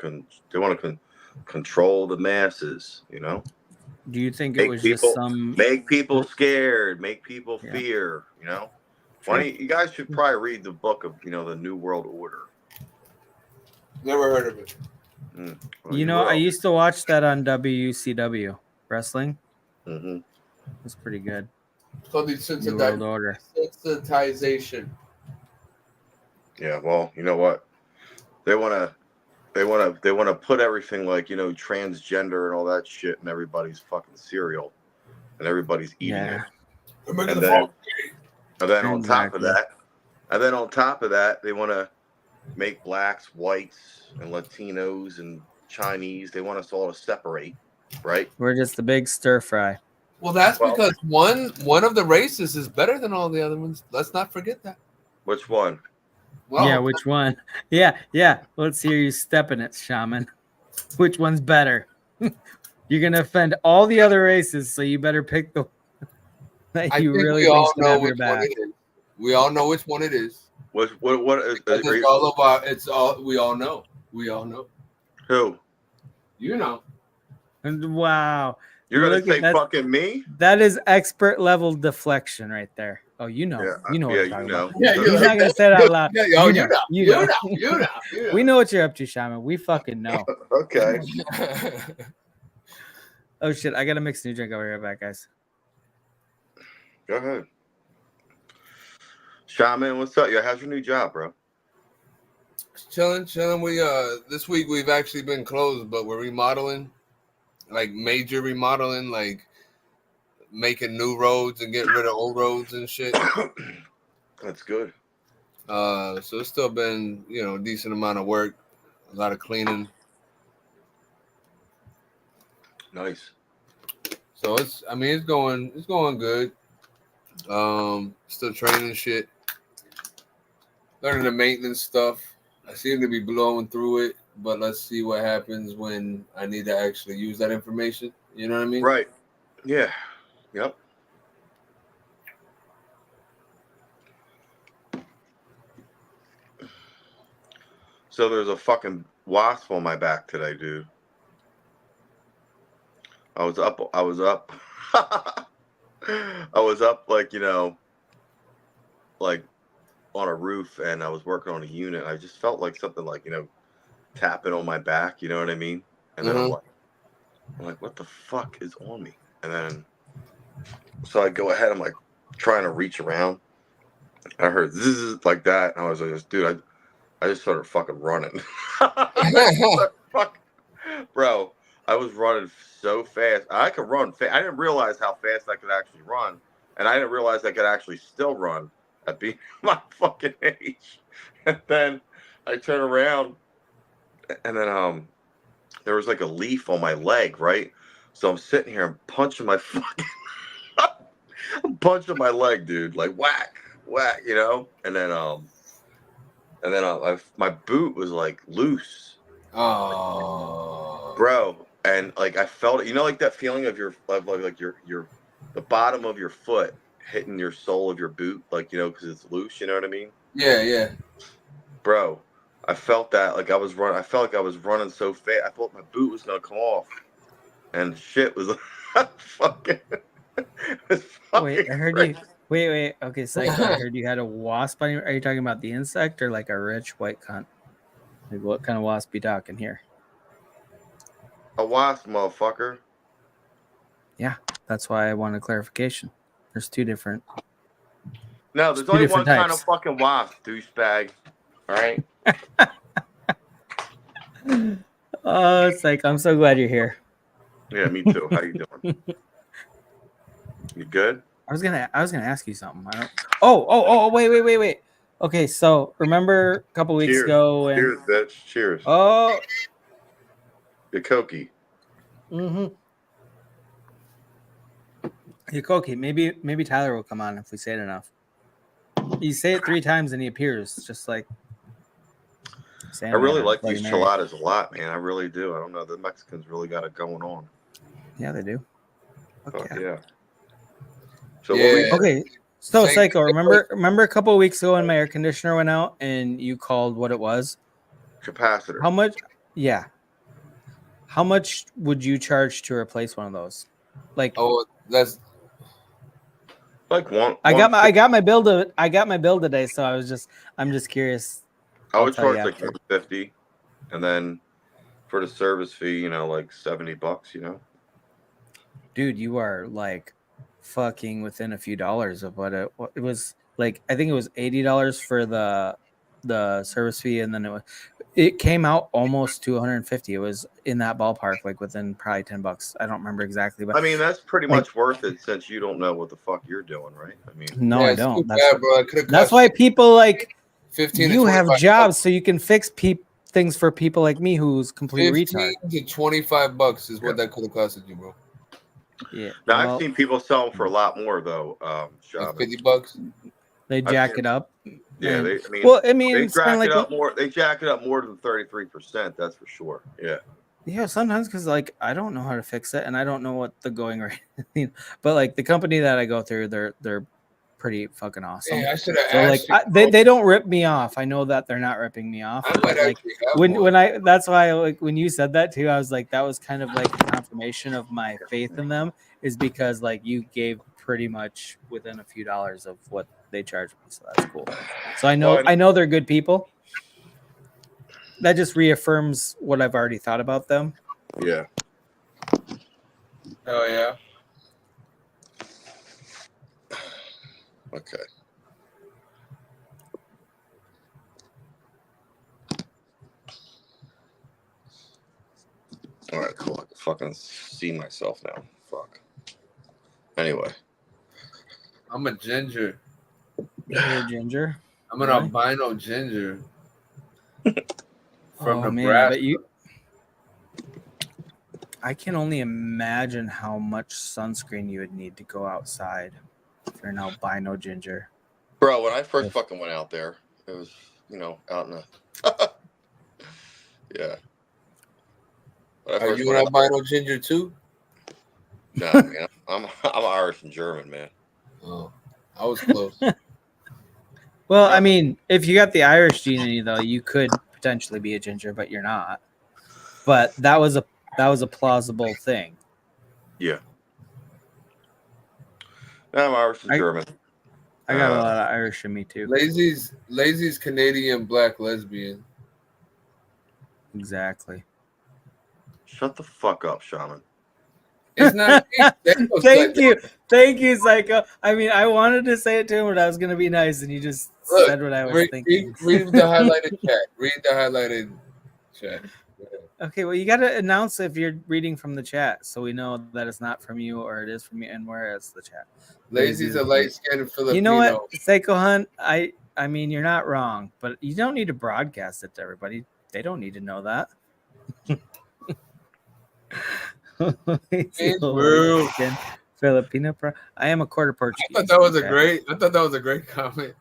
control the masses. You know. Do you think it was just some make people scared, make people fear? You know. You guys should probably read the book of the New World Order. Never heard of it. Well, I used to watch that on WCW wrestling. Mm-hmm. It's pretty good. It's called the sensitization. Yeah, well, you know what? They want to put everything like transgender and all that shit in everybody's fucking cereal, and everybody's eating it. And then on top of that, they want to make blacks, whites, and Latinos and Chinese. They want us all to separate, right? We're just a big stir fry. Well, that's because one of the races is better than all the other ones. Let's not forget that. Which one? Well, yeah, which one? Yeah. Let's hear you stepping it, Shaman. Which one's better? You're gonna offend all the other races, so you better pick the that you really think should have your back. We all know which one it is. What is It's are you, all about. It's all we all know. We all know. who? You know. And wow. You're gonna Look at say that. fucking me? That is expert level deflection right there. Oh, you know. Yeah, You know what yeah, I'm you talking know. about. Yeah, He's you're not like gonna say it out loud. Yeah, You you know. know. You You know. know. You know. You know. We know what you're up to, Shaman. We fucking know. Okay. Oh shit! I gotta mix a new drink. I'll be right back, guys. Go ahead. Shaman, what's up? Yeah, how's your new job, bro? Chilling. We this week we've actually been closed, but we're remodeling, like major remodeling, like making new roads and getting rid of old roads and shit. That's good. So it's still been, a decent amount of work, a lot of cleaning. Nice. So it's going good. Still training shit, learning the maintenance stuff. I seem to be blowing through it, but let's see what happens when I need to actually use that information. You know what I mean? Right. Yeah. Yep. So there's a fucking wasp on my back today, dude. I was up. I was up like, like on a roof, and I was working on a unit. I just felt like something like, tapping on my back, you know what I mean? And then I'm like, what the fuck is on me? And then so I go ahead, I'm like trying to reach around. I heard zzz like that, and I was like, dude, I just started fucking running. Bro, I was running so fast. I could run fast. I didn't realize how fast I could actually run. And I didn't realize I could actually still run at being my fucking age. And then I turn around, and then there was like a leaf on my leg, right? So I'm sitting here and punching my fucking I'm punching my leg, dude. Like whack, whack, And then my boot was like loose. Oh, Bro, and like I felt it, like that feeling of your the bottom of your foot hitting your sole of your boot, like because it's loose, you know what I mean? yeah. Bro, I felt that like I was running. I felt like I was running so fast. I thought my boot was gonna come off, and shit was fucking. Was fucking Wait, I heard crazy. you. Wait. Okay, Psycho. I heard you had a wasp on you. Are you talking about the insect or like a rich white cunt? Like what kind of wasp you talking here? A wasp, motherfucker. Yeah, that's why I wanted clarification. There's two different. No, there's two only different one kind types. of fucking wasp, douchebag. All right. Oh, it's like I'm so glad you're here. Yeah, me too. How you doing? You good? I was gonna ask you something. I don't. Oh, wait. Okay, so remember a couple weeks Cheers. ago and Cheers, bitch. Cheers. oh, Your Cokie. Yakoki, maybe Tyler will come on if we say it enough. You say it 3 times and he appears, just like. I really like Bloody these Mary. chiladas a lot, man. I really do. I don't know. The Mexicans really got it going on. Yeah, they do. Fuck Okay. yeah. So Yeah. Okay. So Say- Psycho, remember a couple of weeks ago when my air conditioner went out and you called what it was? Capacitor. How much? Yeah. How much would you charge to replace one of those? Like, that's like one. I got my bill today, so I'm just curious. I would I'll tell you charge like after. $150, and then for the service fee, like $70. Dude, you are like fucking within a few dollars of what it was. Like, I think it was $80 for the service fee, and then it came out almost to 150. It was in that ballpark, like within probably $10. I don't remember exactly, but I mean, that's pretty like, much worth it since you don't know what the fuck you're doing, right? I mean, no, I don't. bro. That's why people like 15 you to have 25 jobs so you can fix things for people like me who's complete 15 retard. to $25 is what that could have costed you, bro. Yeah. Now I've seen people sell them for a lot more though. Like $50. They jack it up. Yeah, and, they it's kind jack of like it up more. They jack it up more than 33%. That's for sure. Yeah. Yeah, sometimes because like I don't know how to fix it and I don't know what the going rate. But like the company that I go through, they're pretty fucking awesome. Hey, I should have So like asked they don't rip me off. I know that they're not ripping me off. I But might like actually have one. when I that's why like when you said that too, I was like that was kind of like a confirmation of my faith in them, is because like you gave pretty much within a few dollars of what they charge me. So that's cool. So I know they're good people. That just reaffirms what I've already thought about them. Yeah. Oh yeah. Okay. All right, cool. I can fucking see myself now. Fuck. Anyway. I'm a ginger. You're a ginger. I'm an Really? albino ginger. From Nebraska. man, I bet you. I can only imagine how much sunscreen you would need to go outside if you're an albino ginger. Bro, when I first fucking went out there, it was, out in the... Yeah. Are you an albino ginger too? No, man. I'm Irish and German, man. Oh, I was close. Well, I mean, if you got the Irish gene in you, though, you could potentially be a ginger, but you're not. But that was a plausible thing. Yeah. No, I'm Irish and German. I got a lot of Irish in me too. Lazy's Canadian black lesbian. Exactly. Shut the fuck up, Shaman. It's not. Thank you, Psycho. I mean, I wanted to say it to him, but I was gonna be nice, and you just said what I was thinking. Read the highlighted chat. Read the highlighted chat. Okay, well, you got to announce if you're reading from the chat, so we know that it's not from you or it is from you, and where is the chat. Lazy's a light-skinned Filipino. You know what, Psycho Hunt? I mean, you're not wrong, but you don't need to broadcast it to everybody. They don't need to know that. Filipino. I am a quarter Portuguese. I thought that was a great comment.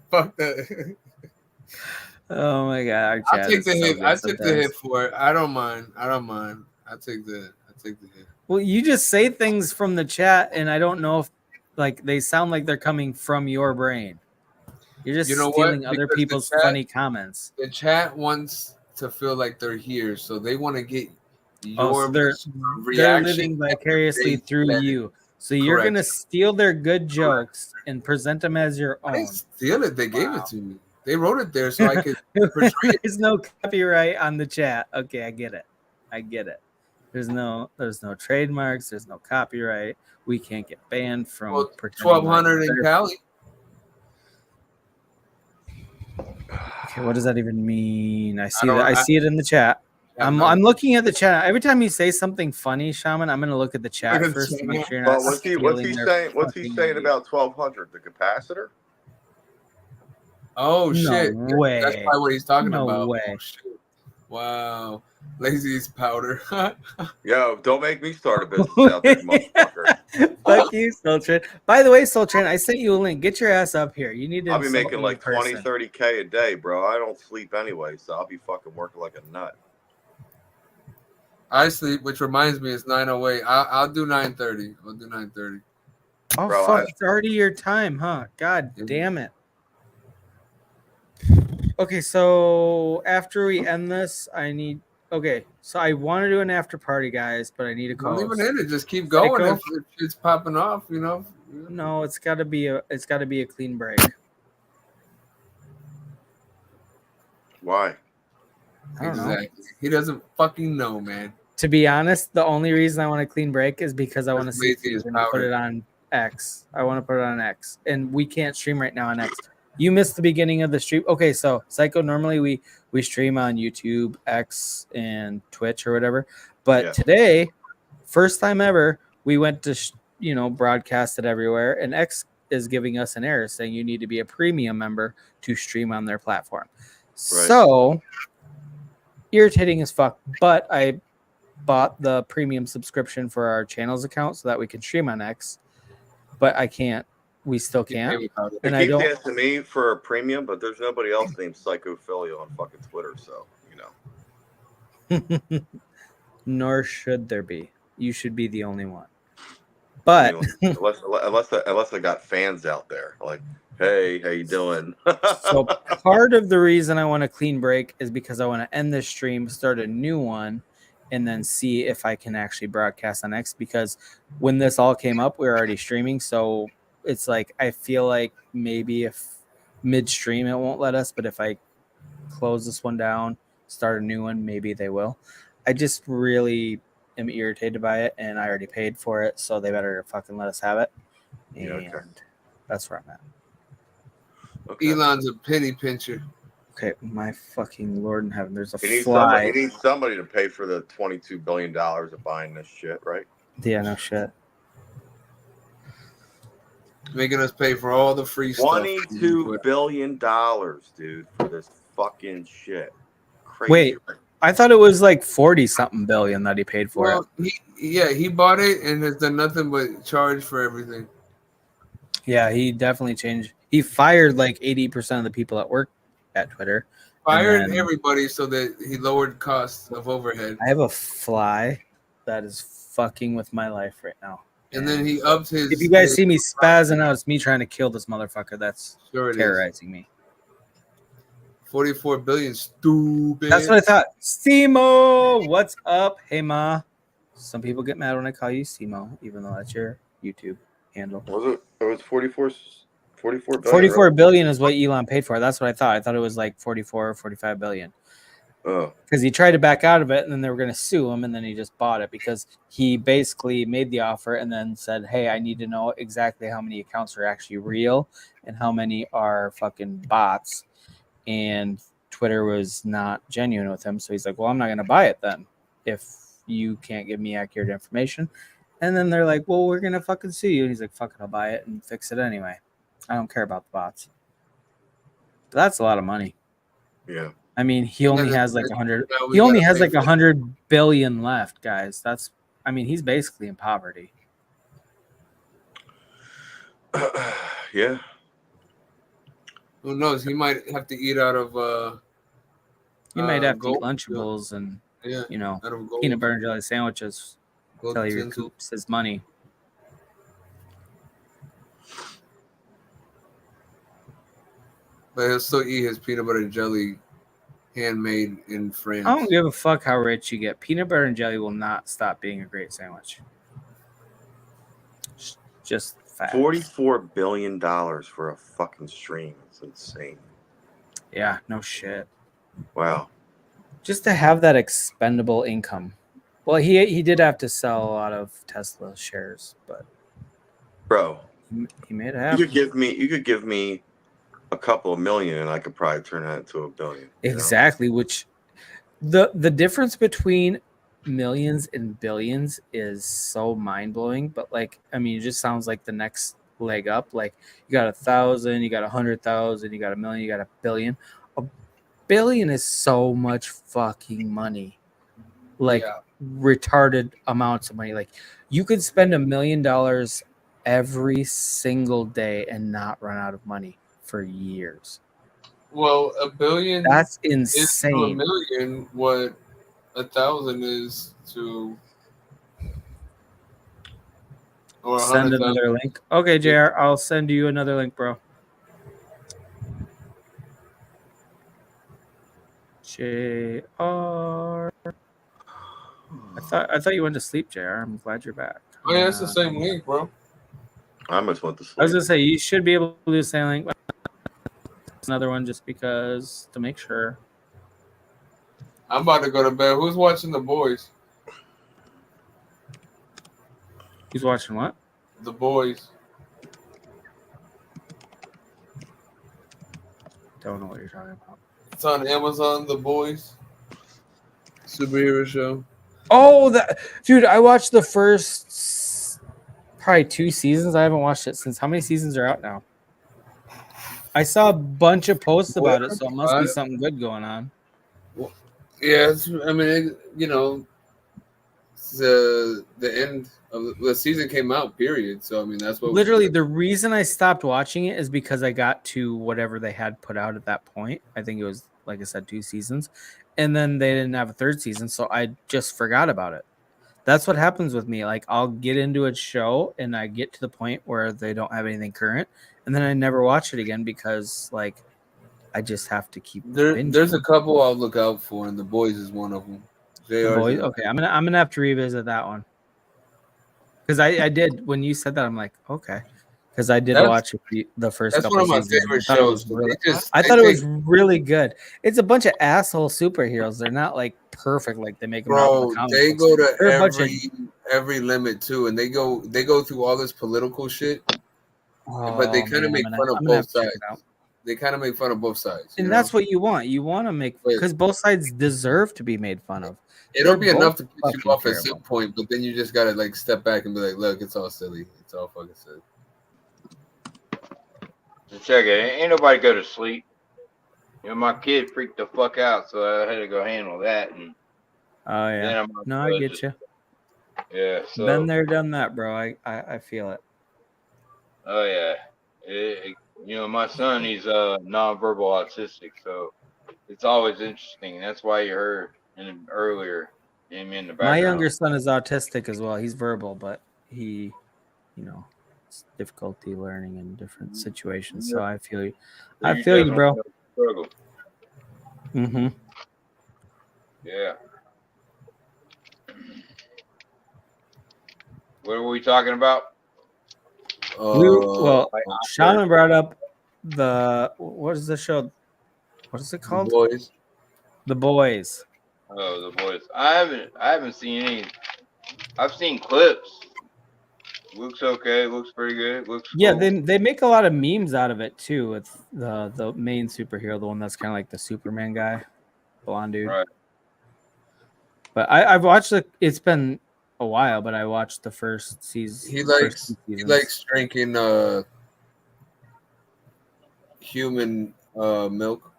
Fuck that. Oh my god! I'll take the hit. I took the hit for it. I don't mind. I take the hit. Well, you just say things from the chat, and I don't know if like they sound like they're coming from your brain. You're just stealing other people's funny comments. The chat wants to feel like they're here, so they want to get your reaction. They're living vicariously through you. So you're gonna steal their good jokes and present them as your own. I didn't steal it. They gave it to me. They wrote it there so I could portray it. There's no copyright on the chat. Okay, I get it. There's no trademarks. There's no copyright. We can't get banned from 1200 in Cali. Okay, what does that even mean? I see it in the chat. I'm looking at the chat. Every time you say something funny, Shaman, I'm gonna look at the chat first to make sure you're not what's he saying about 1200? The capacitor? Oh shit! No way. That's probably what he's talking about. No way. Oh, shit. Wow, Lazy's powder. Yo, don't make me start a business out there, motherfucker. Fuck you, Soul Train. By the way, Soul Train, I sent you a link. Get your ass up here. You need to. I'll be making like 20, 30K a day, bro. I don't sleep anyway, so I'll be fucking working like a nut. I sleep, which reminds me, it's 9:08. I'll do 9:30. I'll do 9:30. Oh bro, fuck! It's already your time, huh? God damn it. Okay, so after we end this, so I want to do an after party, guys, but I need a call. Don't even end it. Just keep going. If it's popping off, No, it's got to be a clean break. Why? Exactly. He doesn't fucking know, man. To be honest, the only reason I want a clean break is because I want to see if you can put it on X. I want to put it on X, and we can't stream right now on X. You missed the beginning of the stream. Okay, so Psycho, normally we stream on YouTube, X, and Twitch or whatever. But today, first time ever, we went to broadcast it everywhere, and X is giving us an error saying you need to be a premium member to stream on their platform. Right. So irritating as fuck. But I bought the premium subscription for our channels account so that we can stream on X. But I can't. We still can't. And I don't asking me for a premium, but there's nobody else named Psychophilia on fucking Twitter, so Nor should there be. You should be the only one. But I mean, unless I got fans out there, like, hey, how you doing? so part of the reason I want a clean break is because I want to end this stream, start a new one, and then see if I can actually broadcast on X. Because when this all came up, we were already streaming. So it's like I feel like maybe if midstream it won't let us, but if I close this one down, start a new one, maybe they will. I just really am irritated by it, and I already paid for it, so they better fucking let us have it. And Yeah, okay. that's where I'm at. Okay. Elon's a penny pincher. Okay, my fucking Lord in heaven, there's a He needs fly. somebody to pay for the $22 billion of buying this shit, right? Yeah, no shit. Making us pay for all the free stuff. $22 billion, dude, for this fucking shit. Crazy. Wait, I thought it was like 40-something billion that he paid for Well, he bought it and has done nothing but charge for everything. it. Yeah, he definitely changed. He fired like 80% of the people that work at Twitter. Fired everybody so that he lowered costs of overhead. I have a fly that is fucking with my life right now. And then he upped his. If you guys see me spazzing out, it's me trying to kill this motherfucker that's Sure it terrorizing me. 44 billion, stupid. That's what I thought. Stemo, what's up? Hey, Ma. Some people get mad when I call you Stemo, even though that's your YouTube handle. Was it? It was 44 billion. 44 billion is what Elon paid for. That's what I thought. I thought it was like 44 or 45 billion. Oh. Because he tried to back out of it, and then they were going to sue him, and then he just bought it because he basically made the offer and then said, hey, I need to know exactly how many accounts are actually real and how many are fucking bots. And Twitter was not genuine with him. So he's like, well, I'm not going to buy it then if you can't give me accurate information. And then they're like, well, we're going to fucking sue you. And he's like, fuck it, I'll buy it and fix it anyway. I don't care about the bots. But that's a lot of money. Yeah. I mean, he only has like 100. He only has like 100 billion left, guys. That's. I mean, he's basically in poverty. Yeah. Who knows? He might have to eat out of. You might have to gold, eat Lunchables and you know, out of gold. peanut butter and jelly sandwiches until he Gold recoups his money. But he'll still eat his peanut butter and jelly handmade in France. I don't give a fuck how rich you get. Peanut butter and jelly will not stop being a great sandwich. Just fact. $44 billion for a fucking stream. It's insane. Yeah, no shit. Wow. Just to have that expendable income. Well, he did have to sell a lot of Tesla shares, but bro, he made it happen. You could give me a couple of million and I could probably turn that into $1 billion. Exactly, which the difference between millions and billions is so mind-blowing, but like, I mean, it just sounds like the next leg up. Like, you got 1,000, you got 100,000, you got 1 million, you got 1 billion. 1 billion is so much fucking money. Like, retarded amounts of money. Like, you could spend $1 million every single day and not run out of money for years. Well, 1 billion. That's is to insane. 1 million what 1,000 is to. Or Send another link. Okay, JR, I'll send you another link, bro. JR. I thought you went to sleep, JR. I'm glad you're back. Oh yeah, it's the same link, bro. I almost went to sleep. I was gonna say you should be able to do the same link. Another one just because to make sure. I'm about to go to bed. Who's watching The Boys? Who's watching what? The Boys. Don't know what you're talking about. It's on Amazon. The Boys. Superhero show. Oh, that dude! I watched the first probably 2 seasons. I haven't watched it since. How many seasons are out now? I saw a bunch of posts about it, so it must be something good going on. Well, yeah, I mean, the end of the season came out. Period. So I mean, that's what. Literally, the reason I stopped watching it is because I got to whatever they had put out at that point. I think it was, like I said, 2 seasons, and then they didn't have a 3rd season, so I just forgot about it. That's what happens with me. Like I'll get into a show and I get to the point where they don't have anything current, and then I never watch it again because like I just have to keep. There's a couple I'll look out for, and The Boys is one of them. The Boys. Okay, I'm gonna have to revisit that one because I did when you said that. I'm like, okay, because I did watch the first couple. That's one of my seasons. favorite shows. I thought it was really good. It's a bunch of asshole superheroes. They're not like perfect like they make them out in the comic they books. go to every limit too, and they go through all this political shit. But they kind of make fun of both sides. They kind of make fun of both sides, and that's what you want. You want to make because both sides deserve to be made fun of. It'll be enough to piss you off at some point, but then you just gotta like step back and be like, "Look, it's all silly. It's all fucking silly." So check it. Ain't nobody go to sleep. You know, my kid freaked the fuck out, so I had to go handle that. And oh yeah, no, I get you. Yeah, so been there, done that, bro. I feel it. Oh yeah, you know, my son, he's nonverbal autistic, so it's always interesting. That's why you heard earlier him in the background. My younger son is autistic as well. He's verbal, but he, you know, it's difficulty learning in different situations. So I feel you. I feel you, bro. Mm-hmm. Yeah. What were we talking about? Shaman brought up what is the show? What is it called? The Boys. Oh, The Boys. I haven't seen any. I've seen clips. Looks okay. Looks pretty good. Looks cool. They make a lot of memes out of it too. With the main superhero, the one that's kind of like the Superman guy, blonde dude. Right. But I've watched it. It's been a while, but I watched the first season. He likes drinking human milk.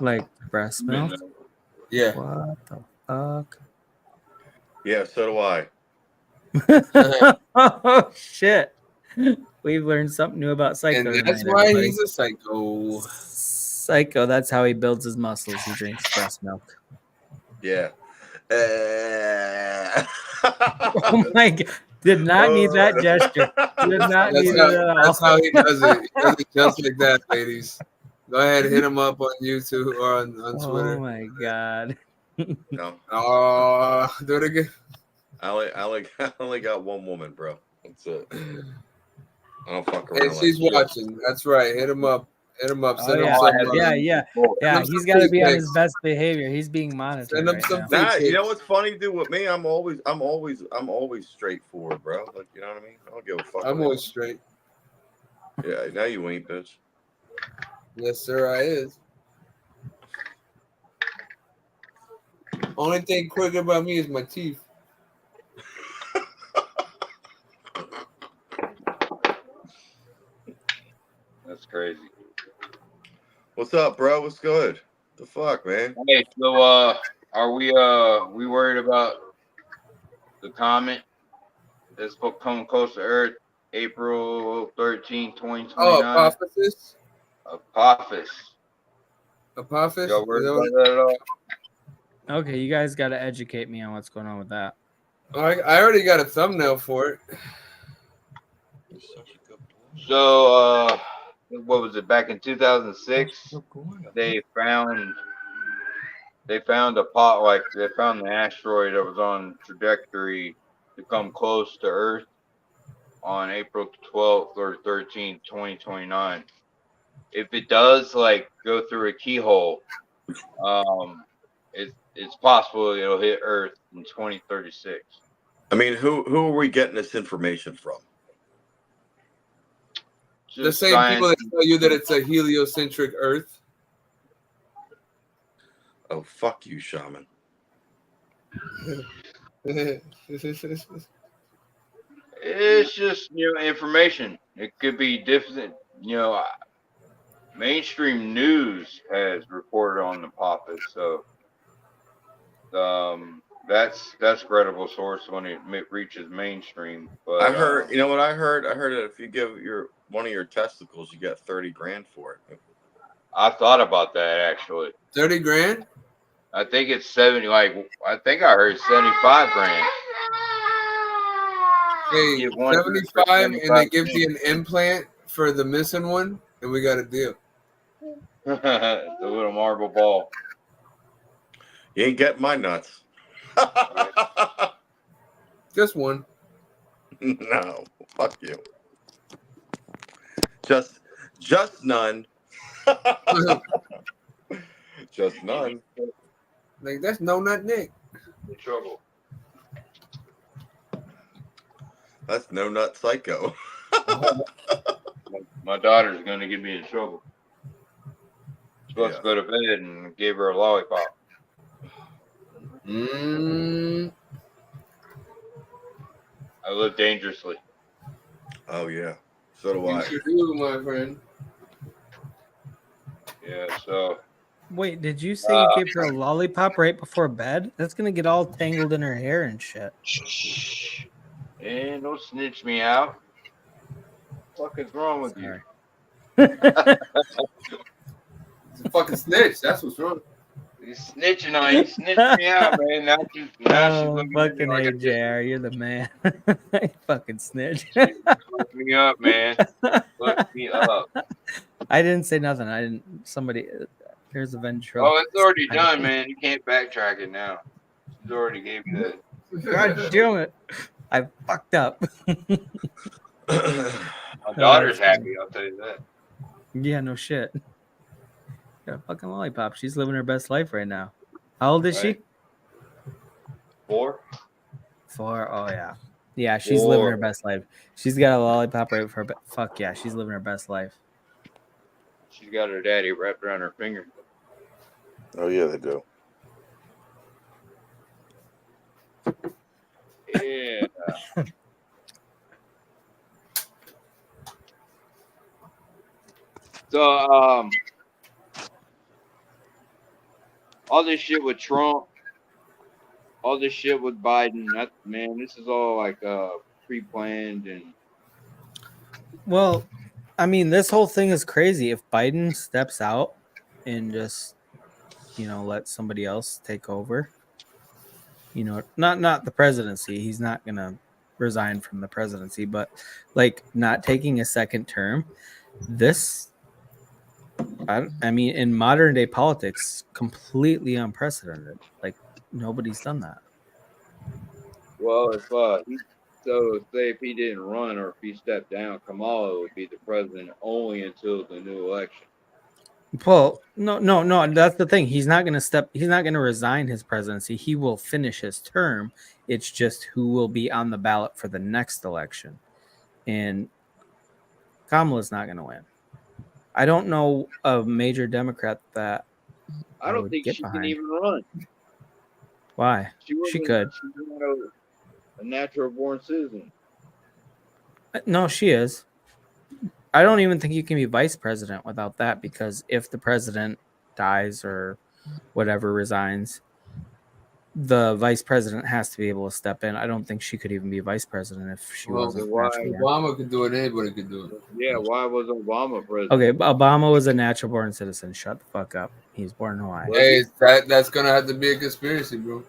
Like breast milk? Yeah. What the fuck? Yeah, so do I. Oh shit. We've learned something new about Psycho. And that's why he's a psycho. Psycho, that's how he builds his muscles. He drinks breast milk. Yeah. Oh my god. Did not need that gesture. Did not need it at all. That's how he does it. He does it just like that, ladies. Go ahead, hit him up on YouTube or on Twitter. Oh my god. No. Oh, do it again. I only got one woman, bro. That's it. I don't fuck around. And she's watching. That's right. Hit him up. Hit him up. Send him yeah. He's got to be on his best behavior. He's being monitored. Send him some nah, you know what's funny, dude? With me, I'm always straightforward, bro. Like, you know what I mean? I don't give a fuck. I'm always straight. Yeah, now you ain't, bitch. Yes, sir, I is. Only thing quick about me is my teeth. That's crazy. What's up, bro? What's good? The fuck, man? Hey, so are we worried about the comet that's coming close to Earth, April 13, 2029? Oh, Apophis? Apophis. Apophis? Y'all worried about that at all? Okay, you guys got to educate me on what's going on with that. I already got a thumbnail for it. So, what was it? Back in 2006, they found the asteroid that was on trajectory to come close to Earth on April 12th or 13th, 2029. If it does go through a keyhole, it's possible it'll hit Earth in 2036. I mean, who are we getting this information from? The same people that tell you that it's a heliocentric Earth. Oh, fuck you, Shaman. It's just, information. It could be different. Mainstream news has reported on the Apophis, so that's credible source when it reaches mainstream. But I heard, you know what I heard? I heard that if you give one of your testicles, you get $30,000 for it. I thought about that actually. 30 grand? I think it's 70. Like I think I heard 75 grand. Hey, Get one for 75, and they give 75 you an implant for the missing one, and we got a deal. the little marble ball. You ain't getting my nuts. Just one. No, fuck you. Just none. Just none. Like, that's no nut Nick. In trouble. That's no nut psycho. My daughter's gonna get me in trouble. Supposed to go to bed and gave her a lollipop. Mm. I live dangerously. Oh yeah, so do You I. sure do, my friend. Yeah, so Wait, did you say you gave her a lollipop right before bed? That's gonna get all tangled in her hair and shit. and don't snitch me out. What the fuck is wrong with Sorry. It's a fucking snitch. That's what's wrong. you? He's snitching on you. Snitch me out, man. Now she's Oh, looking at me fucking like A, a JR, you're the man. You fucking snitch. Look me up, man. Look me up. I didn't say nothing. I didn't. Somebody. There's a ventriloquist. Oh, it's already done, man. You can't backtrack it now. She's already gave you that. God damn it! I fucked up. My daughter's happy. I'll tell you that. Yeah, no shit. Got a fucking lollipop. She's living her best life right now. How old is she? 4. 4. Oh yeah. Yeah, she's living her best life. She's got a lollipop right for her. Fuck yeah, she's living her best life. She's got her daddy wrapped around her finger. Oh yeah, they do. Yeah. So, all this shit with Trump, all this shit with Biden, this is all like pre-planned and. Well, I mean, this whole thing is crazy. If Biden steps out and just, let somebody else take over, not the presidency. He's not gonna resign from the presidency, but like not taking a second term. This, I mean, in modern day politics, completely unprecedented. Like nobody's done that. Well, say if he didn't run or if he stepped down, Kamala would be the president only until the new election. Well, no. That's the thing. He's not going to resign his presidency. He will finish his term. It's just who will be on the ballot for the next election. And Kamala's not going to win. I don't know a major Democrat that I don't think she can even run. Why? She could. She's not a natural born citizen. No, she is. I don't even think you can be vice president without that, because if the president dies or whatever, resigns, the vice president has to be able to step in. I don't think she could even be vice president if she wasn't. Obama could do it. Anybody could do it. Yeah, why was Obama president? Okay, Obama was a natural born citizen. Shut the fuck up. He was born in Hawaii. Hey, that's gonna have to be a conspiracy, bro.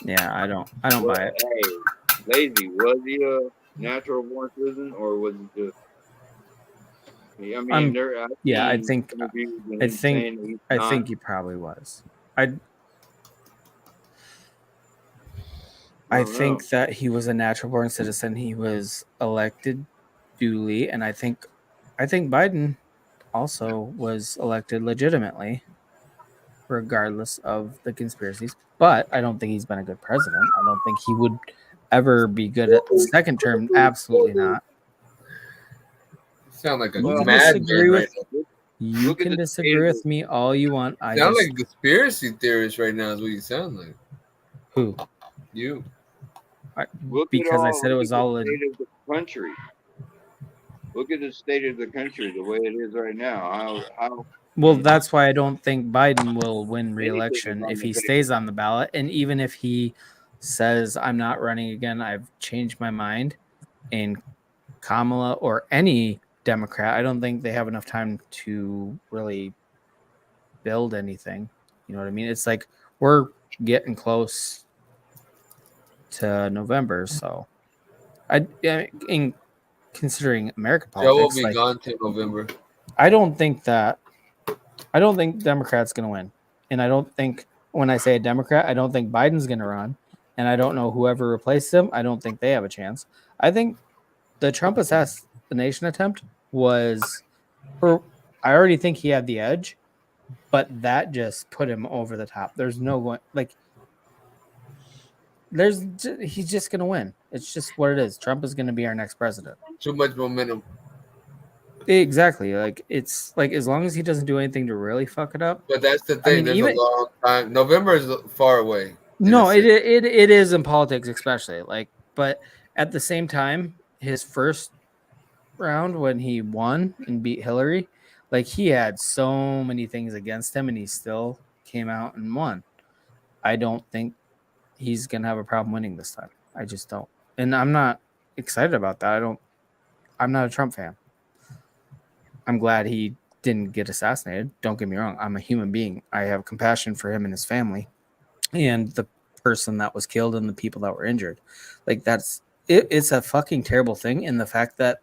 Yeah, I don't buy it. Hey, Lazy, was he a natural born citizen or was he just? I mean, I think he probably was. I think that he was a natural born citizen. He was elected duly, and I think Biden also was elected legitimately, regardless of the conspiracies. But I don't think he's been a good president. I don't think he would ever be good at the second term. Absolutely not. Sound like a madman right now. You can disagree with me all you want. I sound like a conspiracy theorist right now is what you sound like. Who? You. Because I said it was all in the country. Look at the state of the country, the way it is right now. Well, that's why I don't think Biden will win re-election if he stays on the ballot. And even if he says, I'm not running again, I've changed my mind, and Kamala or any Democrat, I don't think they have enough time to really build anything. You know what I mean? It's like we're getting close to November, so in considering American Joe will politics, be like gone till November. I don't think Democrats going to win, and I don't think when I say a Democrat, I don't think Biden's going to run, and I don't know whoever replaces him. I don't think they have a chance. I think the Trump assassination attempt was, I already think he had the edge, but that just put him over the top. There's no going like. He's just gonna win. It's just what it is. Trump is gonna be our next president. Too much momentum. Exactly. Like it's like as long as he doesn't do anything to really fuck it up. But that's the I thing. mean, There's even a long time. November is far away. no, it is in politics, especially like. But at the same time, his first round when he won and beat Hillary, like he had so many things against him, and he still came out and won. I don't think he's gonna have a problem winning this time. I just don't, and I'm not excited about that. I'm not a Trump fan. I'm glad he didn't get assassinated. Don't get me wrong. I'm a human being. I have compassion for him and his family and the person that was killed and the people that were injured. Like it's a fucking terrible thing. And the fact that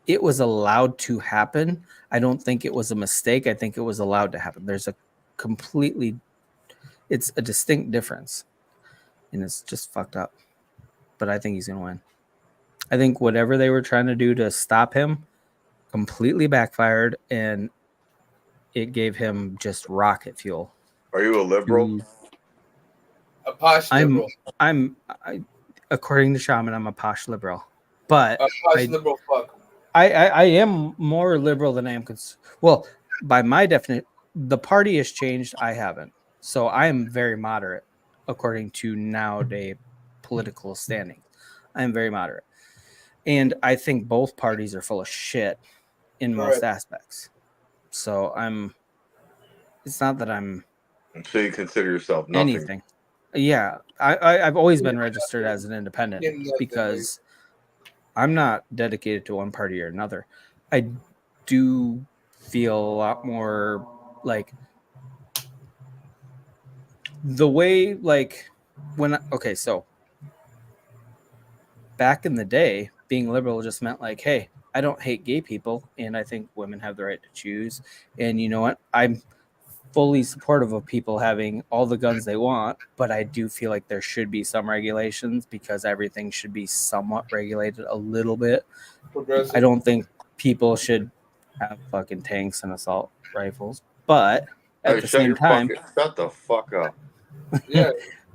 it was allowed to happen, I don't think it was a mistake. I think it was allowed to happen. It's a distinct difference. And it's just fucked up. But I think he's going to win. I think whatever they were trying to do to stop him completely backfired, and it gave him just rocket fuel. Are you a liberal? A posh liberal. According to Shaman, I'm a posh liberal. But a posh liberal fuck. I am more liberal than I am. Well, by my definition, the party has changed. I haven't. So I am very moderate, according to nowadays political standing. I am very moderate. And I think both parties are full of shit in most aspects. So it's not that I'm. So you consider yourself nothing. Anything. Yeah. I've always been registered as an independent because I'm not dedicated to one party or another. I do feel a lot more like the way, like so back in the day, being liberal just meant like, hey, I don't hate gay people, and I think women have the right to choose. And you know what? I'm fully supportive of people having all the guns they want, but I do feel like there should be some regulations because everything should be somewhat regulated a little bit. Progressive. I don't think people should have fucking tanks and assault rifles, but at the same time, shut the fuck up. Yeah.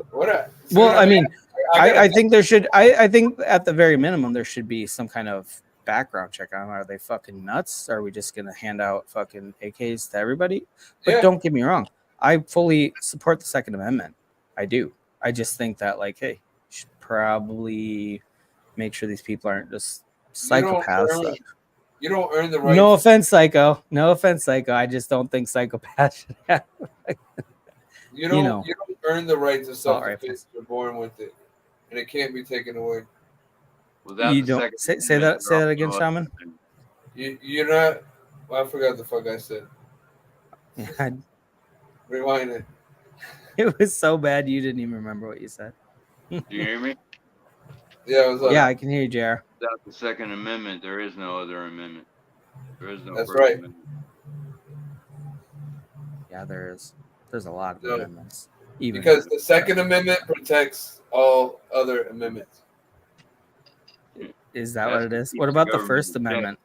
What? Well, I mean, I think there should. I think at the very minimum there should be some kind of background check on. Are they fucking nuts? Are we just gonna hand out fucking AKs to everybody? But don't get me wrong. I fully support the Second Amendment. I do. I just think that like, hey, you should probably make sure these people aren't just psychopaths. You don't earn the right. No offense, psycho. No offense, psycho. I just don't think psychopaths should have. You don't earn the right to self-defense. You're born with it, and it can't be taken away. You don't say that again, Shaman. You're not. Well, I forgot the fuck I said. Yeah, rewind it. It was so bad you didn't even remember what you said. Do you hear me? Yeah, it was yeah, I can hear you, JR. Without the Second Amendment, there is no other amendment. There is no. That's First right. Amendment. Yeah, there is. There's a lot of amendments. Because the Second Amendment protects all other amendments. Is that what it is? What about the First Amendment?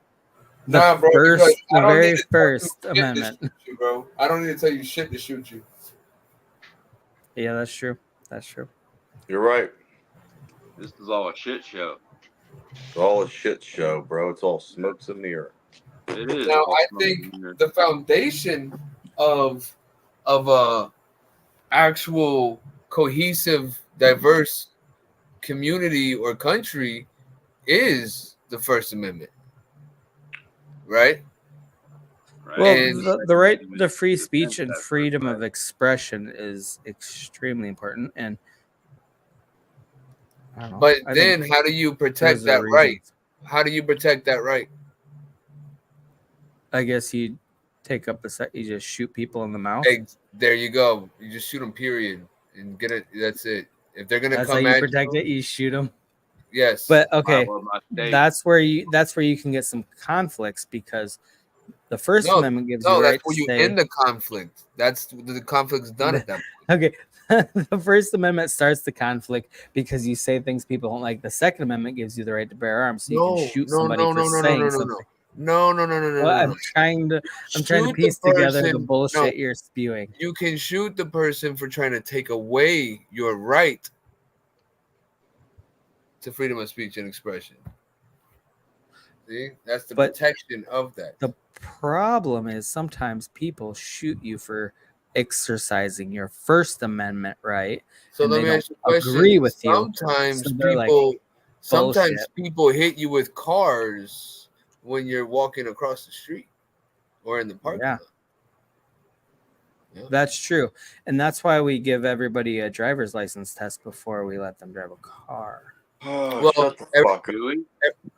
Nah, bro. The very first amendment. You, bro. I don't need to tell you shit to shoot you. Yeah, that's true. That's true. You're right. This is all a shit show. It's all a shit show, bro. It's all smokes and mirror. It is. Now, I think the foundation of a actual cohesive, diverse community or country is the First Amendment, right? Well, the right to free speech and freedom of expression is extremely important, and I don't know, but then how do you protect that right? How do you protect that right? I guess you take up the set. You just shoot people in the mouth. There you go. You just shoot them, period, and get it. That's it. If they're gonna That's how come you at protect you, it. You shoot them. yes. But okay, Well, my state- that's where you can get some conflicts because the First No, Amendment gives you no, the that's right where to you say. end the conflict. That's the conflict's done at that point. Okay, the First Amendment starts the conflict because you say things people don't like. The Second Amendment gives you the right to bear arms, so you can shoot somebody for saying something. No. Well, I'm trying to Shoot piece the together the person- bullshit no. you're spewing. You can shoot the person for trying to take away your right to freedom of speech and expression. See, that's the But protection of that. the problem is sometimes people shoot you for exercising your First Amendment right. So and let they me don't ask you a question. agree with you. Sometimes So they're like, people, sometimes bullshit. people hit you with cars when you're walking across the street or in the parking Yeah. lot. Yeah. That's true. And that's why we give everybody a driver's license test before we let them drive a car. Oh, Well, shut the fuck up. Do we?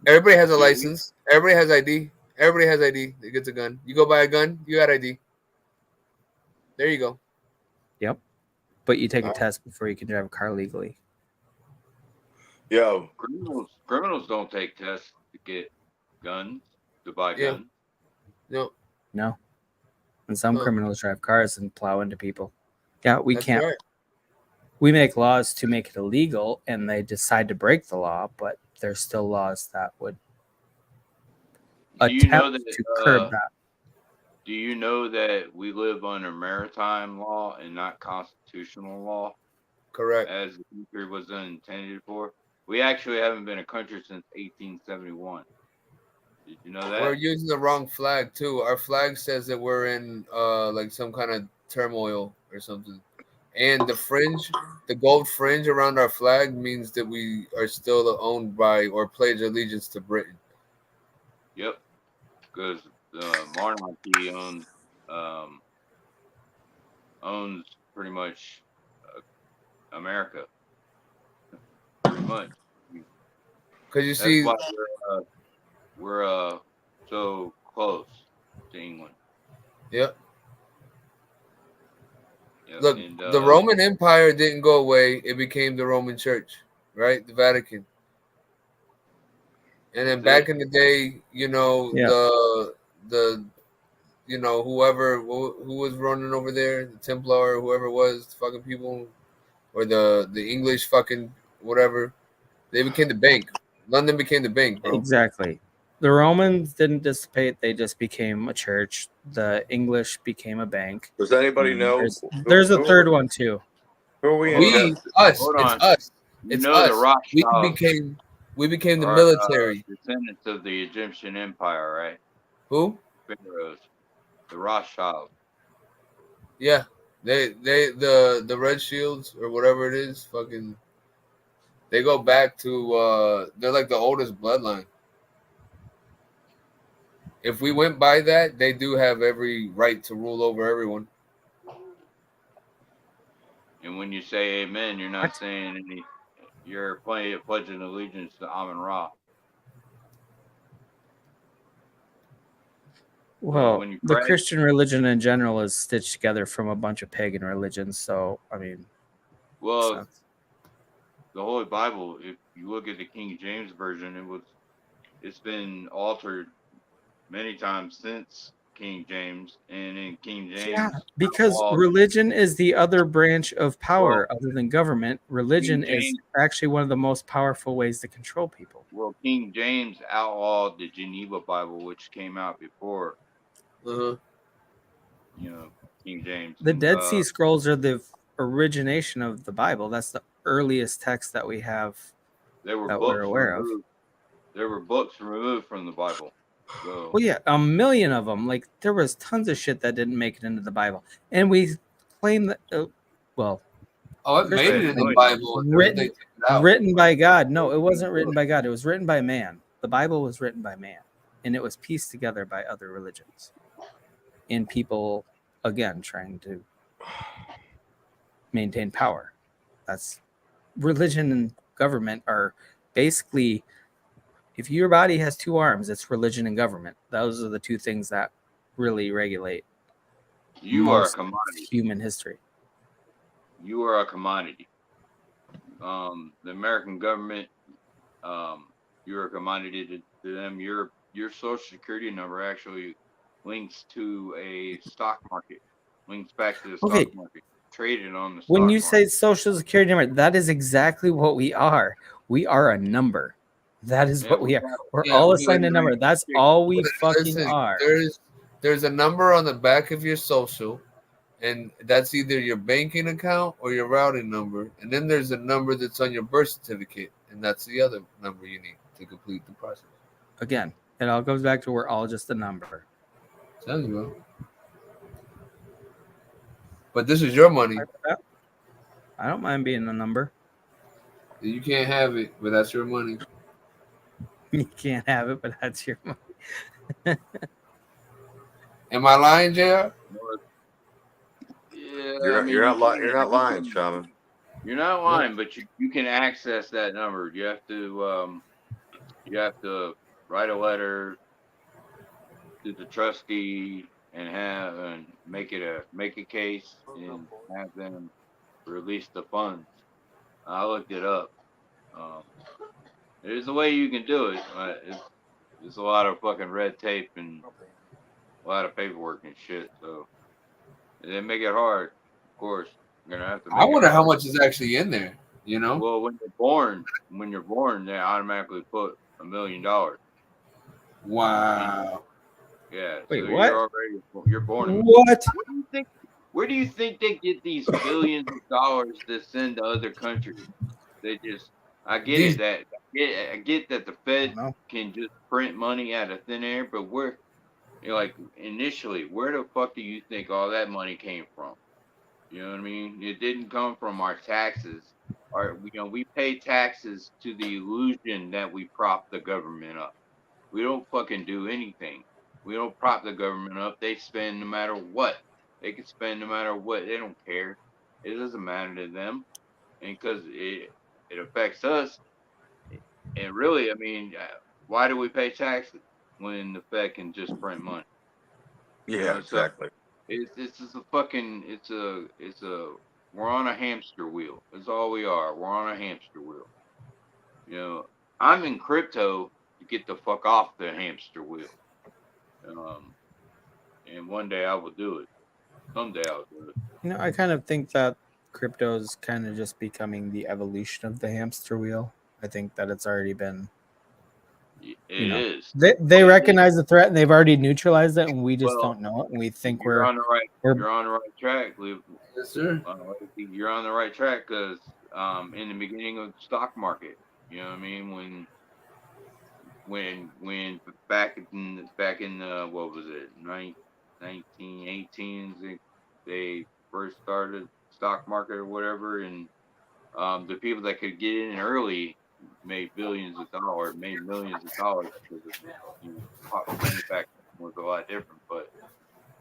Everybody has a license. Everybody has ID. Everybody has ID that gets a gun. You go buy a gun, you got ID. There you go. Yep. But you take a Alright. test before you can drive a car legally. Yo, Criminals don't take tests to get guns, to buy Yeah. guns. No, No. And some No. criminals drive cars and plow into people. Yeah, we that's can't. right. We make laws to make it illegal and they decide to break the law, but there's still laws that would Do you know attempt that? to curb that. Do you know that we live under maritime law and not constitutional law, Correct. as the country was intended for? We actually haven't been a country since 1871. Did you know that? We're using the wrong flag too. Our flag says that we're in like some kind of turmoil or something. And the gold fringe around our flag means that we are still owned by or pledge allegiance to Britain. Yep, because the monarchy owns pretty much America. Pretty much. Because you That's see, why we're so close to England. yep. Yep. Look, and, the Roman Empire didn't go away. It became the Roman Church, right? The Vatican. And then back in the day, you know, Yeah. the you know, who was running over there, the Templar or whoever it was, the fucking people, or the English fucking whatever, they became the bank. London became the bank, bro. Exactly. The Romans didn't dissipate, they just became a church. The English became a bank. does anybody know? There's a third one too. Who are we? Hold on. It's us. You It's know us. the Rothschilds We became the are, military. descendants of the Egyptian Empire, right? Who? Pharaohs. The Rothschilds. Yeah. The Red Shields or whatever it is, fucking they go back to they're like the oldest bloodline. If we went by that, they do have every right to rule over everyone. And when you say amen, you're not saying any. You're pledging allegiance to Amun Ra. Well, when you the pray- Christian religion in general is stitched together from a bunch of pagan religions. So, I mean, Well, the Holy Bible, if you look at the King James version, it's been altered many times since King James, and in King James, yeah, because religion is the other branch of power other than government. Religion is actually one of the most powerful ways to control people. Well, King James outlawed the Geneva Bible, which came out before. Uh-huh. You know, King James. The Dead Sea Scrolls are the origination of the Bible. That's the earliest text that we have There were that books we're aware of. There were books removed from the Bible. So, Well, yeah, a million of them. Like there was tons of shit that didn't make it into the Bible, and we claim that. It made it in the Bible. Written by God. No, it wasn't written by God. It was written by man. The Bible was written by man, and it was pieced together by other religions and people, again, trying to maintain power. That's religion and government are basically. If your body has two arms, it's religion and government. Those are the two things that really regulate You are a most commodity. human history. You are a commodity. The American government, you're a commodity to them. Your social security number actually links to a stock market, links back to the stock Okay. market, traded on the stock When you market. say social security number, that is exactly what we are. We are a number. That is what we are. We're all assigned a number. That's all we fucking are. There's a number on the back of your social, and that's either your banking account or your routing number. And then there's a number that's on your birth certificate, and that's the other number you need to complete the process. Again, it all goes back to we're all just a number. Tell you, bro. But this is your money. I don't mind being a number. You can't have it, but that's your money. You can't have it, but that's your money. Am I lying, JR? Yeah, You're not lying, Shaman. You're not lying, but you can access that number. You have to write a letter to the trustee and make a case and have them release the funds. I looked it up. There's a way you can do it. It's a lot of fucking red tape and a lot of paperwork and shit. So they make it hard. Of course, you're gonna have to. I wonder how much is actually in there. You know. Well, when you're born, they automatically put $1 million. Wow. Yeah. Wait, so what? You're born. What? Where do you think they get these billions of dollars to send to other countries? They just. I get that the Fed can just print money out of thin air, but like initially, where the fuck do you think all that money came from? You know what I mean? It didn't come from our taxes. We pay taxes to the illusion that we prop the government up. We don't fucking do anything. We don't prop the government up. They spend no matter what. They can spend no matter what. They don't care. It doesn't matter to them, and because it affects us. And really, I mean, why do we pay taxes when the Fed can just print money? Yeah, exactly. It's just a fucking we're on a hamster wheel. That's all we are. We're on a hamster wheel. You know, I'm in crypto to get the fuck off the hamster wheel. And one day I will do it. Someday I'll do it. You know, I kind of think that crypto is kind of just becoming the evolution of the hamster wheel. I think that it's already been. It is. They recognize the threat and they've already neutralized it, and we just don't know it. And we think you're on the right track. Yes, sir. You're on the right track because in the beginning of the stock market, you know what I mean, when back in the what was it 1918s they first started stock market or whatever, and the people that could get in early made millions of dollars because manufacturing was a lot different, but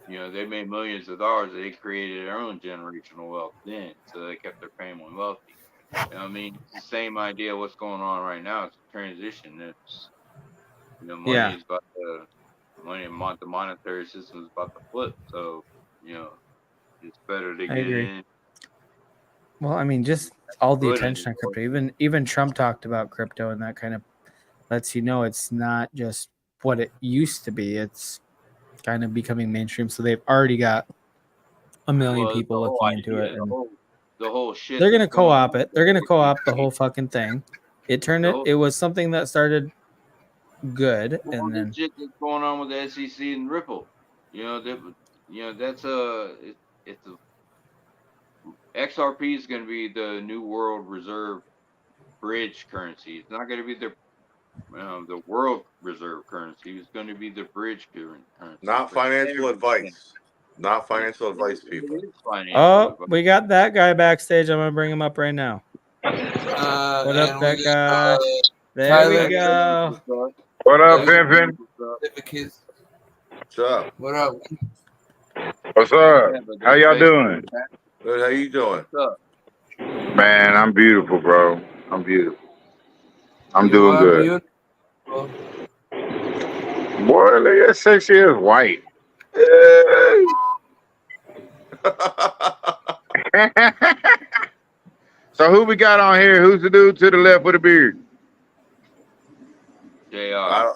they made millions of dollars. They created their own generational wealth then, so they kept their family wealthy. I mean, it's the same idea. What's going on right now? It's a transition. It's money is about to the monetary system is about to flip. So it's better to get in. Well, I mean, just all the attention on crypto. Even Trump talked about crypto, and that kind of lets you know it's not just what it used to be. It's kind of becoming mainstream. So they've already got 1 million people looking into it, and the whole shit. They're gonna co-op it. They're gonna co-op the whole fucking thing. It was something that started good, and then shit that's going on with the SEC and Ripple. That's XRP is going to be the new world reserve bridge currency. It's not going to be the world reserve currency. It's going to be the bridge currency. Not financial advice. Not financial advice, people. We got that guy backstage. I'm gonna bring him up right now. What up, that guy? There we go. What up, Pimpin? What's up? What up? What's up? How y'all doing? Good. How you doing? Man, I'm beautiful, bro. I'm beautiful. I'm doing good. Boy, look at 6 years white. So who we got on here? Who's the dude to the left with a beard? JR.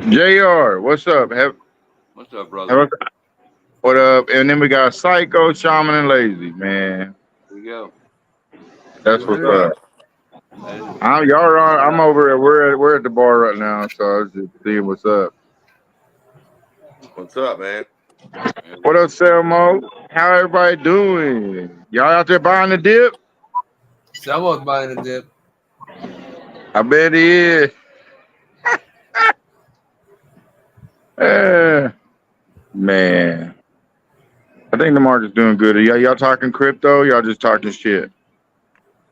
JR, what's up? What's up, brother? What up? And then we got Psycho, Shaman, and Lazy, man. Here we go. That's what's up. That I'm over at we're at the bar right now, so I was just seeing what's up. What's up, man? What up, Selmo? How everybody doing? Y'all out there buying the dip? Someone's buying the dip. I bet he is. Man. I think the market's doing good. Y'all talking crypto? Y'all just talking shit?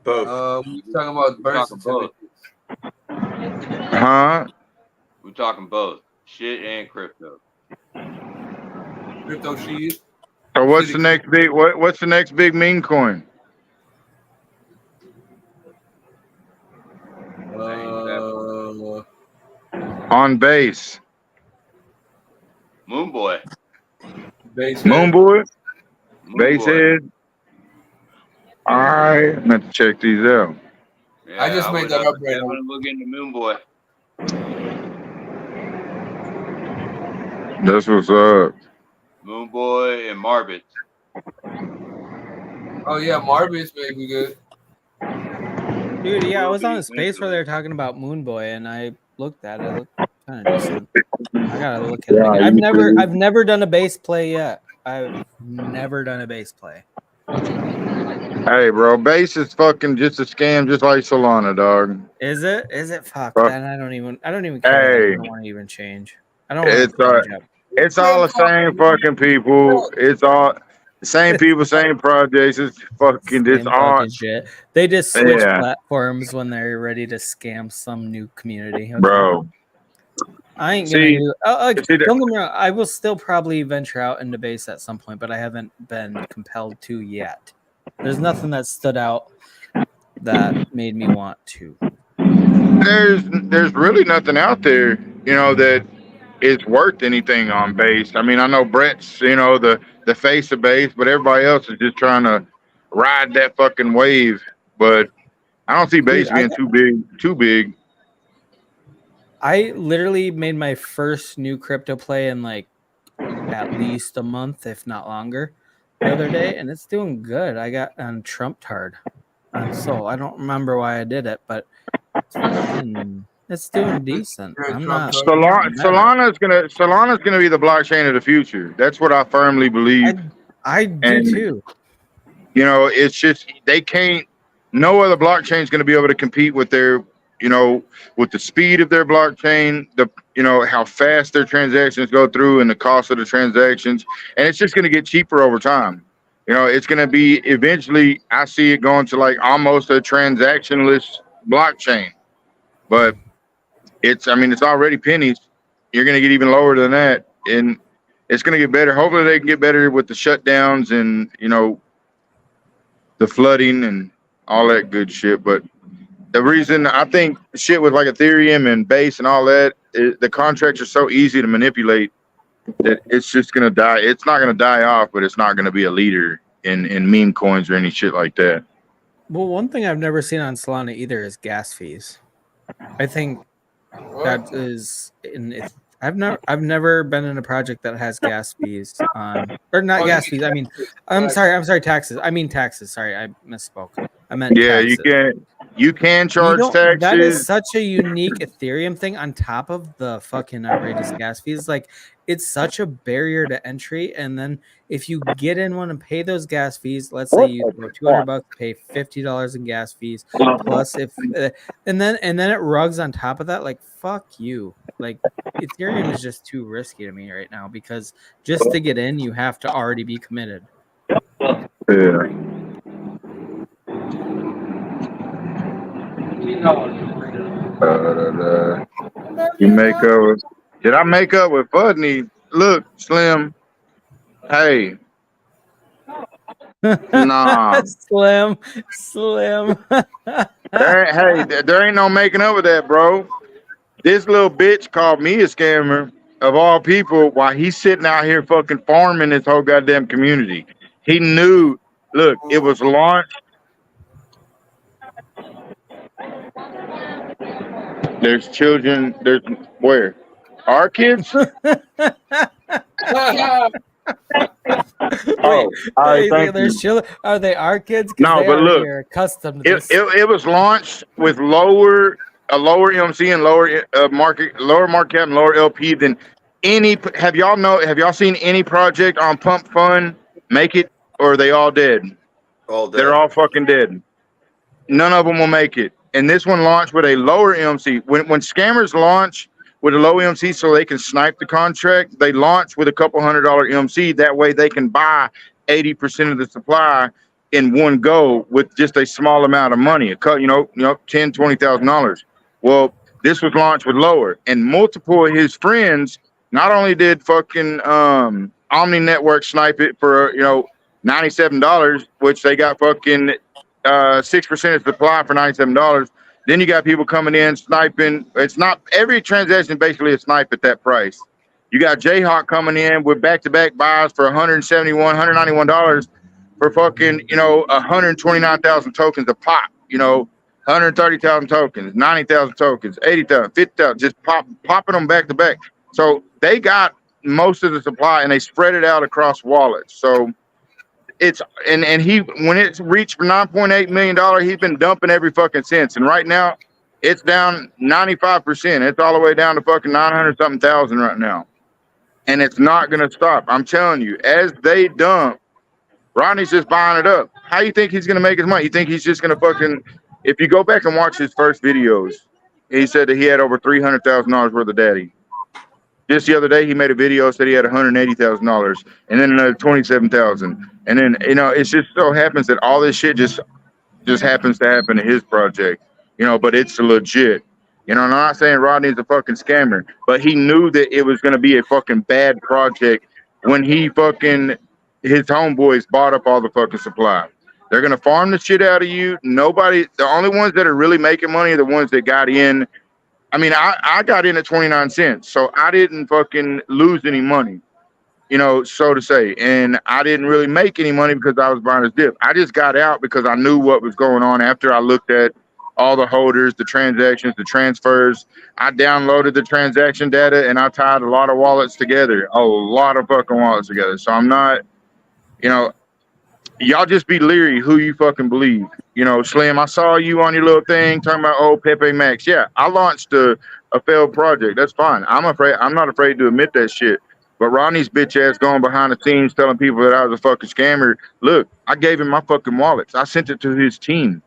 Both. We're talking about birth certificates. Huh? We're talking both shit and crypto. Crypto shit. So what's the next big what's the next big meme coin? On base. Moonboy. Moonboy? Basehead? Alright, I'm going to check these out. Yeah, I just made that up right now. Look into Moonboy. That's what's up. Moonboy and Marbits. Oh yeah, Marbits may be good. Dude, yeah, I was on a space where they were talking about Moonboy, and I looked at it. It looked kind of decent. I gotta look at it again. I've never done a base play yet. I've never done a base play. Hey, bro, base is fucking just a scam, just like Solana, dog. Is it? Is it? Fuck, Bro. then I don't even care. Hey. I don't want to even change. I don't want to change up. It's all the same fucking people. It's all the same people, same projects. It's fucking this Same all fucking shit. They just switch platforms when they're ready to scam some new community. Okay. Bro. I ain't gonna do. Don't get me wrong. I will still probably venture out into base at some point, but I haven't been compelled to yet. There's nothing that stood out that made me want to. There's really nothing out there, that is worth anything on base. I mean, I know Brett's, the face of base, but everybody else is just trying to ride that fucking wave. But I don't see base being too big. I literally made my first new crypto play in like at least a month, if not longer, the other day, and it's doing good. I got on Trump Tard on Sol. I don't remember why I did it, but it's doing decent. I'm not. Solana's gonna be the blockchain of the future. That's what I firmly believe. I do too. It's just they can't. No other blockchain is going to be able to compete with their, with the speed of their blockchain, how fast their transactions go through, and the cost of the transactions, and it's just going to get cheaper over time. It's going to be eventually. I see it going to like almost a transactionless blockchain, but it's already pennies. You're going to get even lower than that, and it's going to get better. Hopefully, they can get better with the shutdowns and the flooding and all that good shit. But the reason I think shit with like Ethereum and Base and all that, the contracts are so easy to manipulate that it's just gonna die. It's not gonna die off, but it's not gonna be a leader in meme coins or any shit like that. Well, one thing I've never seen on Solana either is gas fees. I think that is I've never been in a project that has gas fees on, or not gas fees. I mean, I'm sorry, taxes. I mean taxes. Sorry, I misspoke. I meant taxes. You can charge taxes. That is such a unique Ethereum thing on top of the fucking outrageous gas fees. Like, it's such a barrier to entry. And then if you get in one and pay those gas fees, let's say you throw $200, pay $50 in gas fees, plus and then it rugs on top of that. Like, fuck you. Like, Ethereum is just too risky to me right now, because just to get in, you have to already be committed. Yeah. Did I make up with Budney? Look, Slim. Hey. Nah. Slim. There ain't no making up with that, bro. This little bitch called me a scammer, of all people, while he's sitting out here fucking farming this whole goddamn community. He knew, look, it was launched. There's children, there's where? Our kids? Wait, all right, thank there's you. children. Are they our kids? Because No, they but already look, are accustomed to this. it was launched with lower MC and lower market cap and lower LP than any. Have y'all seen any project on Pump Fun make it, or are they all dead? All dead. They're all fucking dead. None of them will make it. And this one launched with a lower MC. When scammers launch with a low MC so they can snipe the contract, they launch with a couple $100 MC. That way they can buy 80% of the supply in one go with just a small amount of money. $10,000, $20,000. Well, this was launched with lower, and multiple of his friends. Not only did fucking Omni Network snipe it for $97, which they got fucking 6% of supply for $97. Then you got people coming in sniping. It's not every transaction basically a snipe at that price. You got Jayhawk coming in with back-to-back buys for $171, $191 for fucking 129,000 tokens a pop. 130,000 tokens, 90,000 tokens, 80,000, 50,000, just popping them back to back. So they got most of the supply and they spread it out across wallets. So it's and he when it's reached $9.8 million, he's been dumping every fucking cents. And right now, it's down 95%. It's all the way down to fucking 900 something thousand right now, and it's not gonna stop. I'm telling you, as they dump, Rodney's just buying it up. How you think he's gonna make his money? You think he's just gonna fucking? If you go back and watch his first videos, he said that he had over $300,000 worth of daddy. Just the other day, he made a video, said he had $180,000, and then another $27,000, and then it just so happens that all this shit just happens to happen to his project, but it's legit. I'm not saying Rodney's a fucking scammer, but he knew that it was going to be a fucking bad project when his homeboys bought up all the fucking supply. They're going to farm the shit out of you. The only ones that are really making money are the ones that got in. I mean, I got in at 29 cents, so I didn't fucking lose any money, so to say. And I didn't really make any money because I was buying this dip. I just got out because I knew what was going on after I looked at all the holders, the transactions, the transfers. I downloaded the transaction data and I tied a lot of wallets together, a lot of fucking wallets together. So I'm not, y'all just be leery who you fucking believe. Slim, I saw you on your little thing talking about Pepe Max. Yeah, I launched a failed project. That's fine. I'm not afraid to admit that shit. But Ronnie's bitch ass going behind the scenes telling people that I was a fucking scammer. Look, I gave him my fucking wallets. I sent it to his team.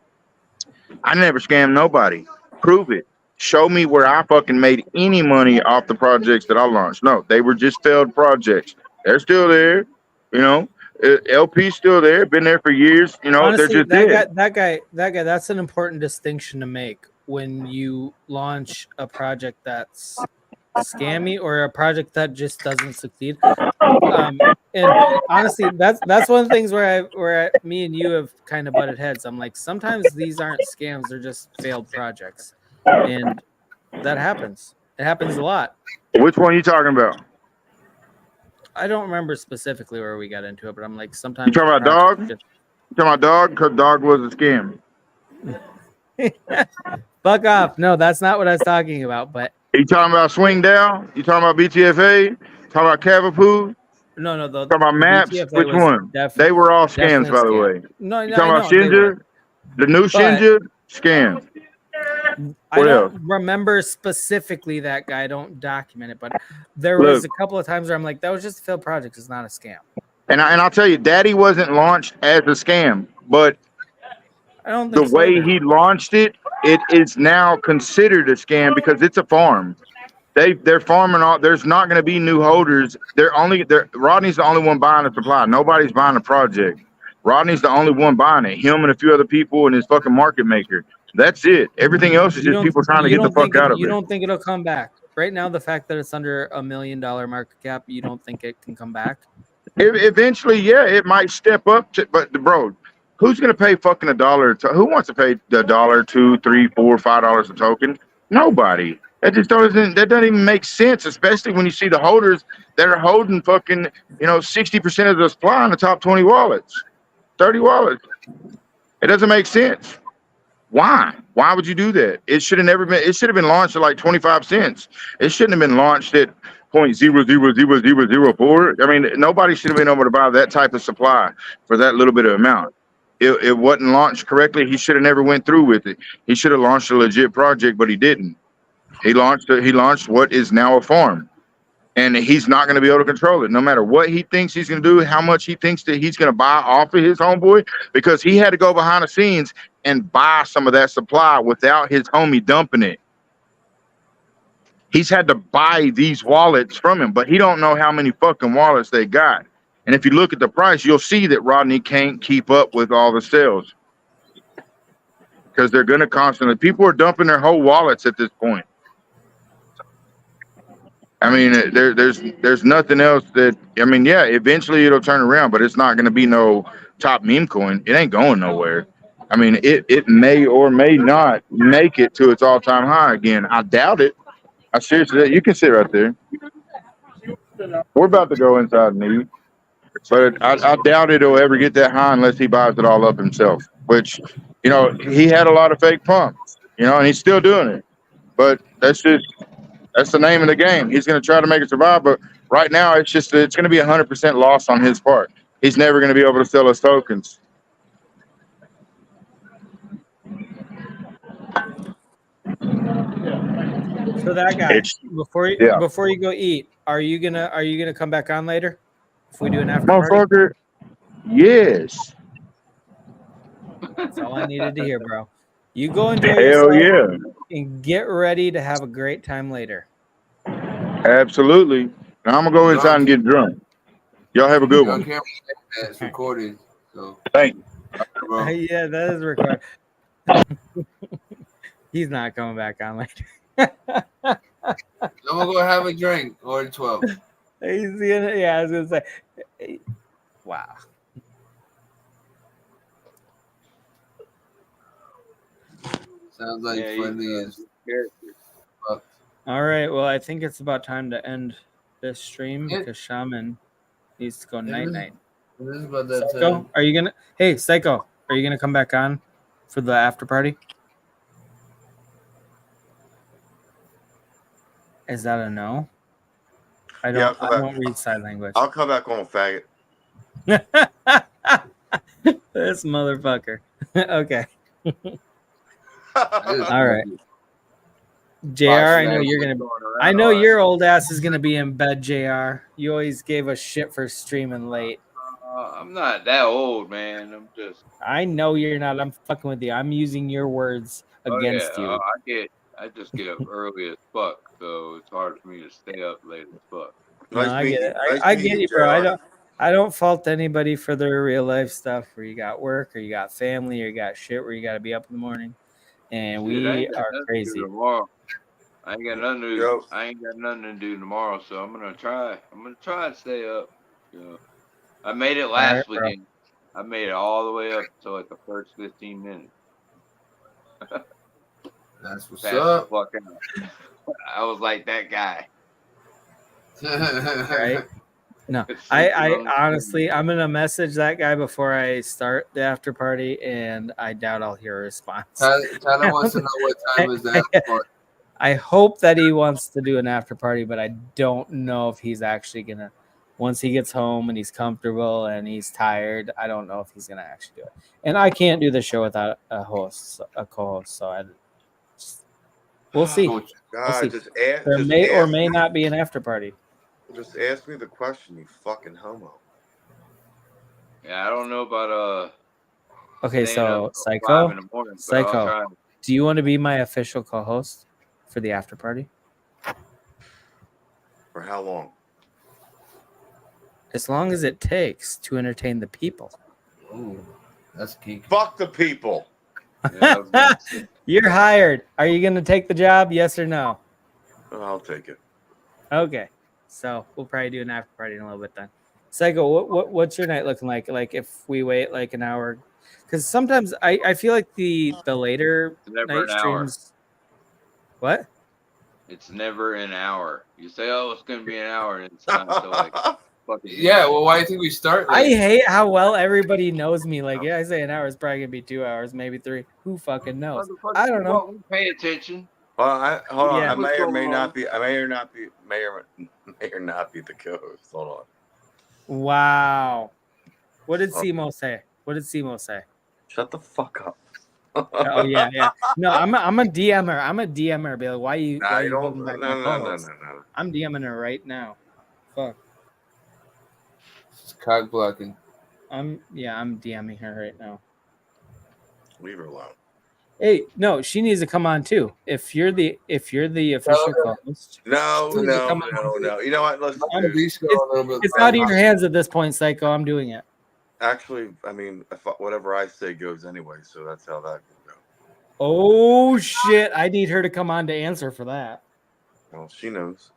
I never scammed nobody. Prove it. Show me where I fucking made any money off the projects that I launched. No, they were just failed projects. They're still there, LP's still there, been there for years. Honestly, they're just dead. That guy. That's an important distinction to make when you launch a project that's scammy or a project that just doesn't succeed. And honestly, that's one of the things where me and you have kind of butted heads. I'm like, sometimes these aren't scams; they're just failed projects, and that happens. It happens a lot. Which one are you talking about? I don't remember specifically where we got into it, but I'm like, sometimes you talking about Dog? You talking about Dog? Because Dog was a scam. Fuck off! No, that's not what I was talking about. But you talking about Swing Down? You talking about BTFA? Talking about Cavapoo? No. Talking about Maps? Which one? They were all scams, by the way. No, you talking about Shinja? The new Shinja? Scam. I don't remember specifically that guy. I don't document it, but there was a couple of times where I'm like, that was just a failed project. It's not a scam. And I'll tell you, Daddy wasn't launched as a scam, but I don't think the way he launched it, it is now considered a scam because it's a farm. They're farming all. There's not going to be new holders. Rodney's the only one buying the supply. Nobody's buying the project. Rodney's the only one buying it. Him and a few other people and his fucking market maker. That's it. Everything else is just people trying to get the fuck out of it. You don't think it'll come back? Right now, the fact that it's under $1 million market cap, you don't think it can come back? Eventually, yeah, it might step up. But bro, who's gonna pay fucking $1? Who wants to pay $1, $2, $3, $4, $5 a token? Nobody. That just doesn't. That doesn't even make sense, especially when you see the holders that are holding fucking 60% of the supply in the top 20 wallets, 30 wallets. It doesn't make sense. Why? Why would you do that? It should have never been. It should have been launched at like 25 cents. It shouldn't have been launched at 0.00004. I mean, nobody should have been able to buy that type of supply for that little bit of amount. It wasn't launched correctly. He should have never went through with it. He should have launched a legit project, but he didn't. He launched what is now a farm, and he's not going to be able to control it. No matter what he thinks he's going to do, how much he thinks that he's going to buy off of his homeboy, because he had to go behind the scenes and buy some of that supply without his homie dumping it. He's had to buy these wallets from him, but he don't know how many fucking wallets they got. And if you look at the price, you'll see that Rodney can't keep up with all the sales because they're going to constantly. People are dumping their whole wallets at this point. I mean, there's nothing else that. I mean, yeah, eventually it'll turn around, but it's not going to be no top meme coin. It ain't going nowhere. I mean, it may or may not make it to its all-time high again. I doubt it. I seriously, you can sit right there. We're about to go inside and eat, but I doubt it'll ever get that high unless he buys it all up himself. Which, he had a lot of fake pumps, and he's still doing it. But that's the name of the game. He's going to try to make it survive, but right now it's going to be 100% loss on his part. He's never going to be able to sell his tokens. So that guy, before you go eat, are you gonna come back on later if we do an after party? Motherfucker, yes. That's all I needed to hear, bro. You go enjoy yourself and get ready to have a great time later. Absolutely. Now I'm gonna go inside and get drunk. Y'all have a good one. It's recorded. So thank you. Yeah, that is recorded. He's not coming back on later. I'm gonna go have a drink or 12. I was gonna say, wow. Sounds like friendly as fuck. All right, well, I think it's about time to end this stream because Shaman needs to go night. This is about that Psycho, time. are you gonna? Hey, Psycho, are you gonna come back on for the after party? Is that a no? I don't read sign language. I'll come back on, faggot. This motherfucker. Okay. All right. JR, I know you're gonna. I know your old ass is gonna be in bed, JR. You always gave us shit for streaming late. I'm not that old, man. I'm just. I know you're not. I'm fucking with you. I'm using your words against you. I just get up early as fuck, so it's hard for me to stay up late as fuck. No, I get it. I get you, bro. I don't fault anybody for their real life stuff where you got work or you got family or you got shit where you got to be up in the morning. And we are crazy. I ain't got nothing to do. I ain't got nothing to do tomorrow, so I'm gonna try. I'm gonna try and stay up. I made it last weekend. I made it all the way up to like the first 15 minutes. That's what's up. I was like that guy. Right? No, I honestly, I'm gonna message that guy before I start the after party, and I doubt I'll hear a response. Tyler wants to know what time is the after party. I hope that he wants to do an after party, but I don't know if he's actually gonna. Once he gets home and he's comfortable and he's tired, I don't know if he's gonna actually do it. And I can't do the show without a co-host. So we'll see. God, we'll see. There may or may not be an after party. Just ask me the question, you fucking homo. Yeah, I don't know about Okay, so Psycho, do you want to be my official co-host for the after party? For how long? As long as it takes to entertain the people. Ooh, that's key. Fuck the people. You're hired. Are you going to take the job? Yes or no? I'll take it. Okay. So we'll probably do an after party in a little bit then. Psycho, what's your night looking like? Like if we wait like an hour, because sometimes I feel like the later night streams. What? It's never an hour. You say, "Oh, it's gonna be an hour," and it's not until like fucking Yeah, midnight. well, why do you think we start I late? hate how well everybody knows me. Like, yeah, I say an hour is probably gonna be 2 hours, maybe 3. Who fucking knows? I don't know. Well, we pay attention. Well, hold on. Yeah. I may or may not be. be. I may or not be. May or not be the co-host. Hold on. Wow. What did Oh. Simo say? What did Simo say? Shut the fuck up. Oh yeah. No, I'm a DMer. I'm a DMer. Be like, why you don't. holding back my co-host? I'm DMing her right now. Fuck. It's cock blocking. I'm DMing her right now. Leave her alone. Hey, no, she needs to come on too. If you're the official co-host, No. You know what? Listen, it's out of your hands at this point, Psycho. I'm doing it. Actually, I mean, whatever I say goes anyway, so that's how that will go. Oh shit! I need her to come on to answer for that. Well, she knows.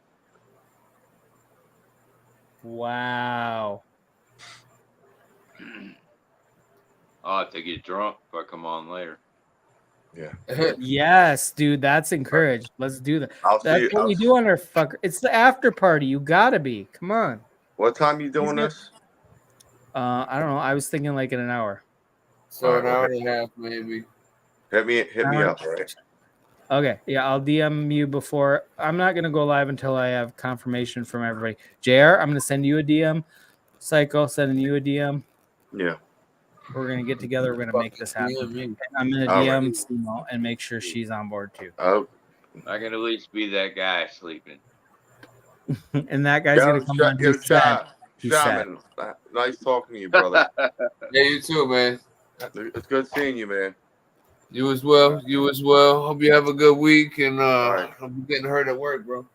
Wow. I'll have to get drunk if I come on later. Yeah. Yes, dude, that's encouraged. Let's do that. That's what we do on our fucker. It's the after party. You gotta be. Come on. What time you doing this? I don't know. I was thinking like in an hour. So an hour and a half, maybe. Hit me up, right? Okay, yeah, I'll DM you before. I'm not gonna go live until I have confirmation from everybody. JR, I'm gonna send you a DM. Psycho, sending you a DM. Yeah. We're gonna get together. We're gonna make this happen. And I'm gonna DM Simo and make sure she's on board too. Oh, I can at least be that guy sleeping. And that guy's gonna come on. Shaman, nice talking to you, brother. Yeah, you too, man. It's good seeing you, man. You as well. You as well. Hope you have a good week, and hope you're getting hurt at work, bro.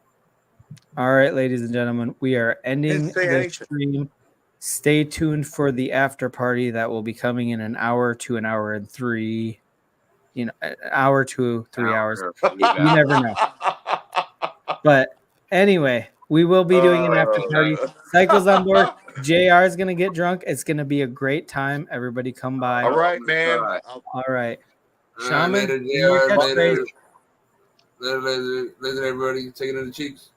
All right, ladies and gentlemen, we are ending the stream. Stay tuned for the after party that will be coming in an hour to an hour and 3. An hour to 3 hours. You never know. But anyway, we will be doing an after party. Cycle's on board. JR is gonna get drunk. It's gonna be a great time. Everybody come by. All right, man. All right. Shaman, later, later, everybody. Take it in the cheeks.